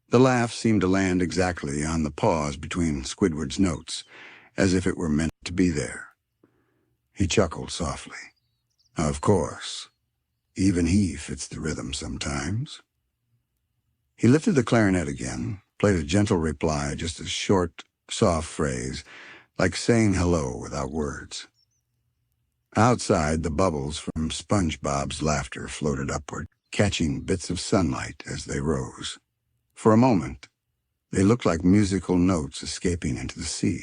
The laugh seemed to land exactly on the pause between Squidward's notes, as if it were meant to be there. He chuckled softly. Of course. Even he fits the rhythm sometimes. He lifted the clarinet again, played a gentle reply, just a short, soft phrase, like saying hello without words. Outside, the bubbles from SpongeBob's laughter floated upward, catching bits of sunlight as they rose. For a moment, they looked like musical notes escaping into the sea.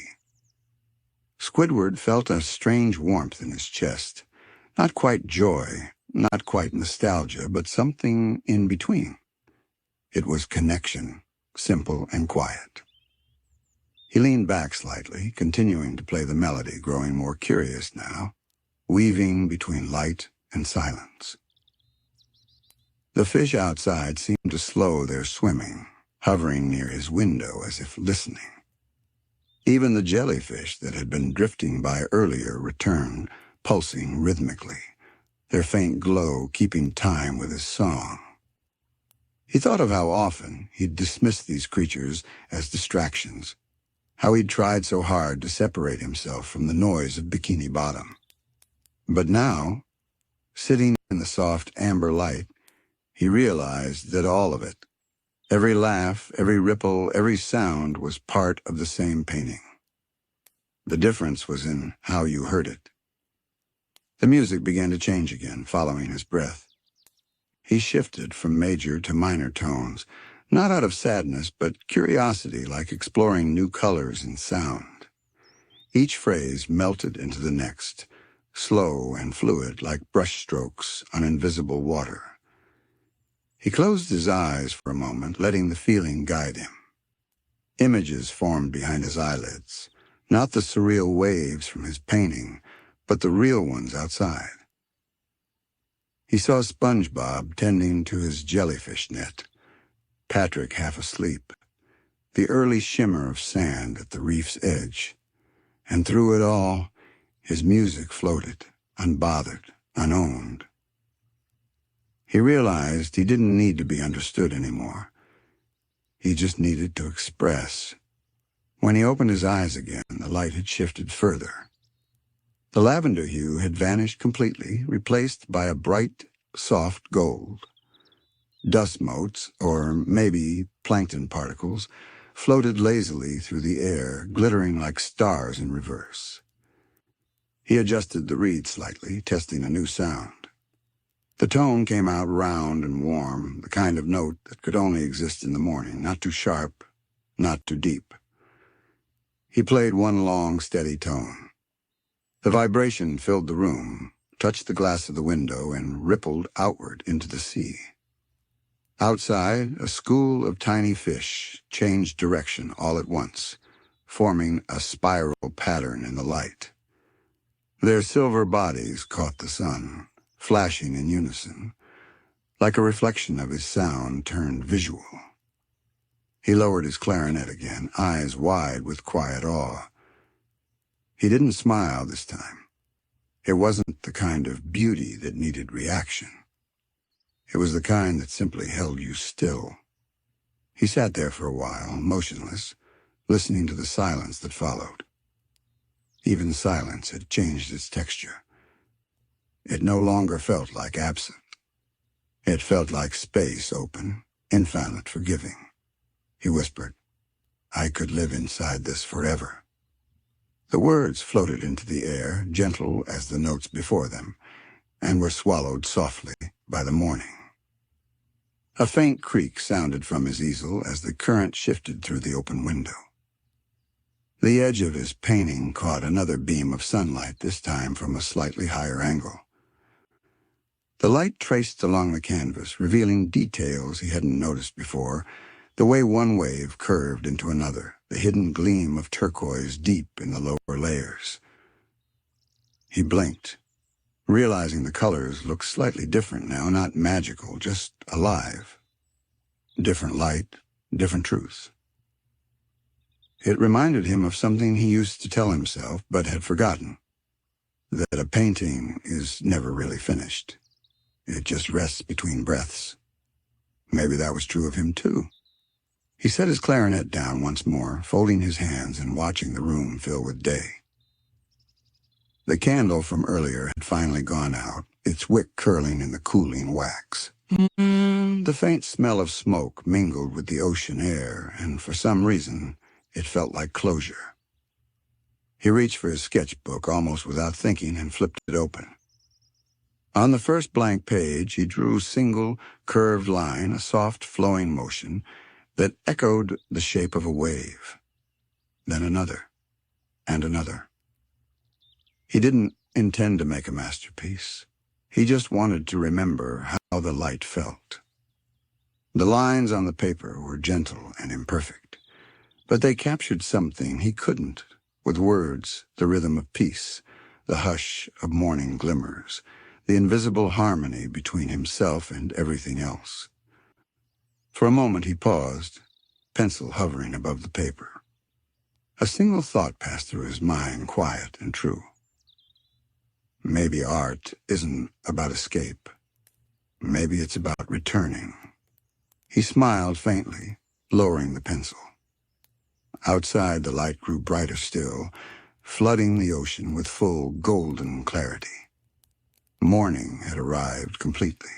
Squidward felt a strange warmth in his chest. Not quite joy, not quite nostalgia, but something in between. It was connection, simple and quiet. He leaned back slightly, continuing to play the melody, growing more curious now, weaving between light and silence. The fish outside seemed to slow their swimming, hovering near his window as if listening. Even the jellyfish that had been drifting by earlier returned, pulsing rhythmically, their faint glow keeping time with his song. He thought of how often he'd dismissed these creatures as distractions, how he'd tried so hard to separate himself from the noise of Bikini Bottom. But now, sitting in the soft amber light, he realized that all of it, every laugh, every ripple, every sound was part of the same painting. The difference was in how you heard it. The music began to change again, following his breath. He shifted from major to minor tones, not out of sadness, but curiosity, like exploring new colors and sound. Each phrase melted into the next, slow and fluid like brushstrokes on invisible water. He closed his eyes for a moment, letting the feeling guide him. Images formed behind his eyelids, not the surreal waves from his painting, but the real ones outside. He saw SpongeBob tending to his jellyfish net, Patrick half asleep, the early shimmer of sand at the reef's edge, and through it all, his music floated, unbothered, unowned. He realized he didn't need to be understood anymore. He just needed to express. When he opened his eyes again, the light had shifted further. The lavender hue had vanished completely, replaced by a bright, soft gold. Dust motes, or maybe plankton particles, floated lazily through the air, glittering like stars in reverse. He adjusted the reed slightly, testing a new sound. The tone came out round and warm, the kind of note that could only exist in the morning, not too sharp, not too deep. He played one long, steady tone. The vibration filled the room, touched the glass of the window, and rippled outward into the sea. Outside, a school of tiny fish changed direction all at once, forming a spiral pattern in the light. Their silver bodies caught the sun, flashing in unison, like a reflection of his sound turned visual. He lowered his clarinet again, eyes wide with quiet awe. He didn't smile this time. It wasn't the kind of beauty that needed reaction. It was the kind that simply held you still. He sat there for a while, motionless, listening to the silence that followed. Even silence had changed its texture. It no longer felt like absent. It felt like space open, infinite forgiving. He whispered, "I could live inside this forever." The words floated into the air, gentle as the notes before them, and were swallowed softly by the morning. A faint creak sounded from his easel as the current shifted through the open window. The edge of his painting caught another beam of sunlight, this time from a slightly higher angle. The light traced along the canvas, revealing details he hadn't noticed before, the way one wave curved into another, the hidden gleam of turquoise deep in the lower layers. He blinked, realizing the colors looked slightly different now, not magical, just alive. Different light, different truth. It reminded him of something he used to tell himself, but had forgotten, that a painting is never really finished. It just rests between breaths. Maybe that was true of him, too. He set his clarinet down once more, folding his hands and watching the room fill with day. The candle from earlier had finally gone out, its wick curling in the cooling wax. The faint smell of smoke mingled with the ocean air, and for some reason, it felt like closure. He reached for his sketchbook almost without thinking and flipped it open. On the first blank page, he drew a single, curved line, a soft, flowing motion that echoed the shape of a wave. Then another, and another. He didn't intend to make a masterpiece. He just wanted to remember how the light felt. The lines on the paper were gentle and imperfect, but they captured something he couldn't, with words, the rhythm of peace, the hush of morning glimmers, the invisible harmony between himself and everything else. For a moment he paused, pencil hovering above the paper. A single thought passed through his mind, quiet and true. Maybe art isn't about escape. Maybe it's about returning. He smiled faintly, lowering the pencil. Outside, the light grew brighter still, flooding the ocean with full golden clarity. Morning had arrived completely.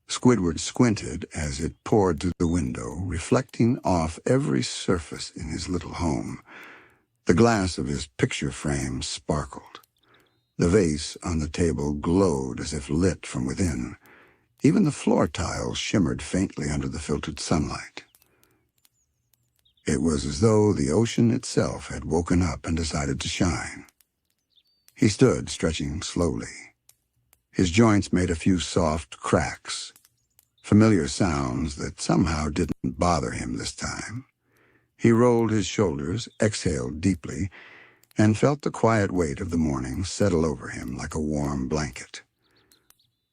Squidward squinted as it poured through the window, reflecting off every surface in his little home. The glass of his picture frame sparkled. The vase on the table glowed as if lit from within, Even the floor tiles shimmered faintly under the filtered sunlight. It was as though the ocean itself had woken up and decided to shine. He stood, stretching slowly. His joints made a few soft cracks, familiar sounds that somehow didn't bother him this time. He rolled his shoulders, exhaled deeply, and felt the quiet weight of the morning settle over him like a warm blanket.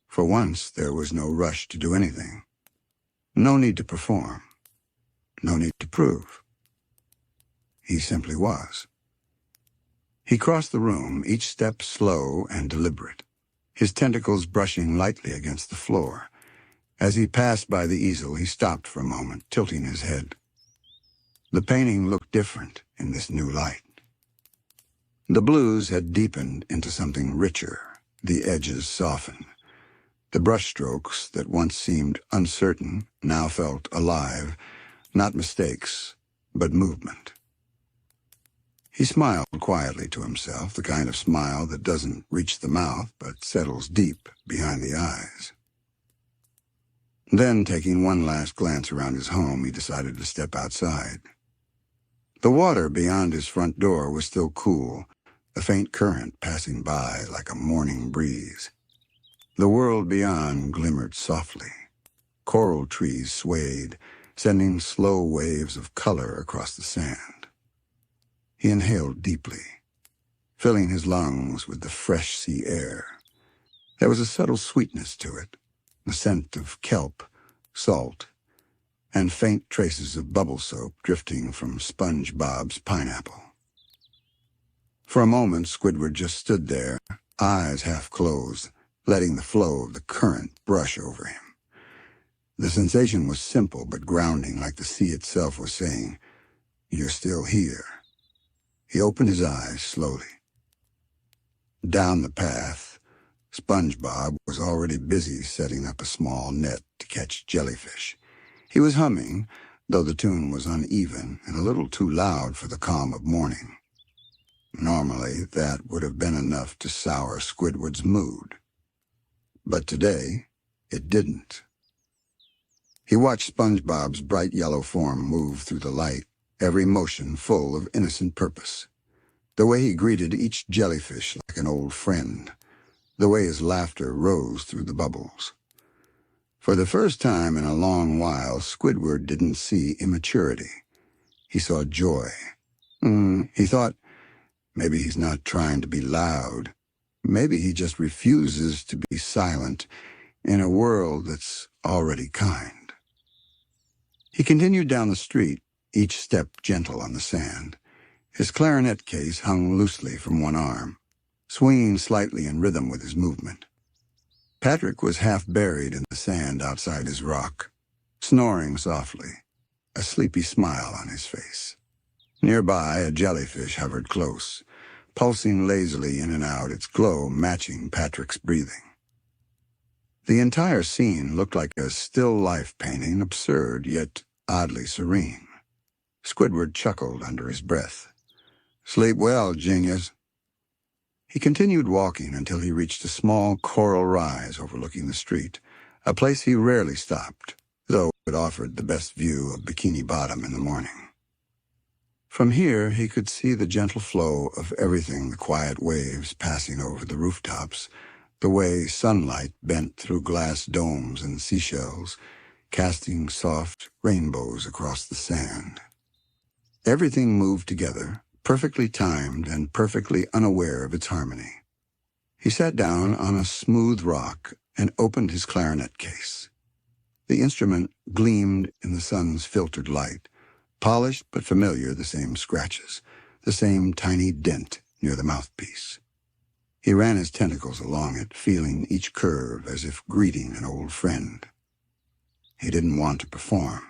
For once, there was no rush to do anything. No need to perform. No need to prove. He simply was. He crossed the room, each step slow and deliberate, his tentacles brushing lightly against the floor. As he passed by the easel, he stopped for a moment, tilting his head. The painting looked different in this new light. The blues had deepened into something richer, the edges softened. The brushstrokes that once seemed uncertain now felt alive, not mistakes, but movement. He smiled quietly to himself, the kind of smile that doesn't reach the mouth but settles deep behind the eyes. Then, taking one last glance around his home, he decided to step outside. The water beyond his front door was still cool, a faint current passing by like a morning breeze. The world beyond glimmered softly. Coral trees swayed, sending slow waves of color across the sand. He inhaled deeply, filling his lungs with the fresh sea air. There was a subtle sweetness to it, the scent of kelp, salt, and faint traces of bubble soap drifting from SpongeBob's pineapple. For a moment, Squidward just stood there, eyes half closed, letting the flow of the current brush over him. The sensation was simple but grounding, like the sea itself was saying, "You're still here." He opened his eyes slowly. Down the path, SpongeBob was already busy setting up a small net to catch jellyfish. He was humming, though the tune was uneven and a little too loud for the calm of morning. Normally, that would have been enough to sour Squidward's mood. But today, it didn't. He watched SpongeBob's bright yellow form move through the light, every motion full of innocent purpose. The way he greeted each jellyfish like an old friend. The way his laughter rose through the bubbles. For the first time in a long while, Squidward didn't see immaturity. He saw joy. He thought, maybe he's not trying to be loud. Maybe he just refuses to be silent in a world that's already kind. He continued down the street, each step gentle on the sand. His clarinet case hung loosely from one arm, swinging slightly in rhythm with his movement. Patrick was half buried in the sand outside his rock, snoring softly, a sleepy smile on his face. Nearby, a jellyfish hovered close, pulsing lazily in and out, its glow matching Patrick's breathing. The entire scene looked like a still life painting, absurd yet oddly serene. Squidward chuckled under his breath. "Sleep well, genius." He continued walking until he reached a small coral rise overlooking the street, a place he rarely stopped, though it offered the best view of Bikini Bottom in the morning. From here, he could see the gentle flow of everything, the quiet waves passing over the rooftops, the way sunlight bent through glass domes and seashells, casting soft rainbows across the sand. Everything moved together, perfectly timed and perfectly unaware of its harmony. He sat down on a smooth rock and opened his clarinet case. The instrument gleamed in the sun's filtered light, polished but familiar, the same scratches, the same tiny dent near the mouthpiece. He ran his tentacles along it, feeling each curve as if greeting an old friend. He didn't want to perform.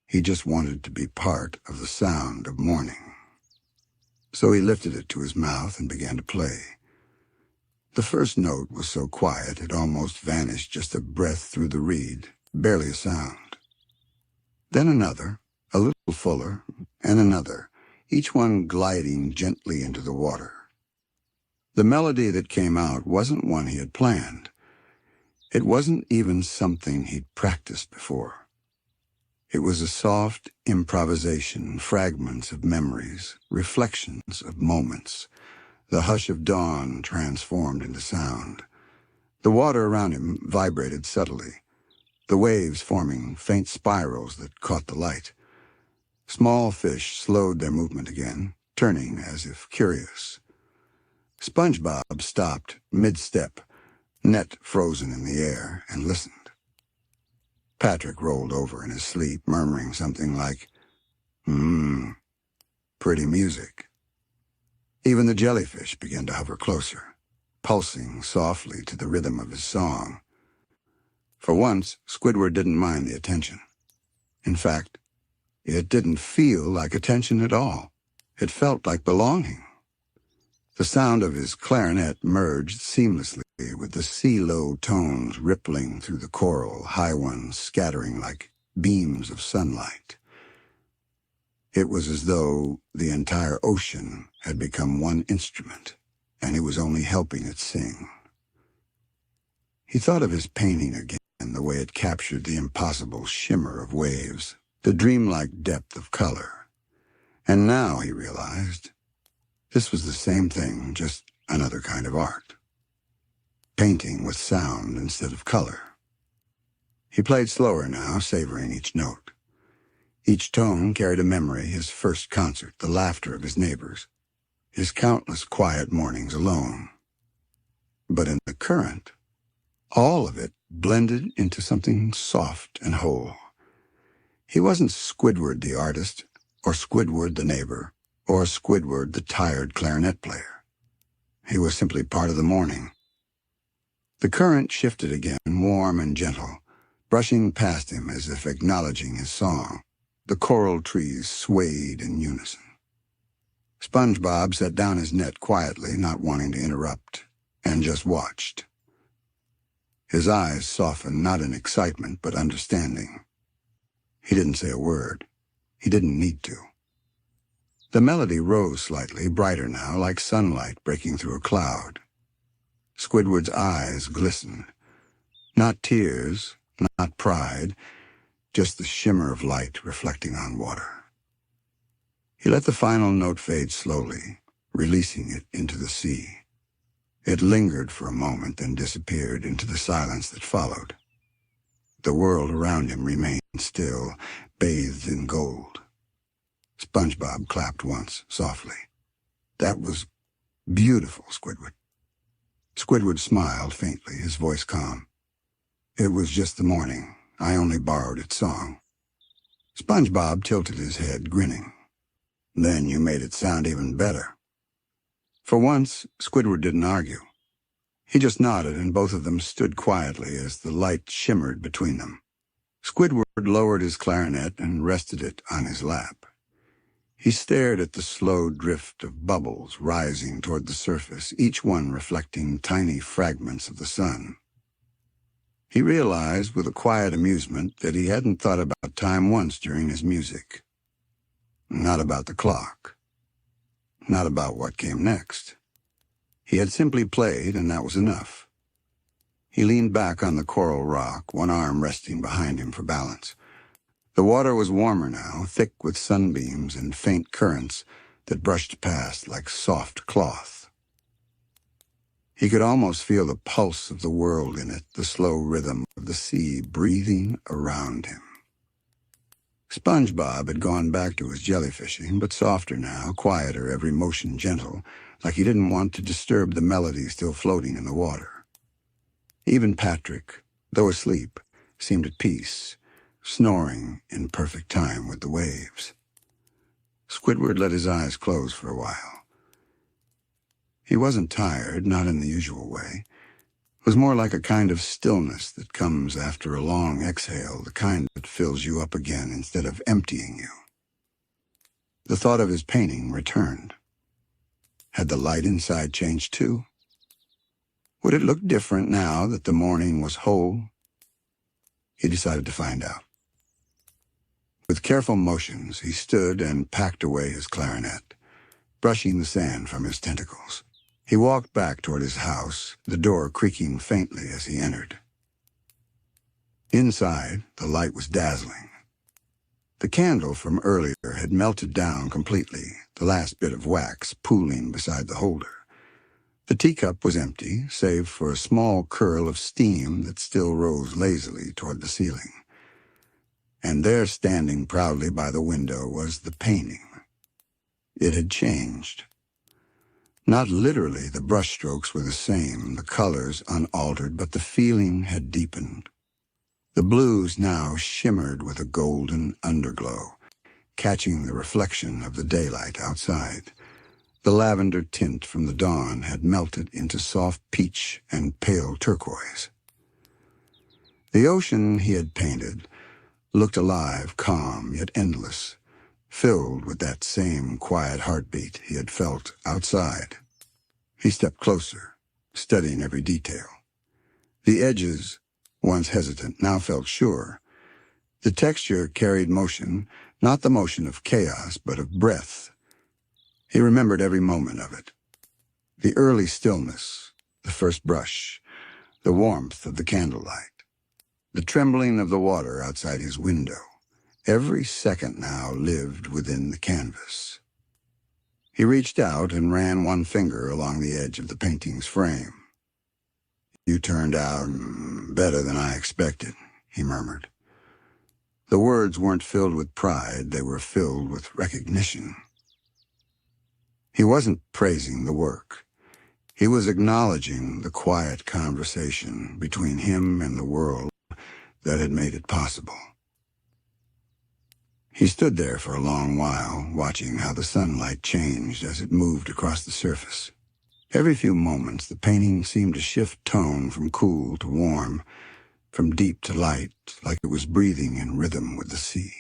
He just wanted to be part of the sound of morning. So he lifted it to his mouth and began to play. The first note was so quiet it almost vanished, just a breath through the reed, barely a sound. Then another, a little fuller, and another, each one gliding gently into the water. The melody that came out wasn't one he had planned. It wasn't even something he'd practiced before. It was a soft improvisation, fragments of memories, reflections of moments, the hush of dawn transformed into sound. The water around him vibrated subtly, the waves forming faint spirals that caught the light. Small fish slowed their movement again, turning as if curious. SpongeBob stopped mid-step, net frozen in the air, and listened. Patrick rolled over in his sleep, murmuring something like, pretty music. Even the jellyfish began to hover closer, pulsing softly to the rhythm of his song. For once, Squidward didn't mind the attention. In fact, it didn't feel like attention at all. It felt like belonging. The sound of his clarinet merged seamlessly with the sea-low tones rippling through the coral, high ones scattering like beams of sunlight. It was as though the entire ocean had become one instrument, and he was only helping it sing. He thought of his painting again, the way it captured the impossible shimmer of waves, the dreamlike depth of color. And now, he realized, this was the same thing, just another kind of art. Painting with sound instead of color. He played slower now, savoring each note. Each tone carried a memory, his first concert, the laughter of his neighbors, his countless quiet mornings alone. But in the current, all of it blended into something soft and whole. He wasn't Squidward the artist, or Squidward the neighbor, or Squidward the tired clarinet player. He was simply part of the morning. The current shifted again, warm and gentle, brushing past him as if acknowledging his song. The coral trees swayed in unison. SpongeBob set down his net quietly, not wanting to interrupt, and just watched. His eyes softened, not in excitement, but understanding. He didn't say a word. He didn't need to. The melody rose slightly, brighter now, like sunlight breaking through a cloud. Squidward's eyes glistened. Not tears, not pride, just the shimmer of light reflecting on water. He let the final note fade slowly, releasing it into the sea. It lingered for a moment, then disappeared into the silence that followed. The world around him remained still, bathed in gold. SpongeBob clapped once, softly. That was beautiful, Squidward. Squidward smiled faintly, his voice calm. It was just the morning. I only borrowed its song. SpongeBob tilted his head, grinning. Then you made it sound even better. For once, Squidward didn't argue. He just nodded, and both of them stood quietly as the light shimmered between them. Squidward lowered his clarinet and rested it on his lap. He stared at the slow drift of bubbles rising toward the surface, each one reflecting tiny fragments of the sun. He realized with a quiet amusement that he hadn't thought about time once during his music. Not about the clock. Not about what came next. He had simply played, and that was enough. He leaned back on the coral rock, one arm resting behind him for balance. The water was warmer now, thick with sunbeams and faint currents that brushed past like soft cloth. He could almost feel the pulse of the world in it, the slow rhythm of the sea breathing around him. SpongeBob had gone back to his jellyfishing, but softer now, quieter, every motion gentle, like he didn't want to disturb the melody still floating in the water. Even Patrick, though asleep, seemed at peace, snoring in perfect time with the waves. Squidward let his eyes close for a while. He wasn't tired, not in the usual way. It was more like a kind of stillness that comes after a long exhale, the kind that fills you up again instead of emptying you. The thought of his painting returned. Had the light inside changed too? Would it look different now that the morning was whole? He decided to find out. With careful motions, he stood and packed away his clarinet, brushing the sand from his tentacles. He walked back toward his house, the door creaking faintly as he entered. Inside, the light was dazzling. The candle from earlier had melted down completely, the last bit of wax pooling beside the holder. The teacup was empty, save for a small curl of steam that still rose lazily toward the ceiling. And there, standing proudly by the window, was the painting. It had changed. Not literally, the brushstrokes were the same, the colors unaltered, but the feeling had deepened. The blues now shimmered with a golden underglow, catching the reflection of the daylight outside. The lavender tint from the dawn had melted into soft peach and pale turquoise. The ocean he had painted looked alive, calm, yet endless, filled with that same quiet heartbeat he had felt outside. He stepped closer, studying every detail. The edges, once hesitant, now felt sure. The texture carried motion, not the motion of chaos, but of breath. He remembered every moment of it. The early stillness, the first brush, the warmth of the candlelight, the trembling of the water outside his window. Every second now lived within the canvas. He reached out and ran one finger along the edge of the painting's frame. "You turned out better than I expected," he murmured. The words weren't filled with pride, they were filled with recognition. He wasn't praising the work. He was acknowledging the quiet conversation between him and the world that had made it possible. He stood there for a long while, watching how the sunlight changed as it moved across the surface. Every few moments, the painting seemed to shift tone from cool to warm, from deep to light, like it was breathing in rhythm with the sea.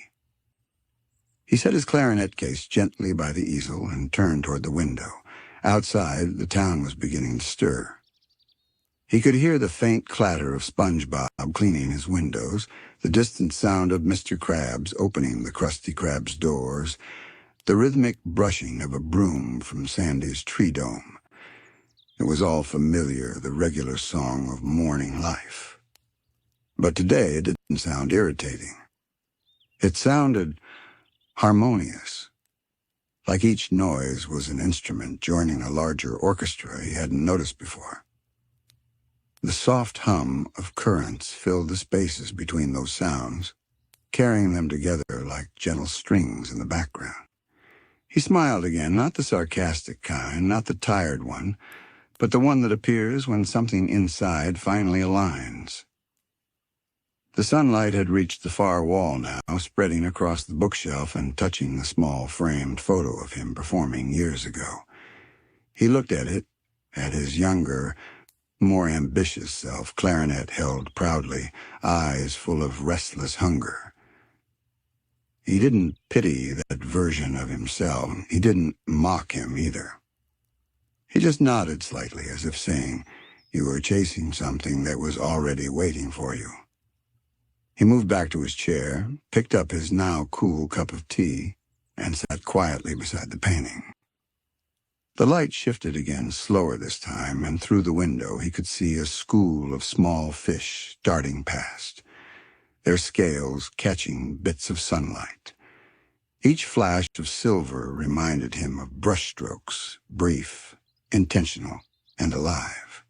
He set his clarinet case gently by the easel and turned toward the window. Outside, the town was beginning to stir. He could hear the faint clatter of SpongeBob cleaning his windows, the distant sound of Mr. Krabs opening the Krusty Krab's doors, the rhythmic brushing of a broom from Sandy's tree dome. It was all familiar, the regular song of morning life. But today it didn't sound irritating. It sounded harmonious, like each noise was an instrument joining a larger orchestra he hadn't noticed before. The soft hum of currents filled the spaces between those sounds, carrying them together like gentle strings in the background. He smiled again, not the sarcastic kind, not the tired one, but the one that appears when something inside finally aligns. The sunlight had reached the far wall now, spreading across the bookshelf and touching the small framed photo of him performing years ago. He looked at it, at his younger, more ambitious self, clarinet held proudly, eyes full of restless hunger. He didn't pity that version of himself. He didn't mock him either. He just nodded slightly, as if saying, "You were chasing something that was already waiting for you." He moved back to his chair, picked up his now cool cup of tea, and sat quietly beside the painting. The light shifted again, slower this time, and through the window he could see a school of small fish darting past, their scales catching bits of sunlight. Each flash of silver reminded him of brushstrokes, brief, intentional, and alive.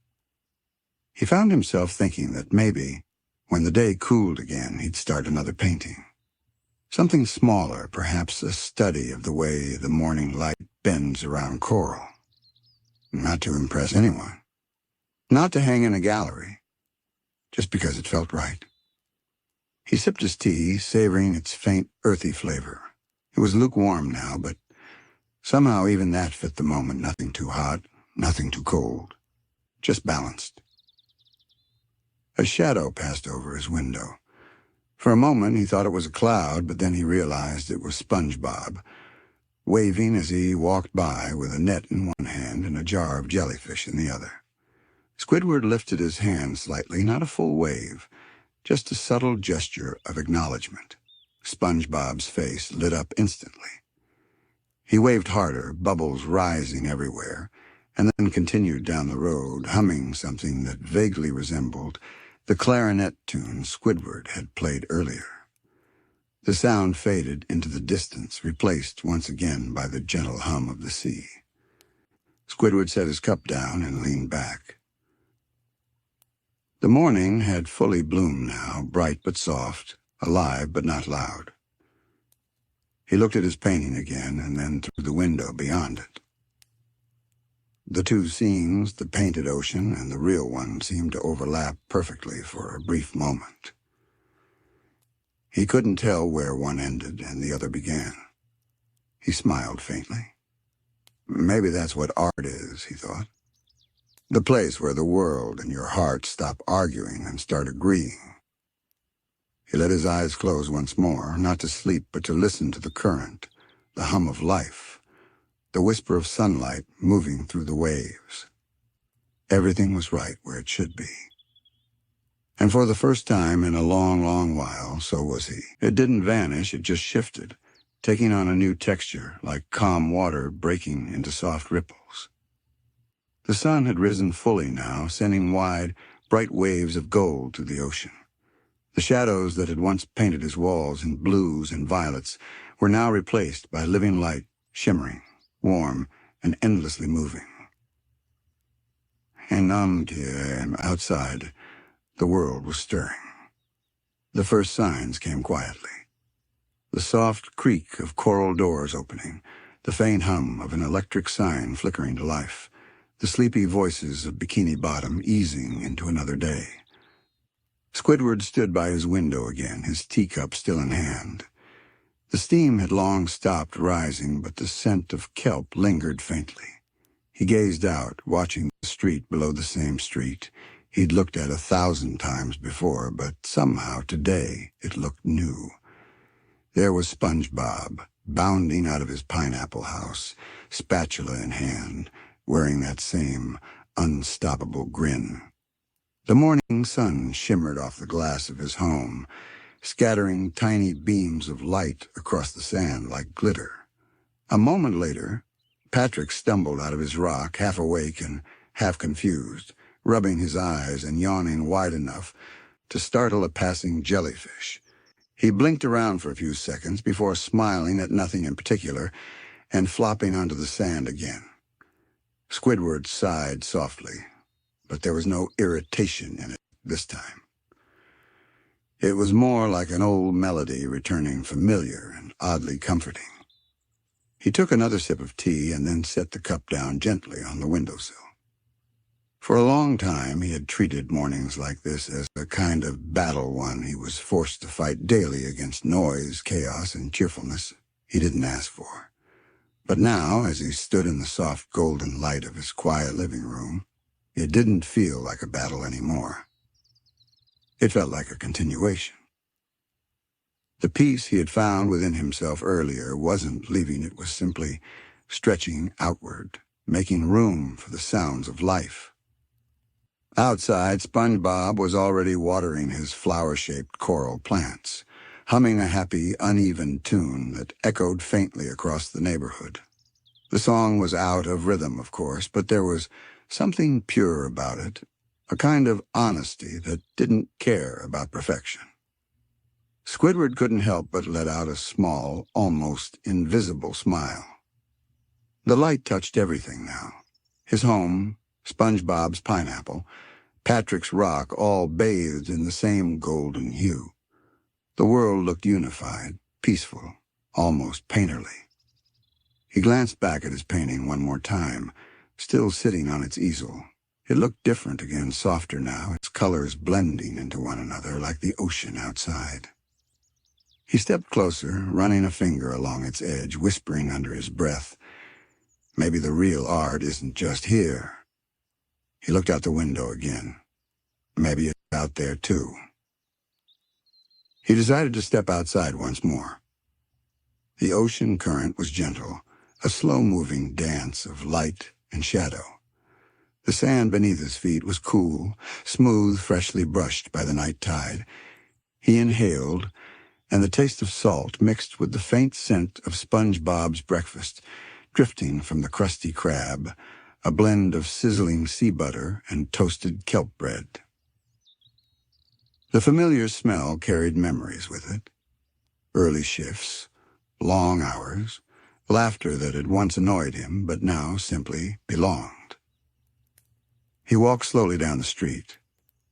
He found himself thinking that maybe, when the day cooled again, he'd start another painting. Something smaller, perhaps a study of the way the morning light bends around coral. Not to impress anyone. Not to hang in a gallery. Just because it felt right. He sipped his tea, savoring its faint, earthy flavor. It was lukewarm now, but somehow even that fit the moment. Nothing too hot, nothing too cold. Just balanced. A shadow passed over his window. For a moment he thought it was a cloud, but then he realized it was SpongeBob, waving as he walked by with a net in one hand and a jar of jellyfish in the other. Squidward lifted his hand slightly, not a full wave, just a subtle gesture of acknowledgement. SpongeBob's face lit up instantly. He waved harder, bubbles rising everywhere, and then continued down the road, humming something that vaguely resembled the clarinet tune Squidward had played earlier. The sound faded into the distance, replaced once again by the gentle hum of the sea. Squidward set his cup down and leaned back. The morning had fully bloomed now, bright but soft, alive but not loud. He looked at his painting again and then through the window beyond it. The two scenes, the painted ocean and the real one, seemed to overlap perfectly for a brief moment. He couldn't tell where one ended and the other began. He smiled faintly. Maybe that's what art is, he thought. The place where the world and your heart stop arguing and start agreeing. He let his eyes close once more, not to sleep but to listen to the current, the hum of life, the whisper of sunlight moving through the waves. Everything was right where it should be. And for the first time in a long, long while, so was he. It didn't vanish, it just shifted, taking on a new texture, like calm water breaking into soft ripples. The sun had risen fully now, sending wide, bright waves of gold through the ocean. The shadows that had once painted his walls in blues and violets were now replaced by living light, shimmering, warm, and endlessly moving. And numbed here and outside, the world was stirring. The first signs came quietly. The soft creak of coral doors opening, the faint hum of an electric sign flickering to life, the sleepy voices of Bikini Bottom easing into another day. Squidward stood by his window again, his teacup still in hand. The steam had long stopped rising, but the scent of kelp lingered faintly. He gazed out, watching the street below the same street he'd looked at 1,000 times before, but somehow today it looked new. There was SpongeBob, bounding out of his pineapple house, spatula in hand, wearing that same unstoppable grin. The morning sun shimmered off the glass of his home, scattering tiny beams of light across the sand like glitter. A moment later, Patrick stumbled out of his rock, half awake and half confused, rubbing his eyes and yawning wide enough to startle a passing jellyfish. He blinked around for a few seconds before smiling at nothing in particular and flopping onto the sand again. Squidward sighed softly, but there was no irritation in it this time. It was more like an old melody returning familiar and oddly comforting. He took another sip of tea and then set the cup down gently on the windowsill. For a long time he had treated mornings like this as a kind of battle one he was forced to fight daily against noise, chaos, and cheerfulness he didn't ask for. But now, as he stood in the soft golden light of his quiet living room, it didn't feel like a battle anymore. It felt like a continuation. The peace he had found within himself earlier wasn't leaving, it was simply stretching outward, making room for the sounds of life. Outside, SpongeBob was already watering his flower-shaped coral plants, humming a happy, uneven tune that echoed faintly across the neighborhood. The song was out of rhythm, of course, but there was something pure about it, a kind of honesty that didn't care about perfection. Squidward couldn't help but let out a small, almost invisible smile. The light touched everything now. His home, SpongeBob's pineapple, Patrick's rock, all bathed in the same golden hue. The world looked unified, peaceful, almost painterly. He glanced back at his painting one more time, still sitting on its easel. It looked different again, softer now, its colors blending into one another like the ocean outside. He stepped closer, running a finger along its edge, whispering under his breath, "Maybe the real art isn't just here." He looked out the window again. Maybe it's out there, too. He decided to step outside once more. The ocean current was gentle, a slow-moving dance of light and shadow. The sand beneath his feet was cool, smooth, freshly brushed by the night tide. He inhaled, and the taste of salt mixed with the faint scent of SpongeBob's breakfast, drifting from the crusty crab, a blend of sizzling sea butter and toasted kelp bread. The familiar smell carried memories with it. Early shifts, long hours, laughter that had once annoyed him but now simply belonged. He walked slowly down the street.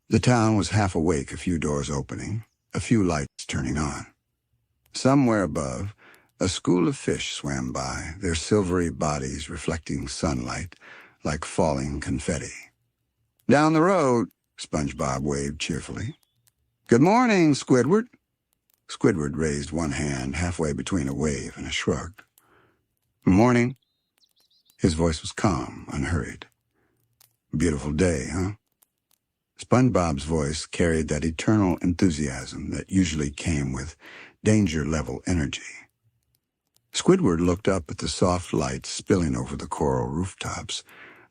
The town was half awake, a few doors opening, a few lights turning on. Somewhere above, a school of fish swam by, their silvery bodies reflecting sunlight like falling confetti. "Down the road," SpongeBob waved cheerfully. "Good morning, Squidward." Squidward raised one hand halfway between a wave and a shrug. "Morning." His voice was calm, unhurried. "Beautiful day, huh?" SpongeBob's voice carried that eternal enthusiasm that usually came with danger-level energy. Squidward looked up at the soft light spilling over the coral rooftops,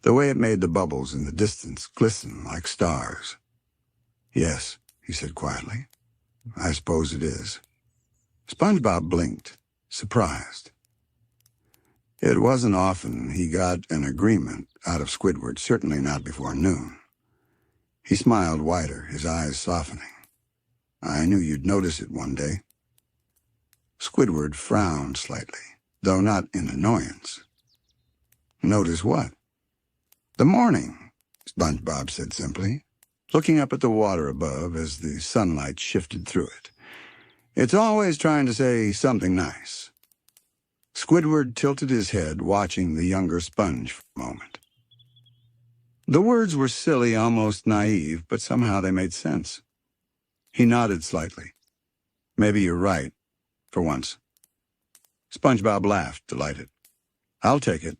the way it made the bubbles in the distance glisten like stars. "Yes," he said quietly. "I suppose it is." SpongeBob blinked, surprised. It wasn't often he got an agreement out of Squidward, certainly not before noon. He smiled wider, his eyes softening. "I knew you'd notice it one day." Squidward frowned slightly, though not in annoyance. "Notice what?" "The morning," SpongeBob said simply, looking up at the water above as the sunlight shifted through it. "It's always trying to say something nice." Squidward tilted his head, watching the younger Sponge for a moment. The words were silly, almost naive, but somehow they made sense. He nodded slightly. "Maybe you're right, for once." SpongeBob laughed, delighted. "I'll take it."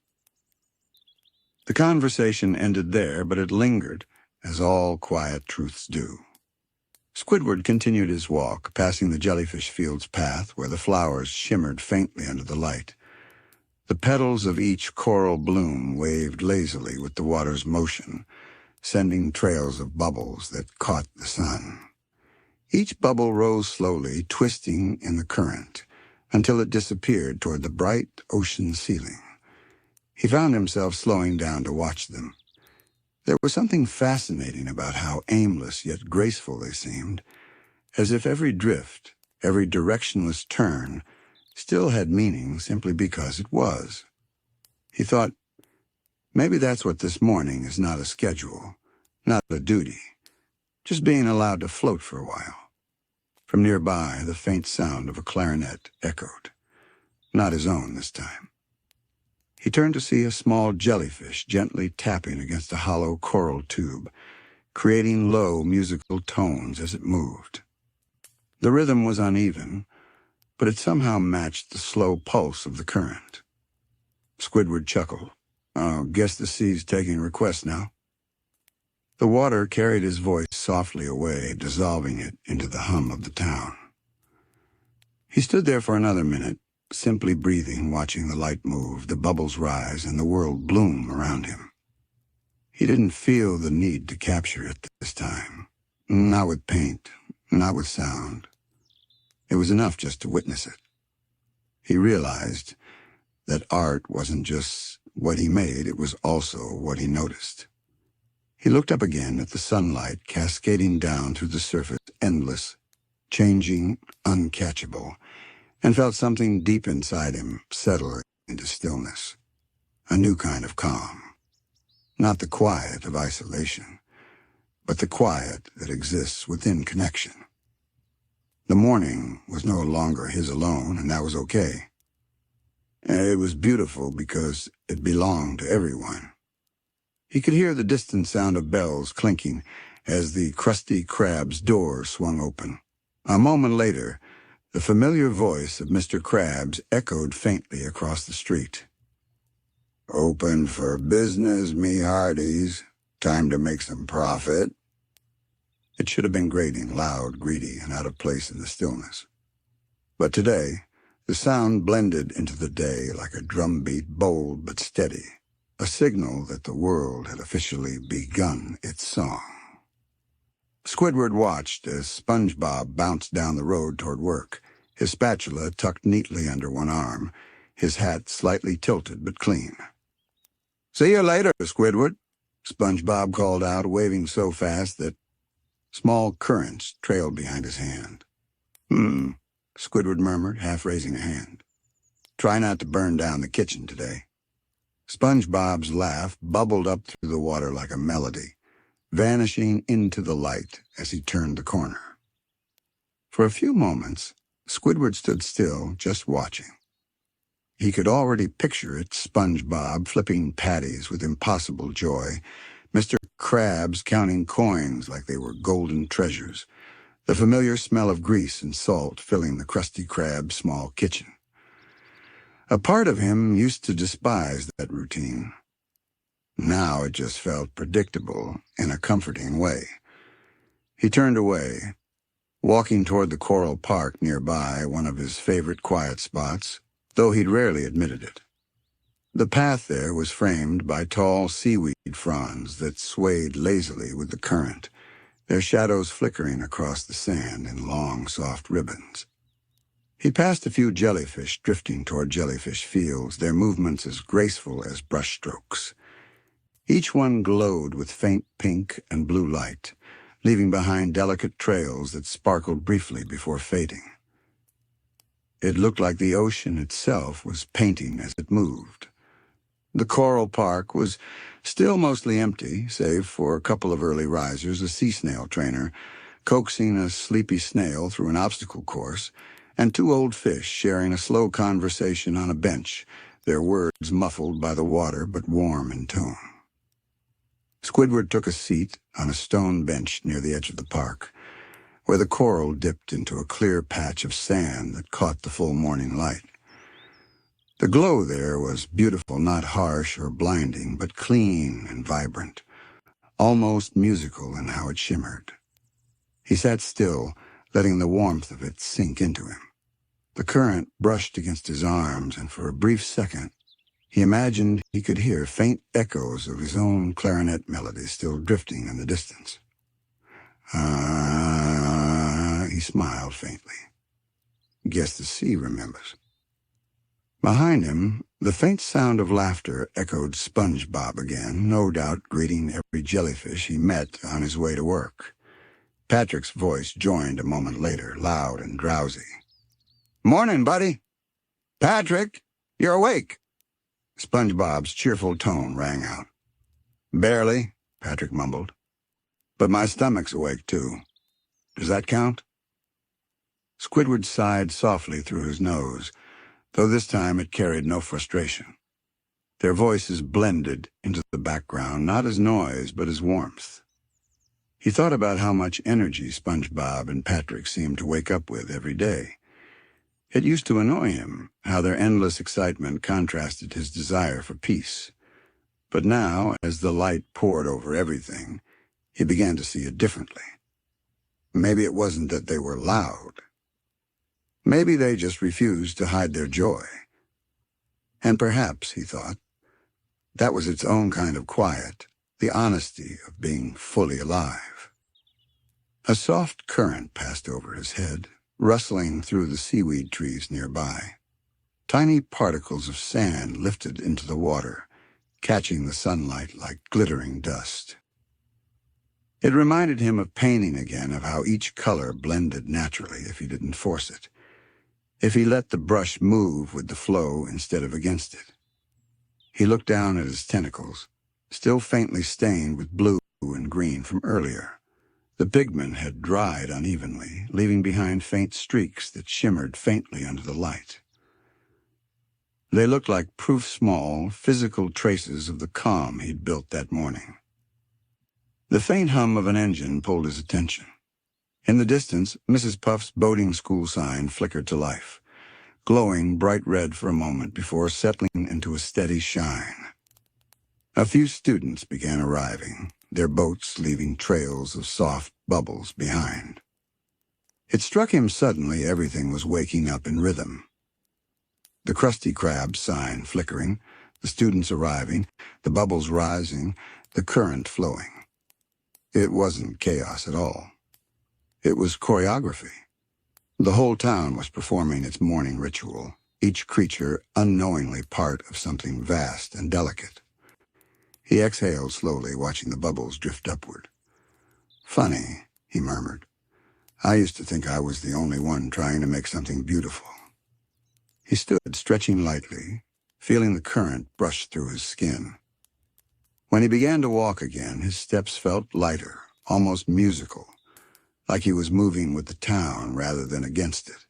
The conversation ended there, but it lingered, as all quiet truths do. Squidward continued his walk, passing the jellyfish field's path where the flowers shimmered faintly under the light. The petals of each coral bloom waved lazily with the water's motion, sending trails of bubbles that caught the sun. Each bubble rose slowly, twisting in the current, until it disappeared toward the bright ocean ceiling. He found himself slowing down to watch them. There was something fascinating about how aimless yet graceful they seemed, as if every drift, every directionless turn, still had meaning simply because it was. He thought, maybe that's what this morning is, not a schedule, not a duty, just being allowed to float for a while. From nearby, the faint sound of a clarinet echoed, not his own this time. He turned to see a small jellyfish gently tapping against a hollow coral tube, creating low musical tones as it moved. The rhythm was uneven, but it somehow matched the slow pulse of the current. Squidward chuckled. "Oh, guess the sea's taking requests now." The water carried his voice softly away, dissolving it into the hum of the town. He stood there for another minute, simply breathing, watching the light move, the bubbles rise, and the world bloom around him. He didn't feel the need to capture it this time. Not with paint, not with sound. It was enough just to witness it. He realized that art wasn't just what he made, it was also what he noticed. He looked up again at the sunlight cascading down through the surface, endless, changing, uncatchable, and felt something deep inside him settle into stillness, a new kind of calm. Not the quiet of isolation, but the quiet that exists within connection. The morning was no longer his alone, and that was okay. It was beautiful because it belonged to everyone. He could hear the distant sound of bells clinking as the Krusty Krab's door swung open. A moment later, the familiar voice of Mr. Krabs echoed faintly across the street. "Open for business, me hearties. Time to make some profit." It should have been grating, loud, greedy, and out of place in the stillness. But today, the sound blended into the day like a drumbeat, bold but steady, a signal that the world had officially begun its song. Squidward watched as SpongeBob bounced down the road toward work, his spatula tucked neatly under one arm, his hat slightly tilted but clean. "See you later, Squidward," SpongeBob called out, waving so fast that Small currents trailed behind his hand. "Hmm," Squidward murmured, half raising a hand. "Try not to burn down the kitchen today." SpongeBob's laugh bubbled up through the water like a melody, vanishing into the light as he turned the corner. For a few moments, Squidward stood still, just watching. He could already picture it, SpongeBob flipping patties with impossible joy, Mr. Krabs counting coins like they were golden treasures, the familiar smell of grease and salt filling the Krusty Krab's small kitchen. A part of him used to despise that routine. Now it just felt predictable in a comforting way. He turned away, walking toward the Coral Park nearby, one of his favorite quiet spots, though he'd rarely admitted it. The path there was framed by tall seaweed fronds that swayed lazily with the current, their shadows flickering across the sand in long, soft ribbons. He passed a few jellyfish drifting toward jellyfish fields, their movements as graceful as brushstrokes. Each one glowed with faint pink and blue light, leaving behind delicate trails that sparkled briefly before fading. It looked like the ocean itself was painting as it moved. The Coral Park was still mostly empty, save for a couple of early risers, a sea snail trainer, coaxing a sleepy snail through an obstacle course, and two old fish sharing a slow conversation on a bench, their words muffled by the water but warm in tone. Squidward took a seat on a stone bench near the edge of the park, where the coral dipped into a clear patch of sand that caught the full morning light. The glow there was beautiful, not harsh or blinding, but clean and vibrant, almost musical in how it shimmered. He sat still, letting the warmth of it sink into him. The current brushed against his arms, and for a brief second, he imagined he could hear faint echoes of his own clarinet melody still drifting in the distance. He smiled faintly. Guess the sea remembers. Behind him, the faint sound of laughter echoed SpongeBob again, no doubt greeting every jellyfish he met on his way to work. Patrick's voice joined a moment later, loud and drowsy. "Morning, buddy." "Patrick, you're awake." SpongeBob's cheerful tone rang out. "Barely," Patrick mumbled. "But my stomach's awake, too. Does that count?" Squidward sighed softly through his nose, though this time it carried no frustration. Their voices blended into the background, not as noise, but as warmth. He thought about how much energy SpongeBob and Patrick seemed to wake up with every day. It used to annoy him how their endless excitement contrasted his desire for peace. But now, as the light poured over everything, he began to see it differently. Maybe it wasn't that they were loud. Maybe they just refused to hide their joy. And perhaps, he thought, that was its own kind of quiet, the honesty of being fully alive. A soft current passed over his head, rustling through the seaweed trees nearby. Tiny particles of sand lifted into the water, catching the sunlight like glittering dust. It reminded him of painting again, of how each color blended naturally if he didn't force it, if he let the brush move with the flow instead of against it. He looked down at his tentacles, still faintly stained with blue and green from earlier. The pigment had dried unevenly, leaving behind faint streaks that shimmered faintly under the light. They looked like proof-small, physical traces of the calm he'd built that morning. The faint hum of an engine pulled his attention. In the distance, Mrs. Puff's boating school sign flickered to life, glowing bright red for a moment before settling into a steady shine. A few students began arriving, their boats leaving trails of soft bubbles behind. It struck him suddenly everything was waking up in rhythm. The Krusty Krab sign flickering, the students arriving, the bubbles rising, the current flowing. It wasn't chaos at all. It was choreography. The whole town was performing its morning ritual, each creature unknowingly part of something vast and delicate. He exhaled slowly, watching the bubbles drift upward. Funny, he murmured. "I used to think I was the only one trying to make something beautiful." He stood, stretching lightly, feeling the current brush through his skin. When he began to walk again, his steps felt lighter, almost musical, like he was moving with the town rather than against it.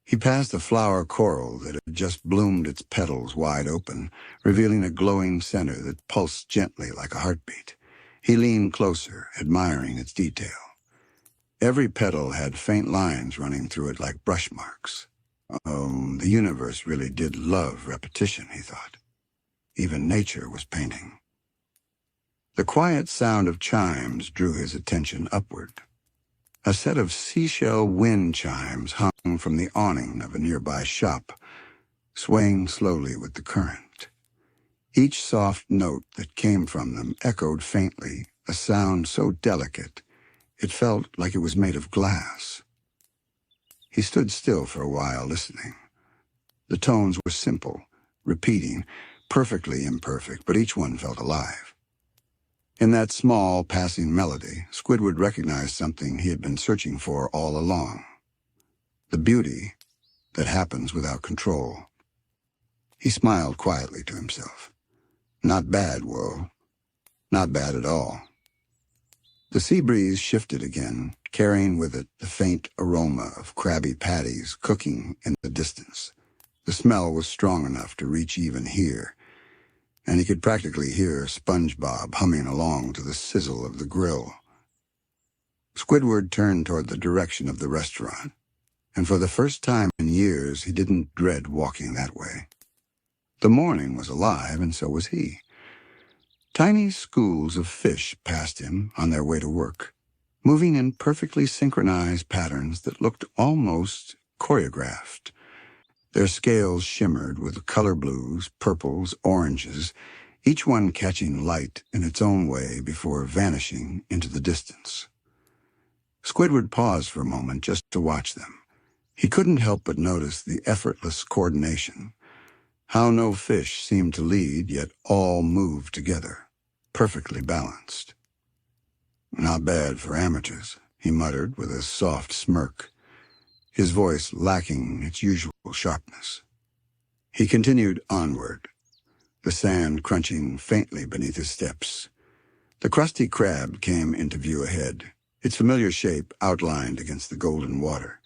He passed a flower coral that had just bloomed its petals wide open, revealing a glowing center that pulsed gently like a heartbeat. He leaned closer, admiring its detail. Every petal had faint lines running through it like brush marks. Oh, the universe really did love repetition, he thought. Even nature was painting. The quiet sound of chimes drew his attention upward. A set of seashell wind chimes hung from the awning of a nearby shop, swaying slowly with the current. Each soft note that came from them echoed faintly, a sound so delicate it felt like it was made of glass. He stood still for a while, listening. The tones were simple, repeating, perfectly imperfect, but each one felt alive. In that small, passing melody, Squidward recognized something he had been searching for all along. The beauty that happens without control. He smiled quietly to himself. Not bad, world. Not bad at all. The sea breeze shifted again, carrying with it the faint aroma of crabby patties cooking in the distance. The smell was strong enough to reach even here, and he could practically hear SpongeBob humming along to the sizzle of the grill. Squidward turned toward the direction of the restaurant, and for the first time in years he didn't dread walking that way. The morning was alive, and so was he. Tiny schools of fish passed him on their way to work, moving in perfectly synchronized patterns that looked almost choreographed. Their scales shimmered with color blues, purples, oranges, each one catching light in its own way before vanishing into the distance. Squidward paused for a moment just to watch them. He couldn't help but notice the effortless coordination, how no fish seemed to lead, yet all moved together, perfectly balanced. "Not bad for amateurs," he muttered with a soft smirk, his voice lacking its usual sharpness. He continued onward, the sand crunching faintly beneath his steps. The Krusty Krab came into view ahead, its familiar shape outlined against the golden water.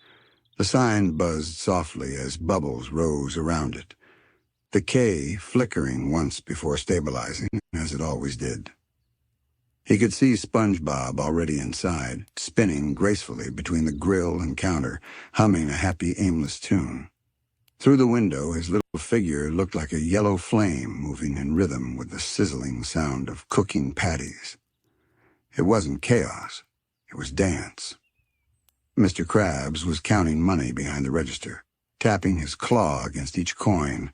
The sign buzzed softly as bubbles rose around it, the K flickering once before stabilizing, as it always did. He could see SpongeBob already inside, spinning gracefully between the grill and counter, humming a happy, aimless tune. Through the window, his little figure looked like a yellow flame moving in rhythm with the sizzling sound of cooking patties. It wasn't chaos, it was dance. Mr. Krabs was counting money behind the register, tapping his claw against each coin,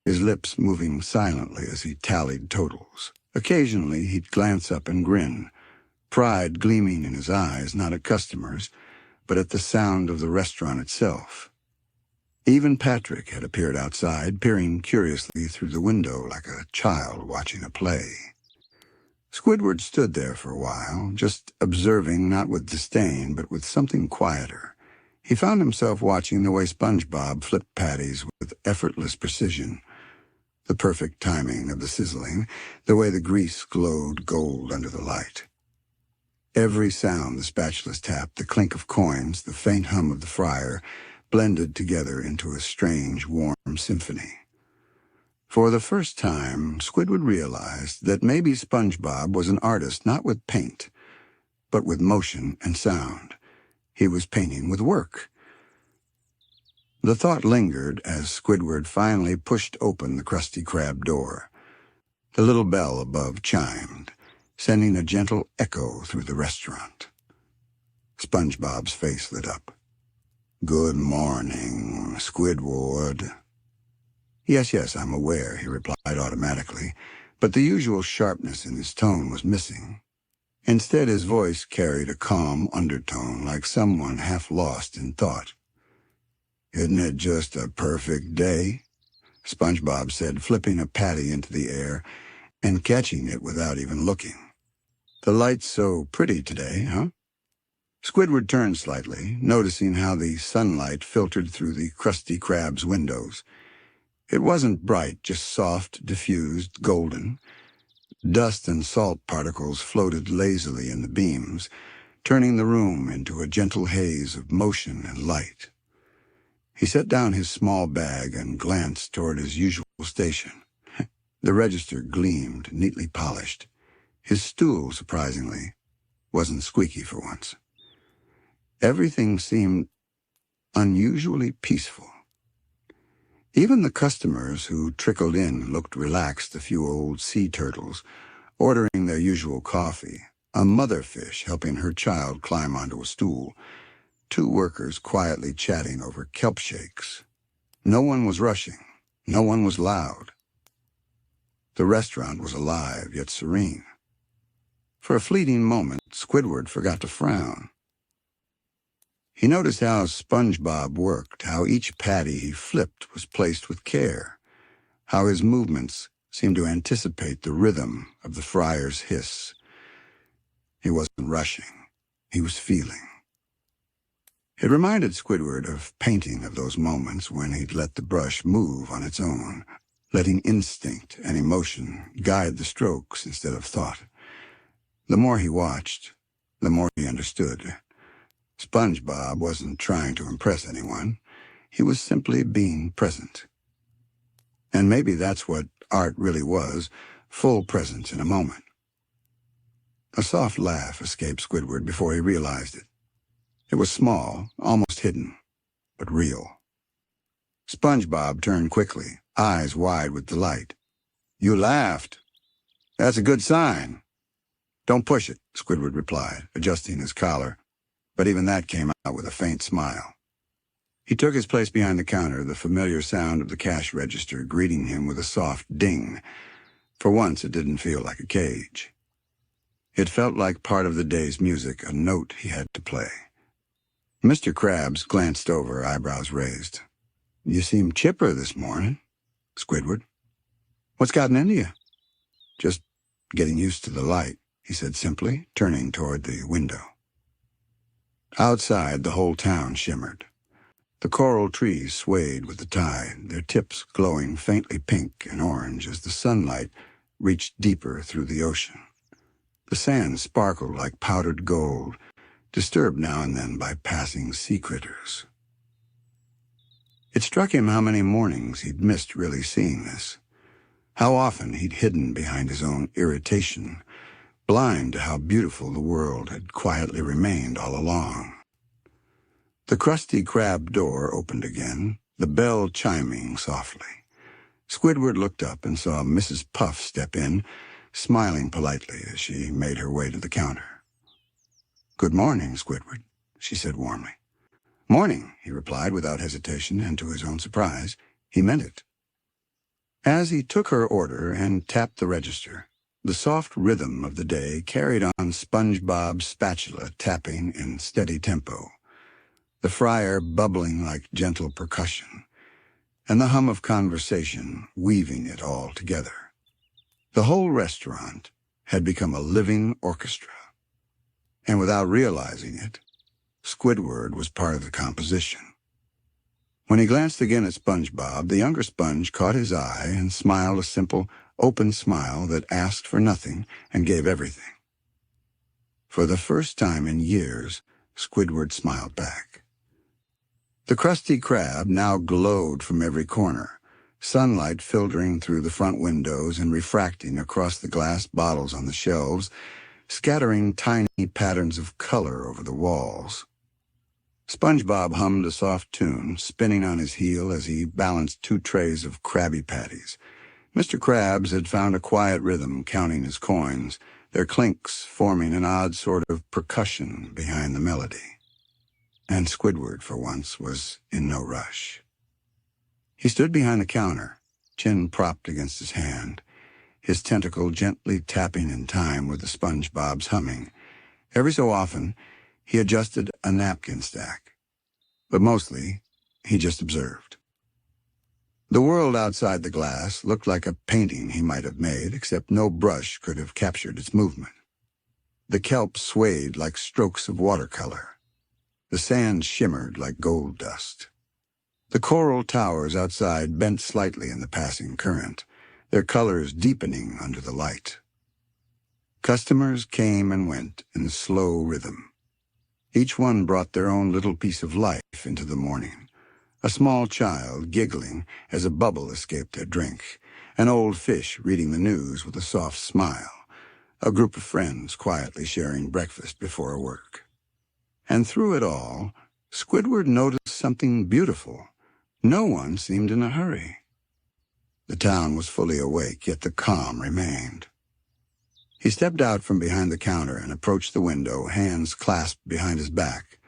his lips moving silently as he tallied totals. Occasionally, he'd glance up and grin, pride gleaming in his eyes, not at customers, but at the sound of the restaurant itself. Even Patrick had appeared outside, peering curiously through the window like a child watching a play. Squidward stood there for a while, just observing, not with disdain, but with something quieter. He found himself watching the way SpongeBob flipped patties with effortless precision, the perfect timing of the sizzling, the way the grease glowed gold under the light. Every sound the spatulas tapped, the clink of coins, the faint hum of the fryer, blended together into a strange, warm symphony. For the first time, Squidward realized that maybe SpongeBob was an artist not with paint, but with motion and sound. He was painting with work. The thought lingered as Squidward finally pushed open the Krusty Krab door. The little bell above chimed, sending a gentle echo through the restaurant. SpongeBob's face lit up. "Good morning, Squidward." Yes, I'm aware," he replied automatically, but the usual sharpness in his tone was missing. Instead, his voice carried a calm undertone, like someone half lost in thought. "Isn't it just a perfect day?" SpongeBob said, flipping a patty into the air and catching it without even looking. "The light's so pretty today, huh?" Squidward turned slightly, noticing how the sunlight filtered through the Krusty Krab's windows. It wasn't bright, just soft, diffused, golden. Dust and salt particles floated lazily in the beams, turning the room into a gentle haze of motion and light. He set down his small bag and glanced toward his usual station. The register gleamed, neatly polished. His stool, surprisingly, wasn't squeaky for once. Everything seemed unusually peaceful. Even the customers who trickled in looked relaxed, a few old sea turtles, ordering their usual coffee, a motherfish helping her child climb onto a stool, two workers quietly chatting over kelp shakes. No one was rushing. No one was loud. The restaurant was alive, yet serene. For a fleeting moment, Squidward forgot to frown. He noticed how SpongeBob worked, how each patty he flipped was placed with care, how his movements seemed to anticipate the rhythm of the fryer's hiss. He wasn't rushing. He was feeling. It reminded Squidward of painting, of those moments when he'd let the brush move on its own, letting instinct and emotion guide the strokes instead of thought. The more he watched, the more he understood. SpongeBob wasn't trying to impress anyone. He was simply being present. And maybe that's what art really was, full presence in a moment. A soft laugh escaped Squidward before he realized it. It was small, almost hidden, but real. SpongeBob turned quickly, eyes wide with delight. "You laughed. That's a good sign." "Don't push it," Squidward replied, adjusting his collar, but even that came out with a faint smile. He took his place behind the counter, the familiar sound of the cash register greeting him with a soft ding. For once, it didn't feel like a cage. It felt like part of the day's music, a note he had to play. Mr. Krabs glanced over, eyebrows raised. "You seem chipper this morning, Squidward. What's gotten into you?" "Just getting used to the light," he said simply, turning toward the window. Outside, the whole town shimmered. The coral trees swayed with the tide, their tips glowing faintly pink and orange as the sunlight reached deeper through the ocean. The sand sparkled like powdered gold, disturbed now and then by passing sea critters. It struck him how many mornings he'd missed really seeing this. How often he'd hidden behind his own irritation, blind to how beautiful the world had quietly remained all along. The Krusty Krab door opened again, the bell chiming softly. Squidward looked up and saw Mrs. Puff step in, smiling politely as she made her way to the counter. "Good morning, Squidward," she said warmly. "Morning," he replied without hesitation, and to his own surprise, he meant it. As he took her order and tapped the register, the soft rhythm of the day carried on SpongeBob's spatula tapping in steady tempo, the fryer bubbling like gentle percussion, and the hum of conversation weaving it all together. The whole restaurant had become a living orchestra, and without realizing it, Squidward was part of the composition. When he glanced again at SpongeBob, the younger Sponge caught his eye and smiled a simple, open smile that asked for nothing and gave everything. For the first time in years, Squidward smiled back. The Krusty Krab now glowed from every corner, sunlight filtering through the front windows and refracting across the glass bottles on the shelves, scattering tiny patterns of color over the walls. SpongeBob hummed a soft tune, spinning on his heel as he balanced two trays of Krabby Patties. Mr. Krabs had found a quiet rhythm counting his coins, their clinks forming an odd sort of percussion behind the melody. And Squidward, for once, was in no rush. He stood behind the counter, chin propped against his hand, his tentacle gently tapping in time with the SpongeBob's humming. Every so often, he adjusted a napkin stack, but mostly he just observed. The world outside the glass looked like a painting he might have made, except no brush could have captured its movement. The kelp swayed like strokes of watercolor. The sand shimmered like gold dust. The coral towers outside bent slightly in the passing current, their colors deepening under the light. Customers came and went in slow rhythm. Each one brought their own little piece of life into the morning. A small child giggling as a bubble escaped their drink, an old fish reading the news with a soft smile, a group of friends quietly sharing breakfast before work. And through it all, Squidward noticed something beautiful. No one seemed in a hurry. The town was fully awake, yet the calm remained. He stepped out from behind the counter and approached the window, hands clasped behind his back.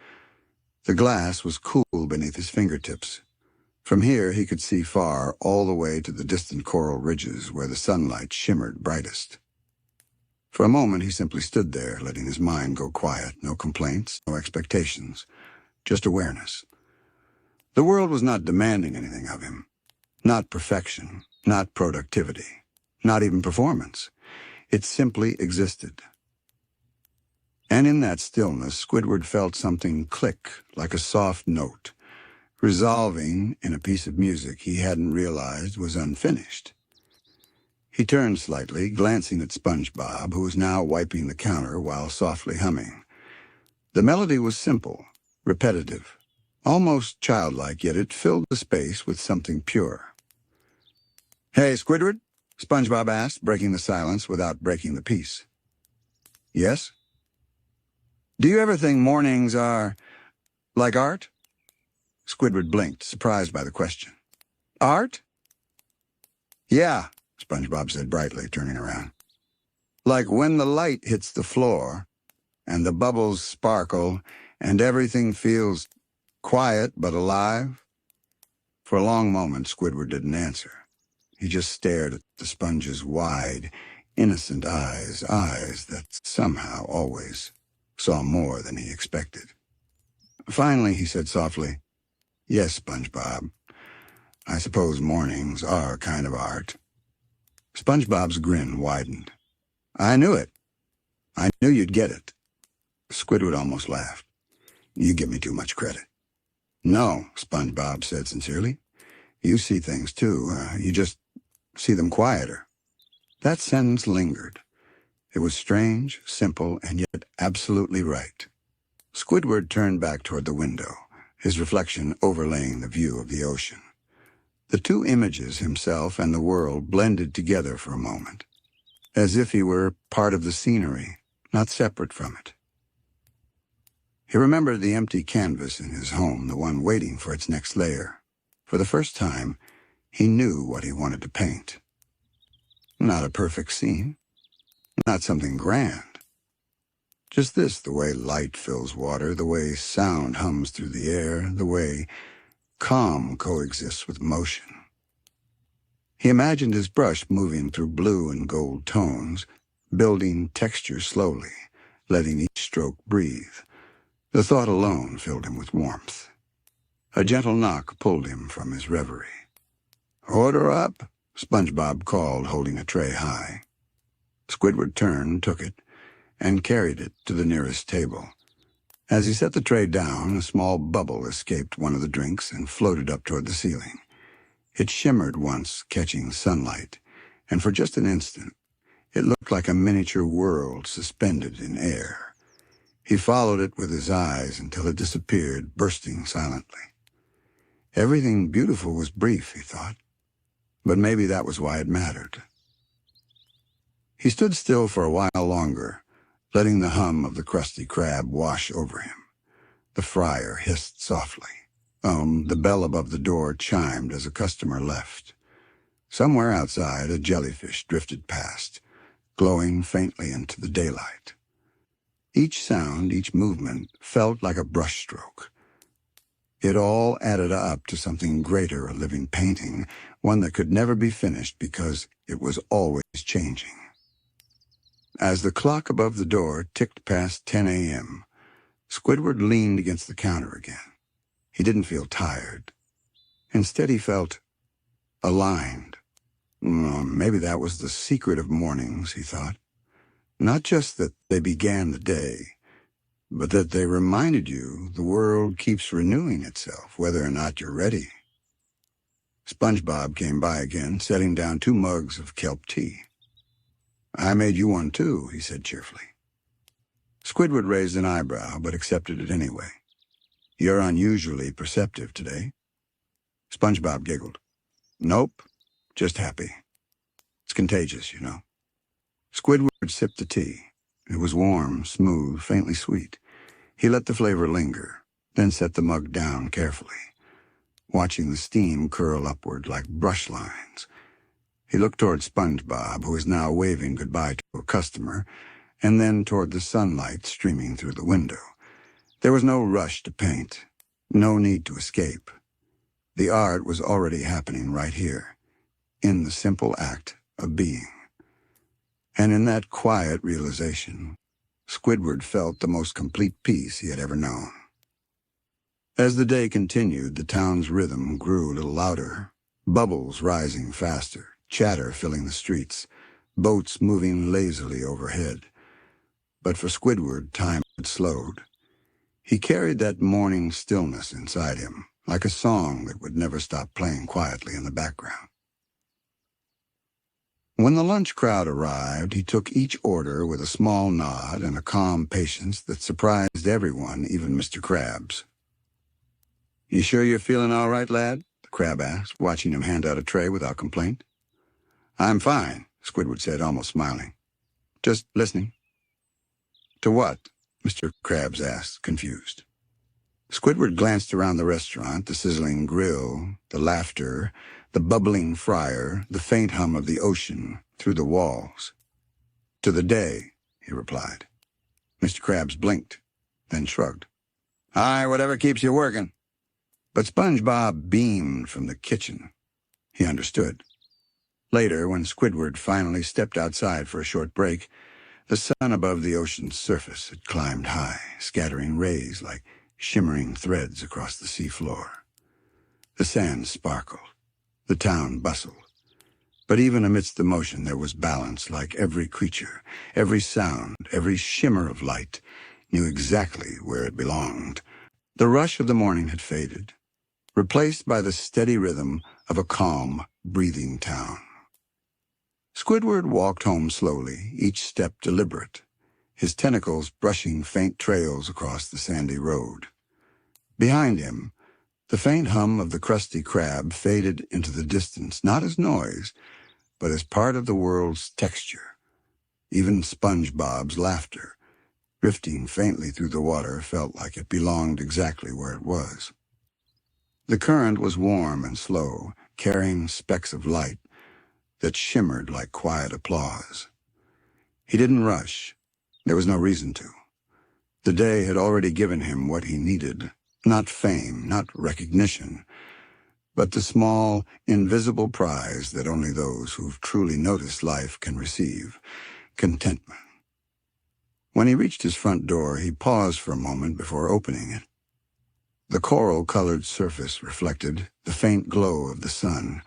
The glass was cool beneath his fingertips. From here he could see far, all the way to the distant coral ridges where the sunlight shimmered brightest. For a moment he simply stood there, letting his mind go quiet, no complaints, no expectations, just awareness. The world was not demanding anything of him. Not perfection, not productivity, not even performance. It simply existed. And in that stillness, Squidward felt something click like a soft note, resolving in a piece of music he hadn't realized was unfinished. He turned slightly, glancing at SpongeBob, who was now wiping the counter while softly humming. The melody was simple, repetitive, almost childlike, yet it filled the space with something pure. "Hey, Squidward?" SpongeBob asked, breaking the silence without breaking the peace. "Yes?" "Do you ever think mornings are like art?" Squidward blinked, surprised by the question. "Art?" "Yeah," SpongeBob said brightly, turning around. "Like when the light hits the floor, and the bubbles sparkle, and everything feels quiet but alive." For a long moment, Squidward didn't answer. He just stared at the sponge's wide, innocent eyes that somehow always saw more than he expected. Finally, he said softly, "Yes, SpongeBob. I suppose mornings are kind of art." SpongeBob's grin widened. "I knew it. I knew you'd get it." Squidward almost laughed. "You give me too much credit." "No," SpongeBob said sincerely. "You see things too. You just see them quieter." That sentence lingered. It was strange, simple, and yet absolutely right. Squidward turned back toward the window, his reflection overlaying the view of the ocean. The two images, himself and the world, blended together for a moment, as if he were part of the scenery, not separate from it. He remembered the empty canvas in his home, the one waiting for its next layer. For the first time, he knew what he wanted to paint. Not a perfect scene, not something grand. Just this, the way light fills water, the way sound hums through the air, the way calm coexists with motion. He imagined his brush moving through blue and gold tones, building texture slowly, letting each stroke breathe. The thought alone filled him with warmth. A gentle knock pulled him from his reverie. "Order up," SpongeBob called, holding a tray high. Squidward turned, took it, and carried it to the nearest table. As he set the tray down, a small bubble escaped one of the drinks and floated up toward the ceiling. It shimmered once, catching sunlight, and for just an instant, it looked like a miniature world suspended in air. He followed it with his eyes until it disappeared, bursting silently. Everything beautiful was brief, he thought, but maybe that was why it mattered. He stood still for a while longer, letting the hum of the Krusty Krab wash over him. The fryer hissed softly. The bell above the door chimed as a customer left. Somewhere outside, a jellyfish drifted past, glowing faintly into the daylight. Each sound, each movement, felt like a brushstroke. It all added up to something greater, a living painting, one that could never be finished because it was always changing. As the clock above the door ticked past 10 a.m., Squidward leaned against the counter again. He didn't feel tired. Instead, he felt aligned. Maybe that was the secret of mornings, he thought. Not just that they began the day, but that they reminded you the world keeps renewing itself, whether or not you're ready. SpongeBob came by again, setting down 2 mugs of kelp tea. "I made you one too," he said cheerfully. Squidward raised an eyebrow, but accepted it anyway. "You're unusually perceptive today." SpongeBob giggled. "Nope, just happy. It's contagious, you know." Squidward sipped the tea. It was warm, smooth, faintly sweet. He let the flavor linger, then set the mug down carefully, watching the steam curl upward like brush lines. He looked toward SpongeBob, who was now waving goodbye to a customer, and then toward the sunlight streaming through the window. There was no rush to paint, no need to escape. The art was already happening right here, in the simple act of being. And in that quiet realization, Squidward felt the most complete peace he had ever known. As the day continued, the town's rhythm grew a little louder, bubbles rising faster, chatter filling the streets, boats moving lazily overhead. But for Squidward, time had slowed. He carried that morning stillness inside him, like a song that would never stop playing quietly in the background. When the lunch crowd arrived, he took each order with a small nod and a calm patience that surprised everyone, even Mr. Krabs. "You sure you're feeling all right, lad?" the crab asked, watching him hand out a tray without complaint. "I'm fine," Squidward said, almost smiling. "Just listening." "To what?" Mr. Krabs asked, confused. Squidward glanced around the restaurant, the sizzling grill, the laughter, the bubbling fryer, the faint hum of the ocean through the walls. "To the day," he replied. Mr. Krabs blinked, then shrugged. "Aye, whatever keeps you working." But SpongeBob beamed from the kitchen. He understood. Later, when Squidward finally stepped outside for a short break, the sun above the ocean's surface had climbed high, scattering rays like shimmering threads across the seafloor. The sand sparkled. The town bustled. But even amidst the motion there was balance, like every creature, every sound, every shimmer of light knew exactly where it belonged. The rush of the morning had faded, replaced by the steady rhythm of a calm, breathing town. Squidward walked home slowly, each step deliberate, his tentacles brushing faint trails across the sandy road. Behind him, the faint hum of the Krusty Krab faded into the distance, not as noise, but as part of the world's texture. Even SpongeBob's laughter, drifting faintly through the water, felt like it belonged exactly where it was. The current was warm and slow, carrying specks of light that shimmered like quiet applause. He didn't rush. There was no reason to. The day had already given him what he needed. Not fame, not recognition, but the small, invisible prize that only those who've truly noticed life can receive: contentment. When he reached his front door, he paused for a moment before opening it. The coral-colored surface reflected the faint glow of the sun,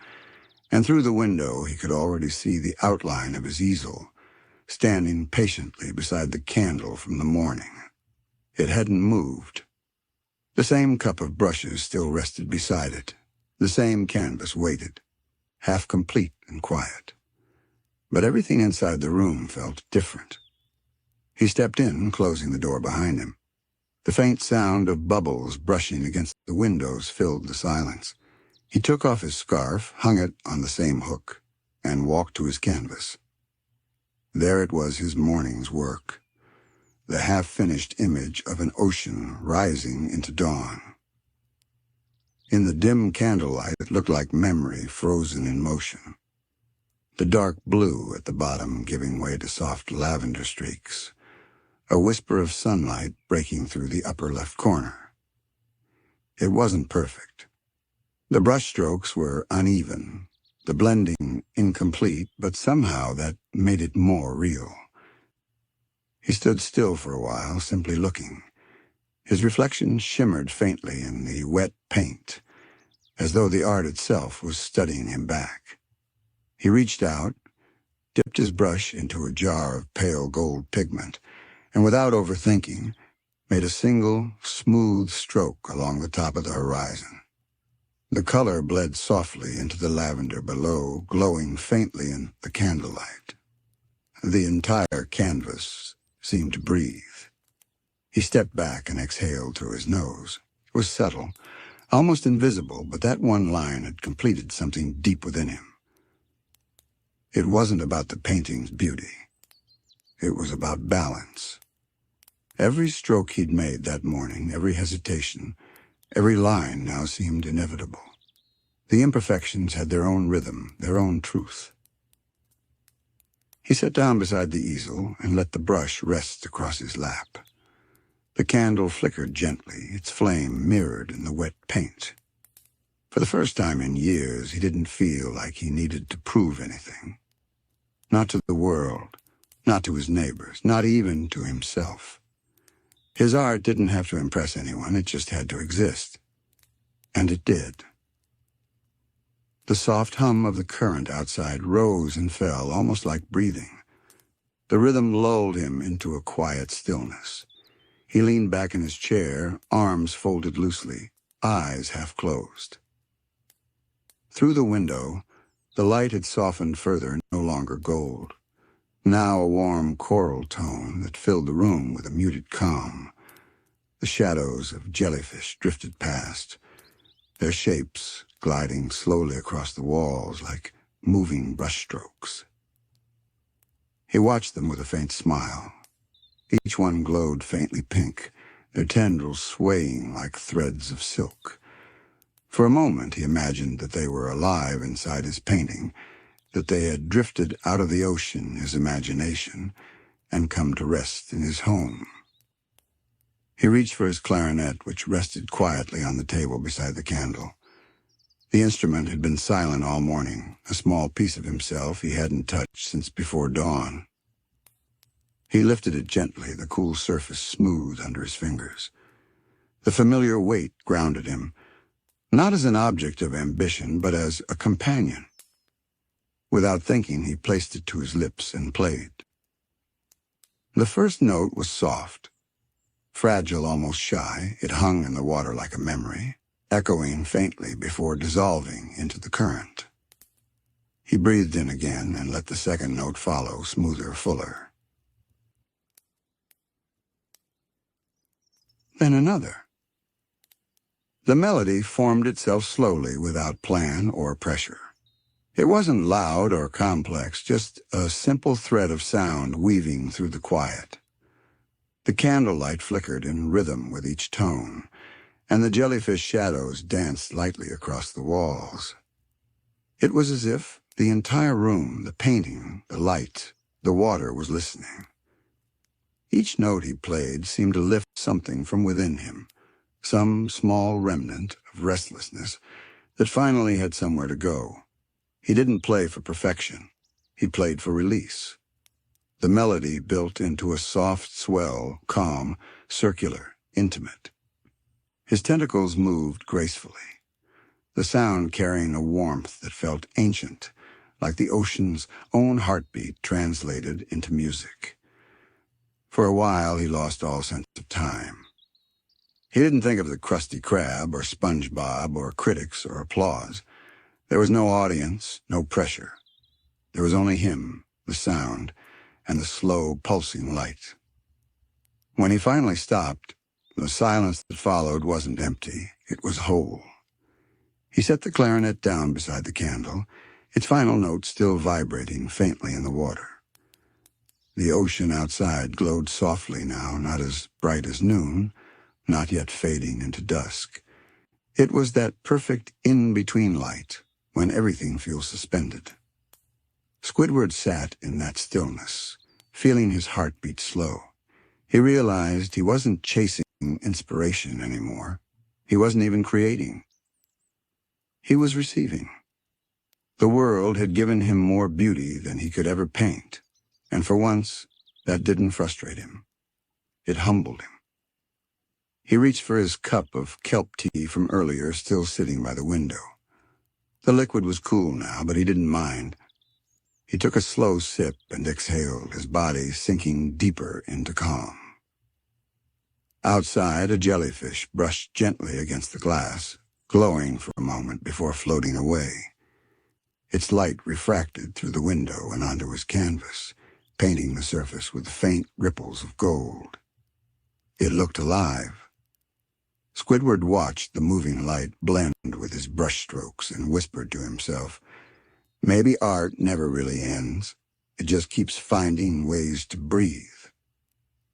and through the window he could already see the outline of his easel, standing patiently beside the candle from the morning. It hadn't moved. The same cup of brushes still rested beside it. The same canvas waited, half complete and quiet. But everything inside the room felt different. He stepped in, closing the door behind him. The faint sound of bubbles brushing against the windows filled the silence. He took off his scarf, hung it on the same hook, and walked to his canvas. There it was, his morning's work. The half-finished image of an ocean rising into dawn. In the dim candlelight, it looked like memory frozen in motion. The dark blue at the bottom giving way to soft lavender streaks, a whisper of sunlight breaking through the upper left corner. It wasn't perfect. The brushstrokes were uneven, the blending incomplete, but somehow that made it more real. He stood still for a while, simply looking. His reflection shimmered faintly in the wet paint, as though the art itself was studying him back. He reached out, dipped his brush into a jar of pale gold pigment, and without overthinking, made a single, smooth stroke along the top of the horizon. The color bled softly into the lavender below, glowing faintly in the candlelight. The entire canvas seemed to breathe. He stepped back and exhaled through his nose. It was subtle, almost invisible, but that one line had completed something deep within him. It wasn't about the painting's beauty. It was about balance. Every stroke he'd made that morning, every hesitation, every line now seemed inevitable. The imperfections had their own rhythm, their own truth. He sat down beside the easel and let the brush rest across his lap. The candle flickered gently, its flame mirrored in the wet paint. For the first time in years, he didn't feel like he needed to prove anything. Not to the world, not to his neighbors, not even to himself. His art didn't have to impress anyone, it just had to exist. And it did. The soft hum of the current outside rose and fell, almost like breathing. The rhythm lulled him into a quiet stillness. He leaned back in his chair, arms folded loosely, eyes half closed. Through the window, the light had softened further, no longer gold. Now a warm choral tone that filled the room with a muted calm. The shadows of jellyfish drifted past, their shapes gliding slowly across the walls like moving brushstrokes. He watched them with a faint smile. Each one glowed faintly pink, their tendrils swaying like threads of silk. For a moment he imagined that they were alive inside his painting, that they had drifted out of the ocean, his imagination, and come to rest in his home. He reached for his clarinet, which rested quietly on the table beside the candle. The instrument had been silent all morning, a small piece of himself he hadn't touched since before dawn. He lifted it gently, the cool surface smooth under his fingers. The familiar weight grounded him, not as an object of ambition, but as a companion. Without thinking, he placed it to his lips and played. The first note was soft. Fragile, almost shy, it hung in the water like a memory, echoing faintly before dissolving into the current. He breathed in again and let the second note follow, smoother, fuller. Then another. The melody formed itself slowly without plan or pressure. It wasn't loud or complex, just a simple thread of sound weaving through the quiet. The candlelight flickered in rhythm with each tone, and the jellyfish shadows danced lightly across the walls. It was as if the entire room, the painting, the light, the water was listening. Each note he played seemed to lift something from within him, some small remnant of restlessness that finally had somewhere to go. He didn't play for perfection. He played for release. The melody built into a soft swell, calm, circular, intimate. His tentacles moved gracefully, the sound carrying a warmth that felt ancient, like the ocean's own heartbeat translated into music. For a while, he lost all sense of time. He didn't think of the Krusty Krab or SpongeBob or critics or applause. There was no audience, no pressure. There was only him, the sound, and the slow, pulsing light. When he finally stopped, the silence that followed wasn't empty, it was whole. He set the clarinet down beside the candle, its final note still vibrating faintly in the water. The ocean outside glowed softly now, not as bright as noon, not yet fading into dusk. It was that perfect in-between light, when everything feels suspended. Squidward sat in that stillness, feeling his heartbeat slow. He realized he wasn't chasing inspiration anymore. He wasn't even creating. He was receiving. The world had given him more beauty than he could ever paint, and for once, that didn't frustrate him. It humbled him. He reached for his cup of kelp tea from earlier, still sitting by the window. The liquid was cool now, but he didn't mind. He took a slow sip and exhaled, his body sinking deeper into calm. Outside, a jellyfish brushed gently against the glass, glowing for a moment before floating away. Its light refracted through the window and onto his canvas, painting the surface with faint ripples of gold. It looked alive. Squidward watched the moving light blend with his brushstrokes and whispered to himself, "Maybe art never really ends. It just keeps finding ways to breathe."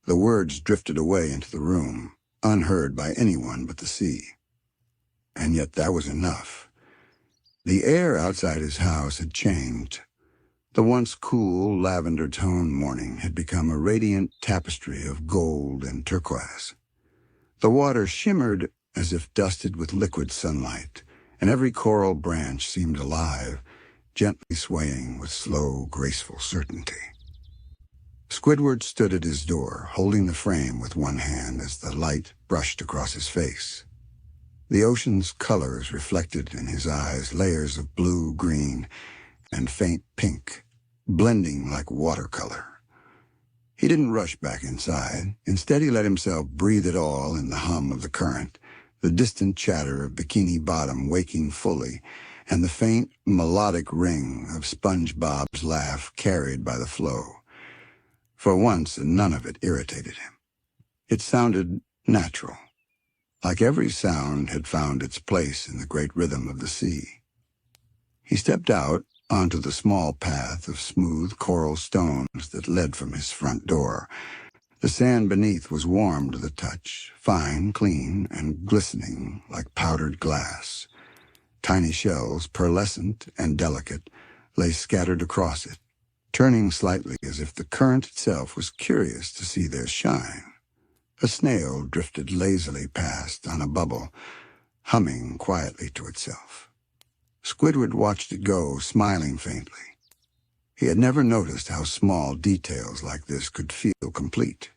The words drifted away into the room, unheard by anyone but the sea. And yet that was enough. The air outside his house had changed. The once cool, lavender-toned morning had become a radiant tapestry of gold and turquoise. The water shimmered as if dusted with liquid sunlight, and every coral branch seemed alive, gently swaying with slow, graceful certainty. Squidward stood at his door, holding the frame with one hand as the light brushed across his face. The ocean's colors reflected in his eyes, layers of blue, green, and faint pink, blending like watercolor. He didn't rush back inside. Instead, he let himself breathe it all in the hum of the current, the distant chatter of Bikini Bottom waking fully, and the faint, melodic ring of SpongeBob's laugh carried by the flow. For once, none of it irritated him. It sounded natural, like every sound had found its place in the great rhythm of the sea. He stepped out onto the small path of smooth coral stones that led from his front door. The sand beneath was warm to the touch, fine, clean, and glistening like powdered glass. Tiny shells, pearlescent and delicate, lay scattered across it, turning slightly as if the current itself was curious to see their shine. A snail drifted lazily past on a bubble, humming quietly to itself. Squidward watched it go, smiling faintly. He had never noticed how small details like this could feel complete.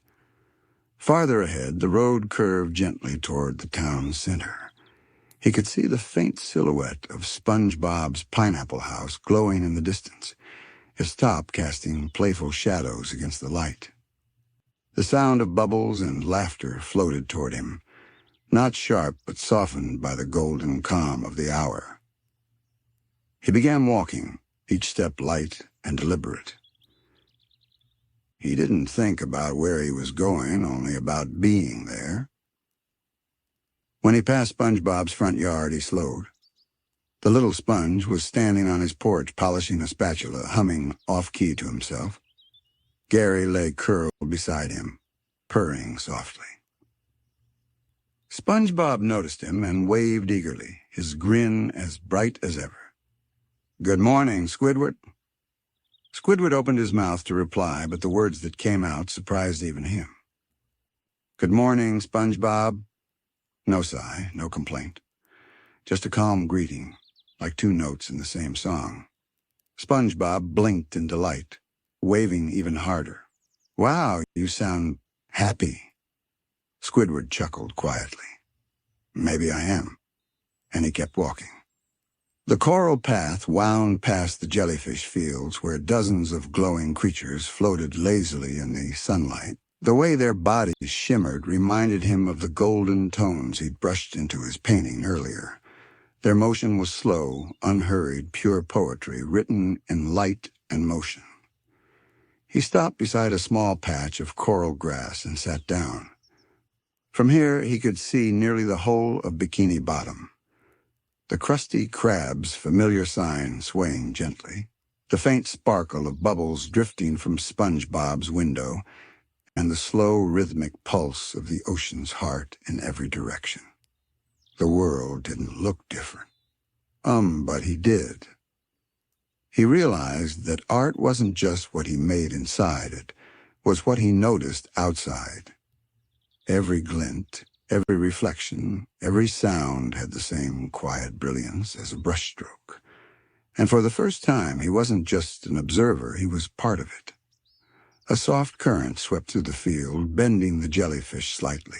Farther ahead, the road curved gently toward the town's center. He could see the faint silhouette of SpongeBob's pineapple house glowing in the distance, his top casting playful shadows against the light. The sound of bubbles and laughter floated toward him, not sharp but softened by the golden calm of the hour. He began walking, each step light and deliberate. He didn't think about where he was going, only about being there. When he passed SpongeBob's front yard, he slowed. The little sponge was standing on his porch, polishing a spatula, humming off-key to himself. Gary lay curled beside him, purring softly. SpongeBob noticed him and waved eagerly, his grin as bright as ever. "Good morning, Squidward." Squidward opened his mouth to reply, but the words that came out surprised even him. "Good morning, SpongeBob." No sigh, no complaint. Just a calm greeting, like two notes in the same song. SpongeBob blinked in delight, waving even harder. "Wow, you sound happy." Squidward chuckled quietly. "Maybe I am." And he kept walking. The coral path wound past the jellyfish fields where dozens of glowing creatures floated lazily in the sunlight. The way their bodies shimmered reminded him of the golden tones he'd brushed into his painting earlier. Their motion was slow, unhurried, pure poetry, written in light and motion. He stopped beside a small patch of coral grass and sat down. From here he could see nearly the whole of Bikini Bottom. The crusty crab's familiar sign swaying gently, the faint sparkle of bubbles drifting from SpongeBob's window, and the slow rhythmic pulse of the ocean's heart in every direction. The world didn't look different. But he did. He realized that art wasn't just what he made inside, it was what he noticed outside. Every glint, every reflection, every sound had the same quiet brilliance as a brushstroke. And for the first time, he wasn't just an observer, he was part of it. A soft current swept through the field, bending the jellyfish slightly.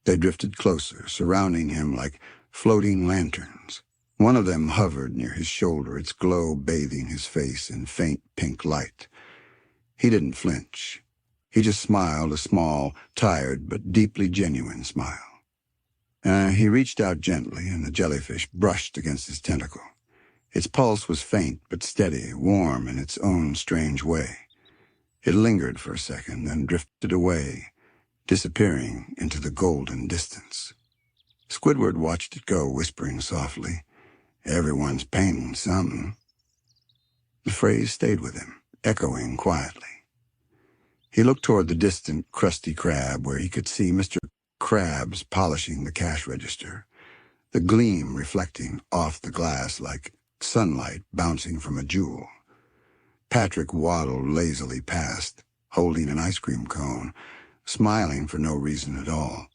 They drifted closer, surrounding him like floating lanterns. One of them hovered near his shoulder, its glow bathing his face in faint pink light. He didn't flinch. He just smiled, a small, tired, but deeply genuine smile. He reached out gently, and the jellyfish brushed against his tentacle. Its pulse was faint but steady, warm in its own strange way. It lingered for a second, then drifted away, disappearing into the golden distance. Squidward watched it go, whispering softly, "Everyone's painting something." The phrase stayed with him, echoing quietly. He looked toward the distant, crusty crab where he could see Mr. Krabs polishing the cash register, the gleam reflecting off the glass like sunlight bouncing from a jewel. Patrick waddled lazily past, holding an ice cream cone, smiling for no reason at all.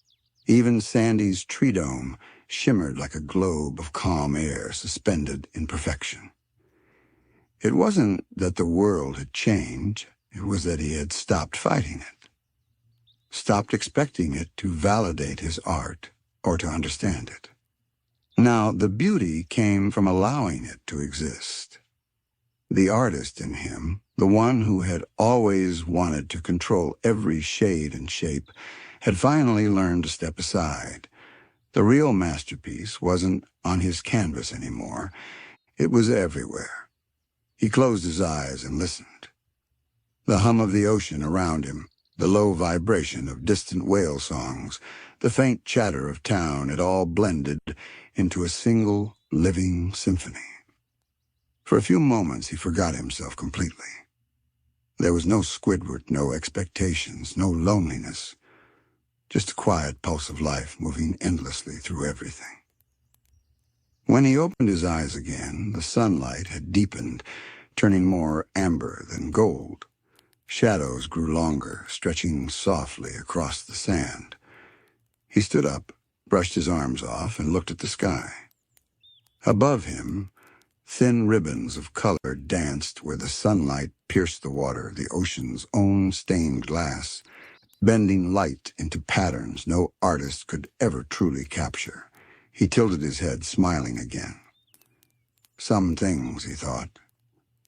Even Sandy's tree dome shimmered like a globe of calm air suspended in perfection. It wasn't that the world had changed, it was that he had stopped fighting it, stopped expecting it to validate his art or to understand it. Now, the beauty came from allowing it to exist. The artist in him, the one who had always wanted to control every shade and shape, had finally learned to step aside. The real masterpiece wasn't on his canvas anymore. It was everywhere. He closed his eyes and listened. The hum of the ocean around him, the low vibration of distant whale songs, the faint chatter of town, it all blended into a single living symphony. For a few moments he forgot himself completely. There was no Squidward, no expectations, no loneliness, just a quiet pulse of life moving endlessly through everything. When he opened his eyes again, the sunlight had deepened, turning more amber than gold. Shadows grew longer, stretching softly across the sand. He stood up, brushed his arms off, and looked at the sky. Above him, thin ribbons of color danced where the sunlight pierced the water, the ocean's own stained glass, bending light into patterns no artist could ever truly capture. He tilted his head, smiling again. Some things, he thought,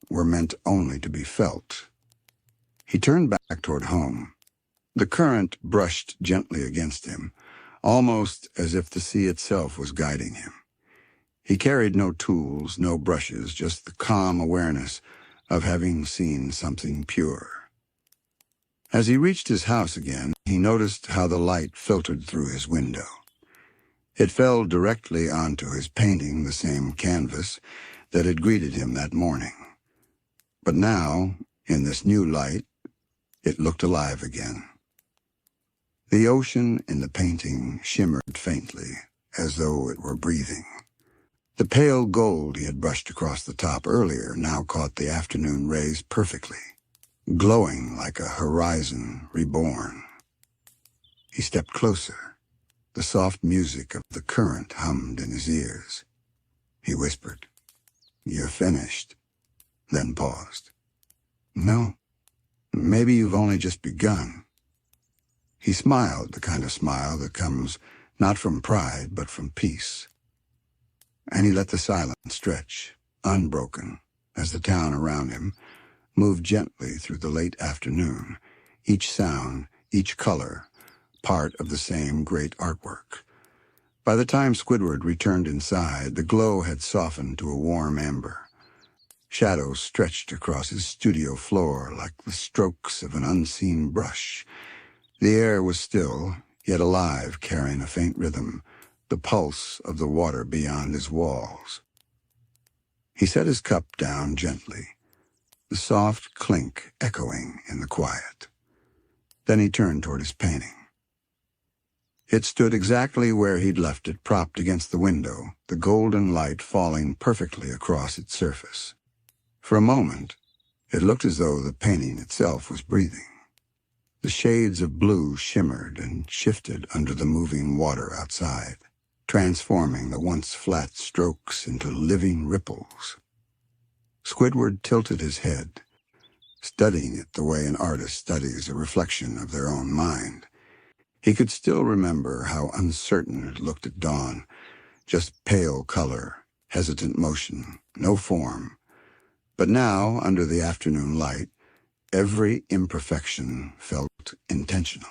were meant only to be felt. He turned back toward home. The current brushed gently against him, almost as if the sea itself was guiding him. He carried no tools, no brushes, just the calm awareness of having seen something pure. As he reached his house again, he noticed how the light filtered through his window. It fell directly onto his painting, the same canvas that had greeted him that morning. But now, in this new light, it looked alive again. The ocean in the painting shimmered faintly, as though it were breathing. The pale gold he had brushed across the top earlier now caught the afternoon rays perfectly, glowing like a horizon reborn. He stepped closer. The soft music of the current hummed in his ears. He whispered, "You're finished," then paused. "No, maybe you've only just begun." He smiled, the kind of smile that comes not from pride, but from peace. And he let the silence stretch, unbroken, as the town around him moved gently through the late afternoon, each sound, each color, part of the same great artwork. By the time Squidward returned inside, the glow had softened to a warm amber. Shadows stretched across his studio floor like the strokes of an unseen brush. The air was still, yet alive, carrying a faint rhythm, the pulse of the water beyond his walls. He set his cup down gently, the soft clink echoing in the quiet. Then he turned toward his painting. It stood exactly where he'd left it, propped against the window, the golden light falling perfectly across its surface. For a moment, it looked as though the painting itself was breathing. The shades of blue shimmered and shifted under the moving water outside, transforming the once flat strokes into living ripples. Squidward tilted his head, studying it the way an artist studies a reflection of their own mind. He could still remember how uncertain it looked at dawn, just pale color, hesitant motion, no form. But now, under the afternoon light, every imperfection felt intentional.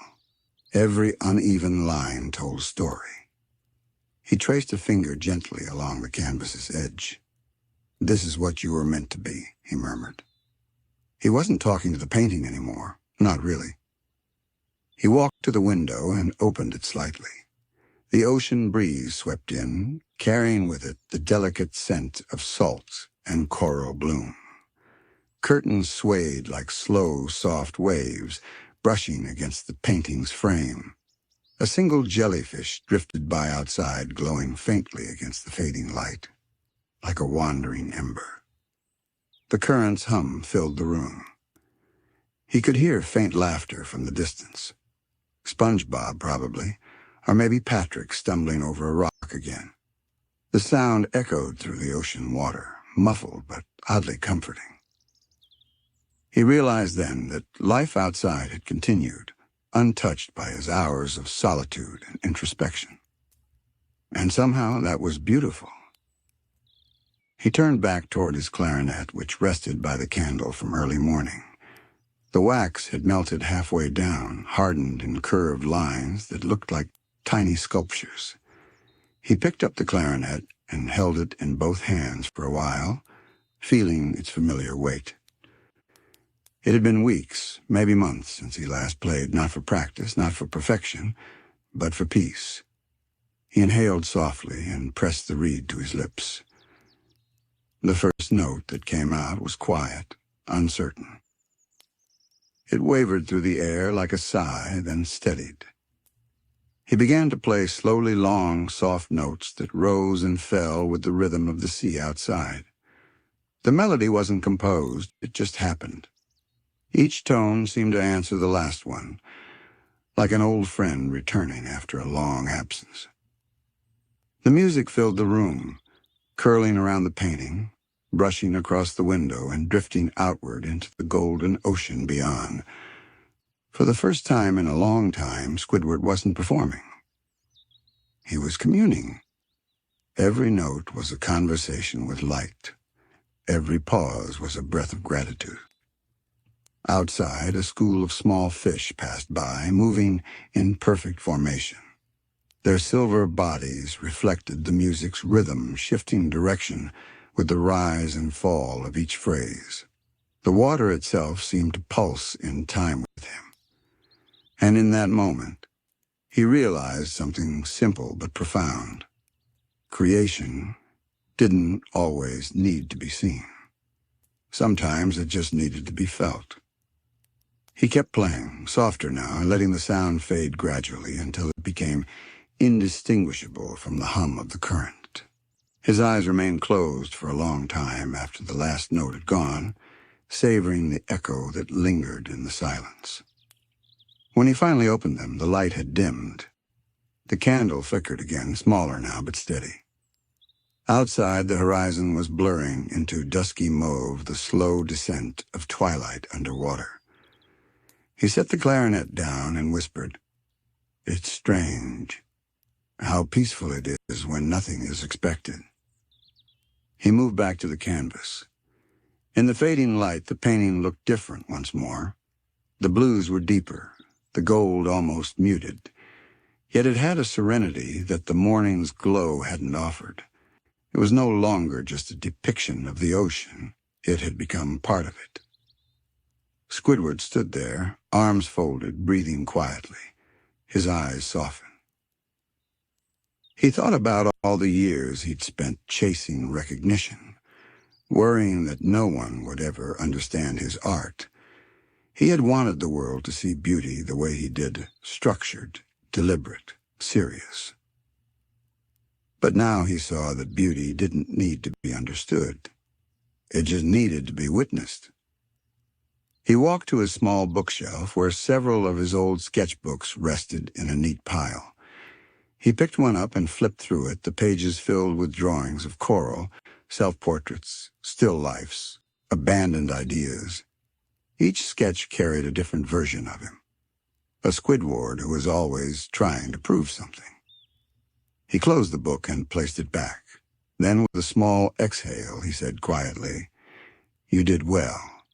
Every uneven line told a story. He traced a finger gently along the canvas's edge. "This is what you were meant to be," he murmured. He wasn't talking to the painting anymore, not really. He walked to the window and opened it slightly. The ocean breeze swept in, carrying with it the delicate scent of salt and coral bloom. Curtains swayed like slow, soft waves, brushing against the painting's frame. A single jellyfish drifted by outside, glowing faintly against the fading light, like a wandering ember. The current's hum filled the room. He could hear faint laughter from the distance. SpongeBob, probably, or maybe Patrick stumbling over a rock again. The sound echoed through the ocean water, muffled but oddly comforting. He realized then that life outside had continued, untouched by his hours of solitude and introspection. And somehow that was beautiful. He turned back toward his clarinet, which rested by the candle from early morning. The wax had melted halfway down, hardened in curved lines that looked like tiny sculptures. He picked up the clarinet and held it in both hands for a while, feeling its familiar weight. It had been weeks, maybe months, since he last played, not for practice, not for perfection, but for peace. He inhaled softly and pressed the reed to his lips. The first note that came out was quiet, uncertain. It wavered through the air like a sigh, then steadied. He began to play slowly long, soft notes that rose and fell with the rhythm of the sea outside. The melody wasn't composed, it just happened. Each tone seemed to answer the last one, like an old friend returning after a long absence. The music filled the room, curling around the painting, brushing across the window and drifting outward into the golden ocean beyond. For the first time in a long time, Squidward wasn't performing. He was communing. Every note was a conversation with light. Every pause was a breath of gratitude. Outside, a school of small fish passed by, moving in perfect formation. Their silver bodies reflected the music's rhythm, shifting direction with the rise and fall of each phrase. The water itself seemed to pulse in time with him. And in that moment, he realized something simple but profound. Creation didn't always need to be seen. Sometimes it just needed to be felt. He kept playing, softer now, letting the sound fade gradually until it became indistinguishable from the hum of the current. His eyes remained closed for a long time after the last note had gone, savoring the echo that lingered in the silence. When he finally opened them, the light had dimmed. The candle flickered again, smaller now but steady. Outside, the horizon was blurring into dusky mauve, the slow descent of twilight underwater. He set the clarinet down and whispered, "It's strange how peaceful it is when nothing is expected." He moved back to the canvas. In the fading light, the painting looked different once more. The blues were deeper, the gold almost muted. Yet it had a serenity that the morning's glow hadn't offered. It was no longer just a depiction of the ocean. It had become part of it. Squidward stood there, arms folded, breathing quietly. His eyes softened. He thought about all the years he'd spent chasing recognition, worrying that no one would ever understand his art. He had wanted the world to see beauty the way he did, structured, deliberate, serious. But now he saw that beauty didn't need to be understood. It just needed to be witnessed. He walked to his small bookshelf where several of his old sketchbooks rested in a neat pile. He picked one up and flipped through it, the pages filled with drawings of coral, self-portraits, still lifes, abandoned ideas. Each sketch carried a different version of him, a Squidward who was always trying to prove something. He closed the book and placed it back. Then, with a small exhale, he said quietly, "You did well."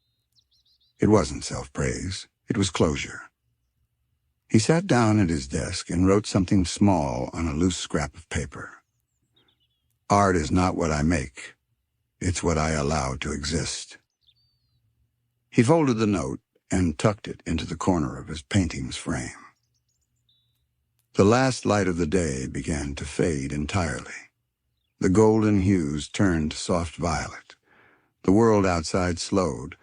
It wasn't self-praise. It was closure. He sat down at his desk and wrote something small on a loose scrap of paper. "Art is not what I make. It's what I allow to exist." He folded the note and tucked it into the corner of his painting's frame. The last light of the day began to fade entirely. The golden hues turned to soft violet. The world outside slowed,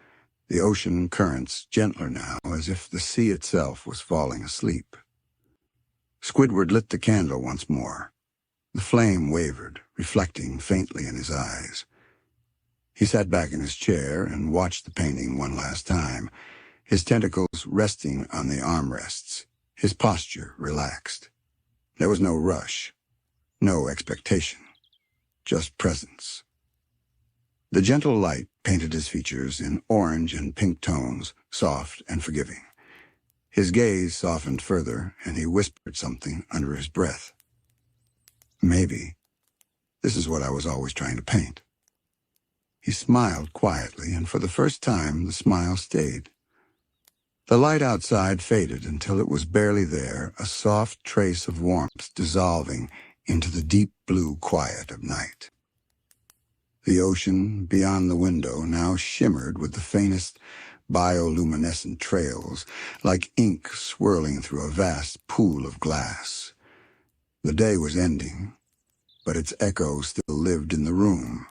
the ocean currents gentler now, as if the sea itself was falling asleep. Squidward lit the candle once more. The flame wavered, reflecting faintly in his eyes. He sat back in his chair and watched the painting one last time, his tentacles resting on the armrests, his posture relaxed. There was no rush, no expectation, just presence. The gentle light painted his features in orange and pink tones, soft and forgiving. His gaze softened further, and he whispered something under his breath. "Maybe this is what I was always trying to paint." He smiled quietly, and for the first time the smile stayed. The light outside faded until it was barely there, a soft trace of warmth dissolving into the deep blue quiet of night. The ocean beyond the window now shimmered with the faintest bioluminescent trails, like ink swirling through a vast pool of glass. The day was ending, but its echo still lived in the room,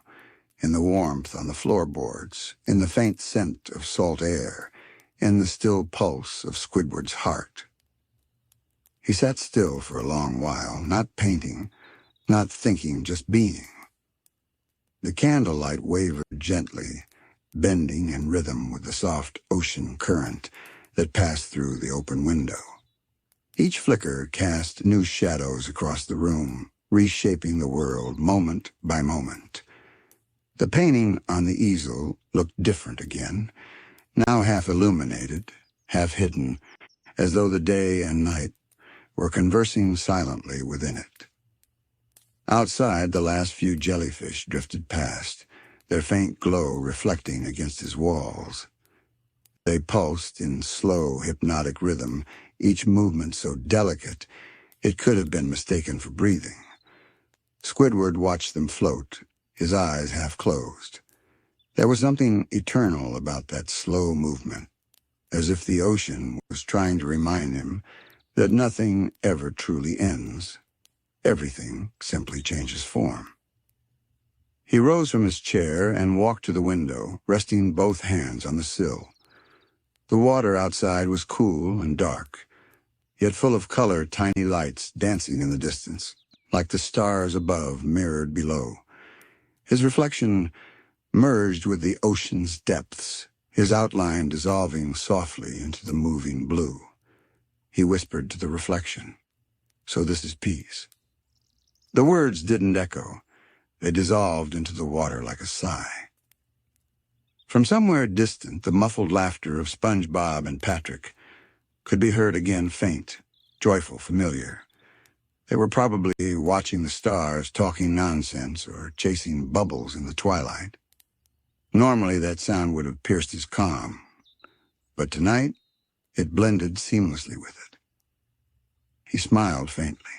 in the warmth on the floorboards, in the faint scent of salt air, in the still pulse of Squidward's heart. He sat still for a long while, not painting, not thinking, just being. The candlelight wavered gently, bending in rhythm with the soft ocean current that passed through the open window. Each flicker cast new shadows across the room, reshaping the world moment by moment. The painting on the easel looked different again, now half illuminated, half hidden, as though the day and night were conversing silently within it. Outside, the last few jellyfish drifted past, their faint glow reflecting against his walls. They pulsed in slow, hypnotic rhythm, each movement so delicate it could have been mistaken for breathing. Squidward watched them float, his eyes half closed. There was something eternal about that slow movement, as if the ocean was trying to remind him that nothing ever truly ends. Everything simply changes form. He rose from his chair and walked to the window, resting both hands on the sill. The water outside was cool and dark, yet full of color, tiny lights dancing in the distance, like the stars above mirrored below. His reflection merged with the ocean's depths, his outline dissolving softly into the moving blue. He whispered to the reflection, "So this is peace." The words didn't echo. They dissolved into the water like a sigh. From somewhere distant, the muffled laughter of SpongeBob and Patrick could be heard again, faint, joyful, familiar. They were probably watching the stars, talking nonsense, or chasing bubbles in the twilight. Normally that sound would have pierced his calm, but tonight it blended seamlessly with it. He smiled faintly.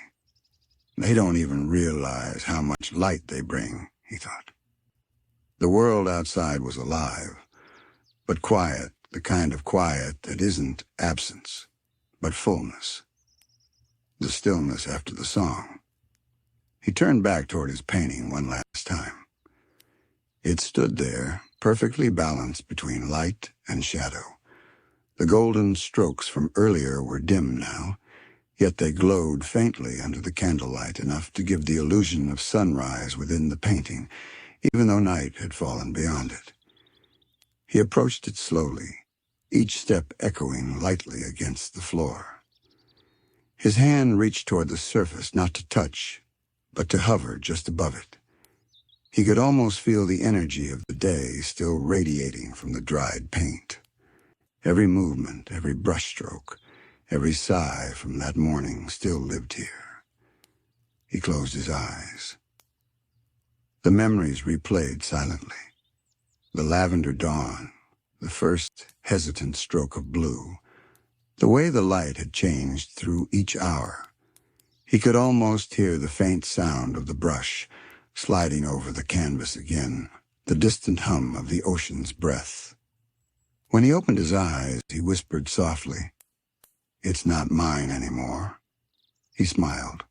They don't even realize how much light they bring, he thought. The world outside was alive, but quiet, the kind of quiet that isn't absence, but fullness. The stillness after the song. He turned back toward his painting one last time. It stood there, perfectly balanced between light and shadow. The golden strokes from earlier were dim now, yet they glowed faintly under the candlelight, enough to give the illusion of sunrise within the painting, even though night had fallen beyond it. He approached it slowly, each step echoing lightly against the floor. His hand reached toward the surface, not to touch, but to hover just above it. He could almost feel the energy of the day still radiating from the dried paint. Every movement, every brushstroke, every sigh from that morning still lived here. He closed his eyes. The memories replayed silently. The lavender dawn, the first hesitant stroke of blue, the way the light had changed through each hour. He could almost hear the faint sound of the brush sliding over the canvas again, the distant hum of the ocean's breath. When he opened his eyes, he whispered softly, "It's not mine anymore." He smiled.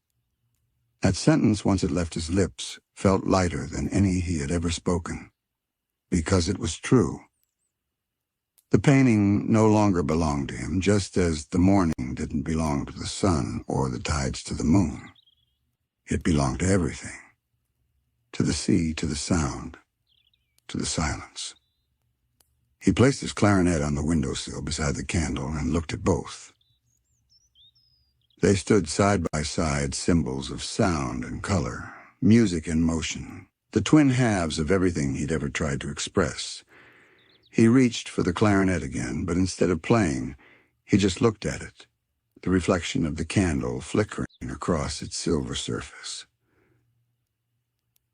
That sentence, once it left his lips, felt lighter than any he had ever spoken, because it was true. The painting no longer belonged to him, just as the morning didn't belong to the sun or the tides to the moon. It belonged to everything. To the sea, to the sound, to the silence. He placed his clarinet on the windowsill beside the candle and looked at both. They stood side by side, symbols of sound and color, music and motion, the twin halves of everything he'd ever tried to express. He reached for the clarinet again, but instead of playing, he just looked at it, the reflection of the candle flickering across its silver surface.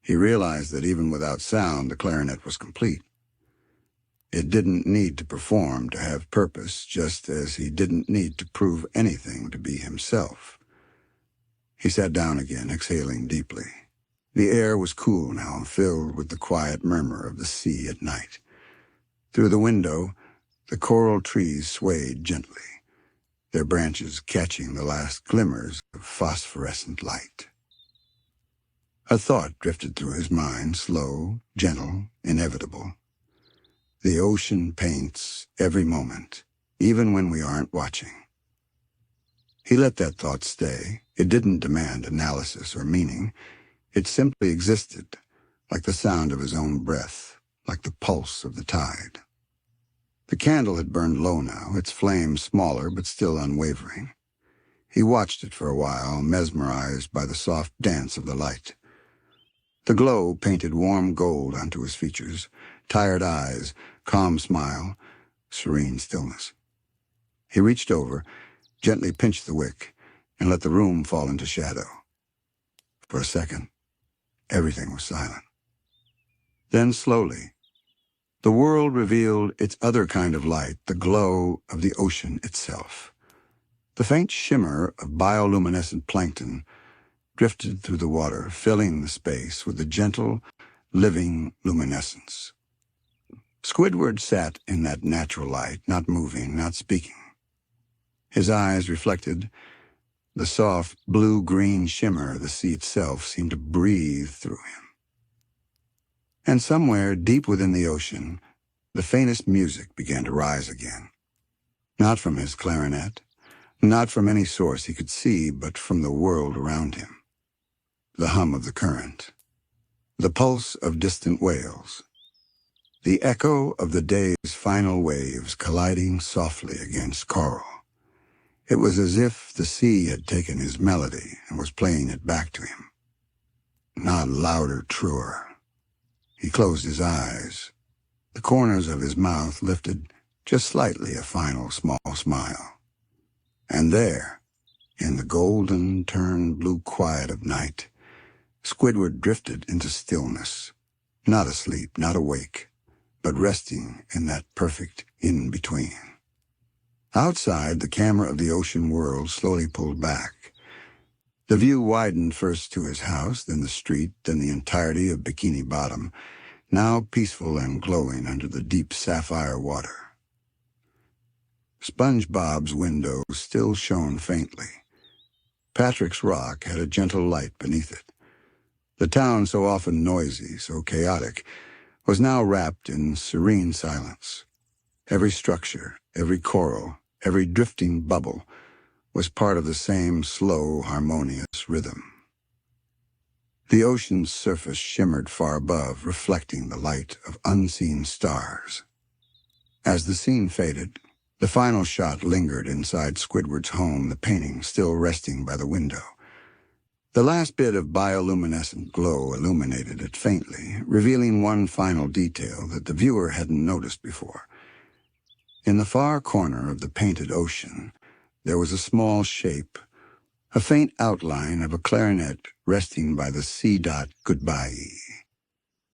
He realized that even without sound, the clarinet was complete. It didn't need to perform to have purpose, just as he didn't need to prove anything to be himself. He sat down again, exhaling deeply. The air was cool now, filled with the quiet murmur of the sea at night. Through the window, the coral trees swayed gently, their branches catching the last glimmers of phosphorescent light. A thought drifted through his mind, slow, gentle, inevitable. The ocean paints every moment, even when we aren't watching. He let that thought stay. It didn't demand analysis or meaning. It simply existed, like the sound of his own breath, like the pulse of the tide. The candle had burned low now, its flame smaller but still unwavering. He watched it for a while, mesmerized by the soft dance of the light. The glow painted warm gold onto his features, tired eyes, calm smile, serene stillness. He reached over, gently pinched the wick, and let the room fall into shadow. For a second, everything was silent. Then slowly, the world revealed its other kind of light, the glow of the ocean itself. The faint shimmer of bioluminescent plankton drifted through the water, filling the space with a gentle, living luminescence. Squidward sat in that natural light, not moving, not speaking. His eyes reflected the soft, blue-green shimmer of the sea itself seemed to breathe through him. And somewhere deep within the ocean, the faintest music began to rise again. Not from his clarinet, not from any source he could see, but from the world around him. The hum of the current, the pulse of distant whales, the echo of the day's final waves colliding softly against coral. It was as if the sea had taken his melody and was playing it back to him. Not louder, truer. He closed his eyes. The corners of his mouth lifted just slightly, a final small smile. And there, in the golden, turned blue quiet of night, Squidward drifted into stillness, not asleep, not awake, but resting in that perfect in-between. Outside, the camera of the ocean world slowly pulled back. The view widened first to his house, then the street, then the entirety of Bikini Bottom, now peaceful and glowing under the deep sapphire water. SpongeBob's window still shone faintly. Patrick's Rock had a gentle light beneath it. The town, so often noisy, so chaotic, was now wrapped in serene silence. Every structure, every coral, every drifting bubble was part of the same slow, harmonious rhythm. The ocean's surface shimmered far above, reflecting the light of unseen stars. As the scene faded, the final shot lingered inside Squidward's home, the painting still resting by the window. The last bit of bioluminescent glow illuminated it faintly, revealing one final detail that the viewer hadn't noticed before. In the far corner of the painted ocean, there was a small shape, a faint outline of a clarinet resting by the sea dot goodbye.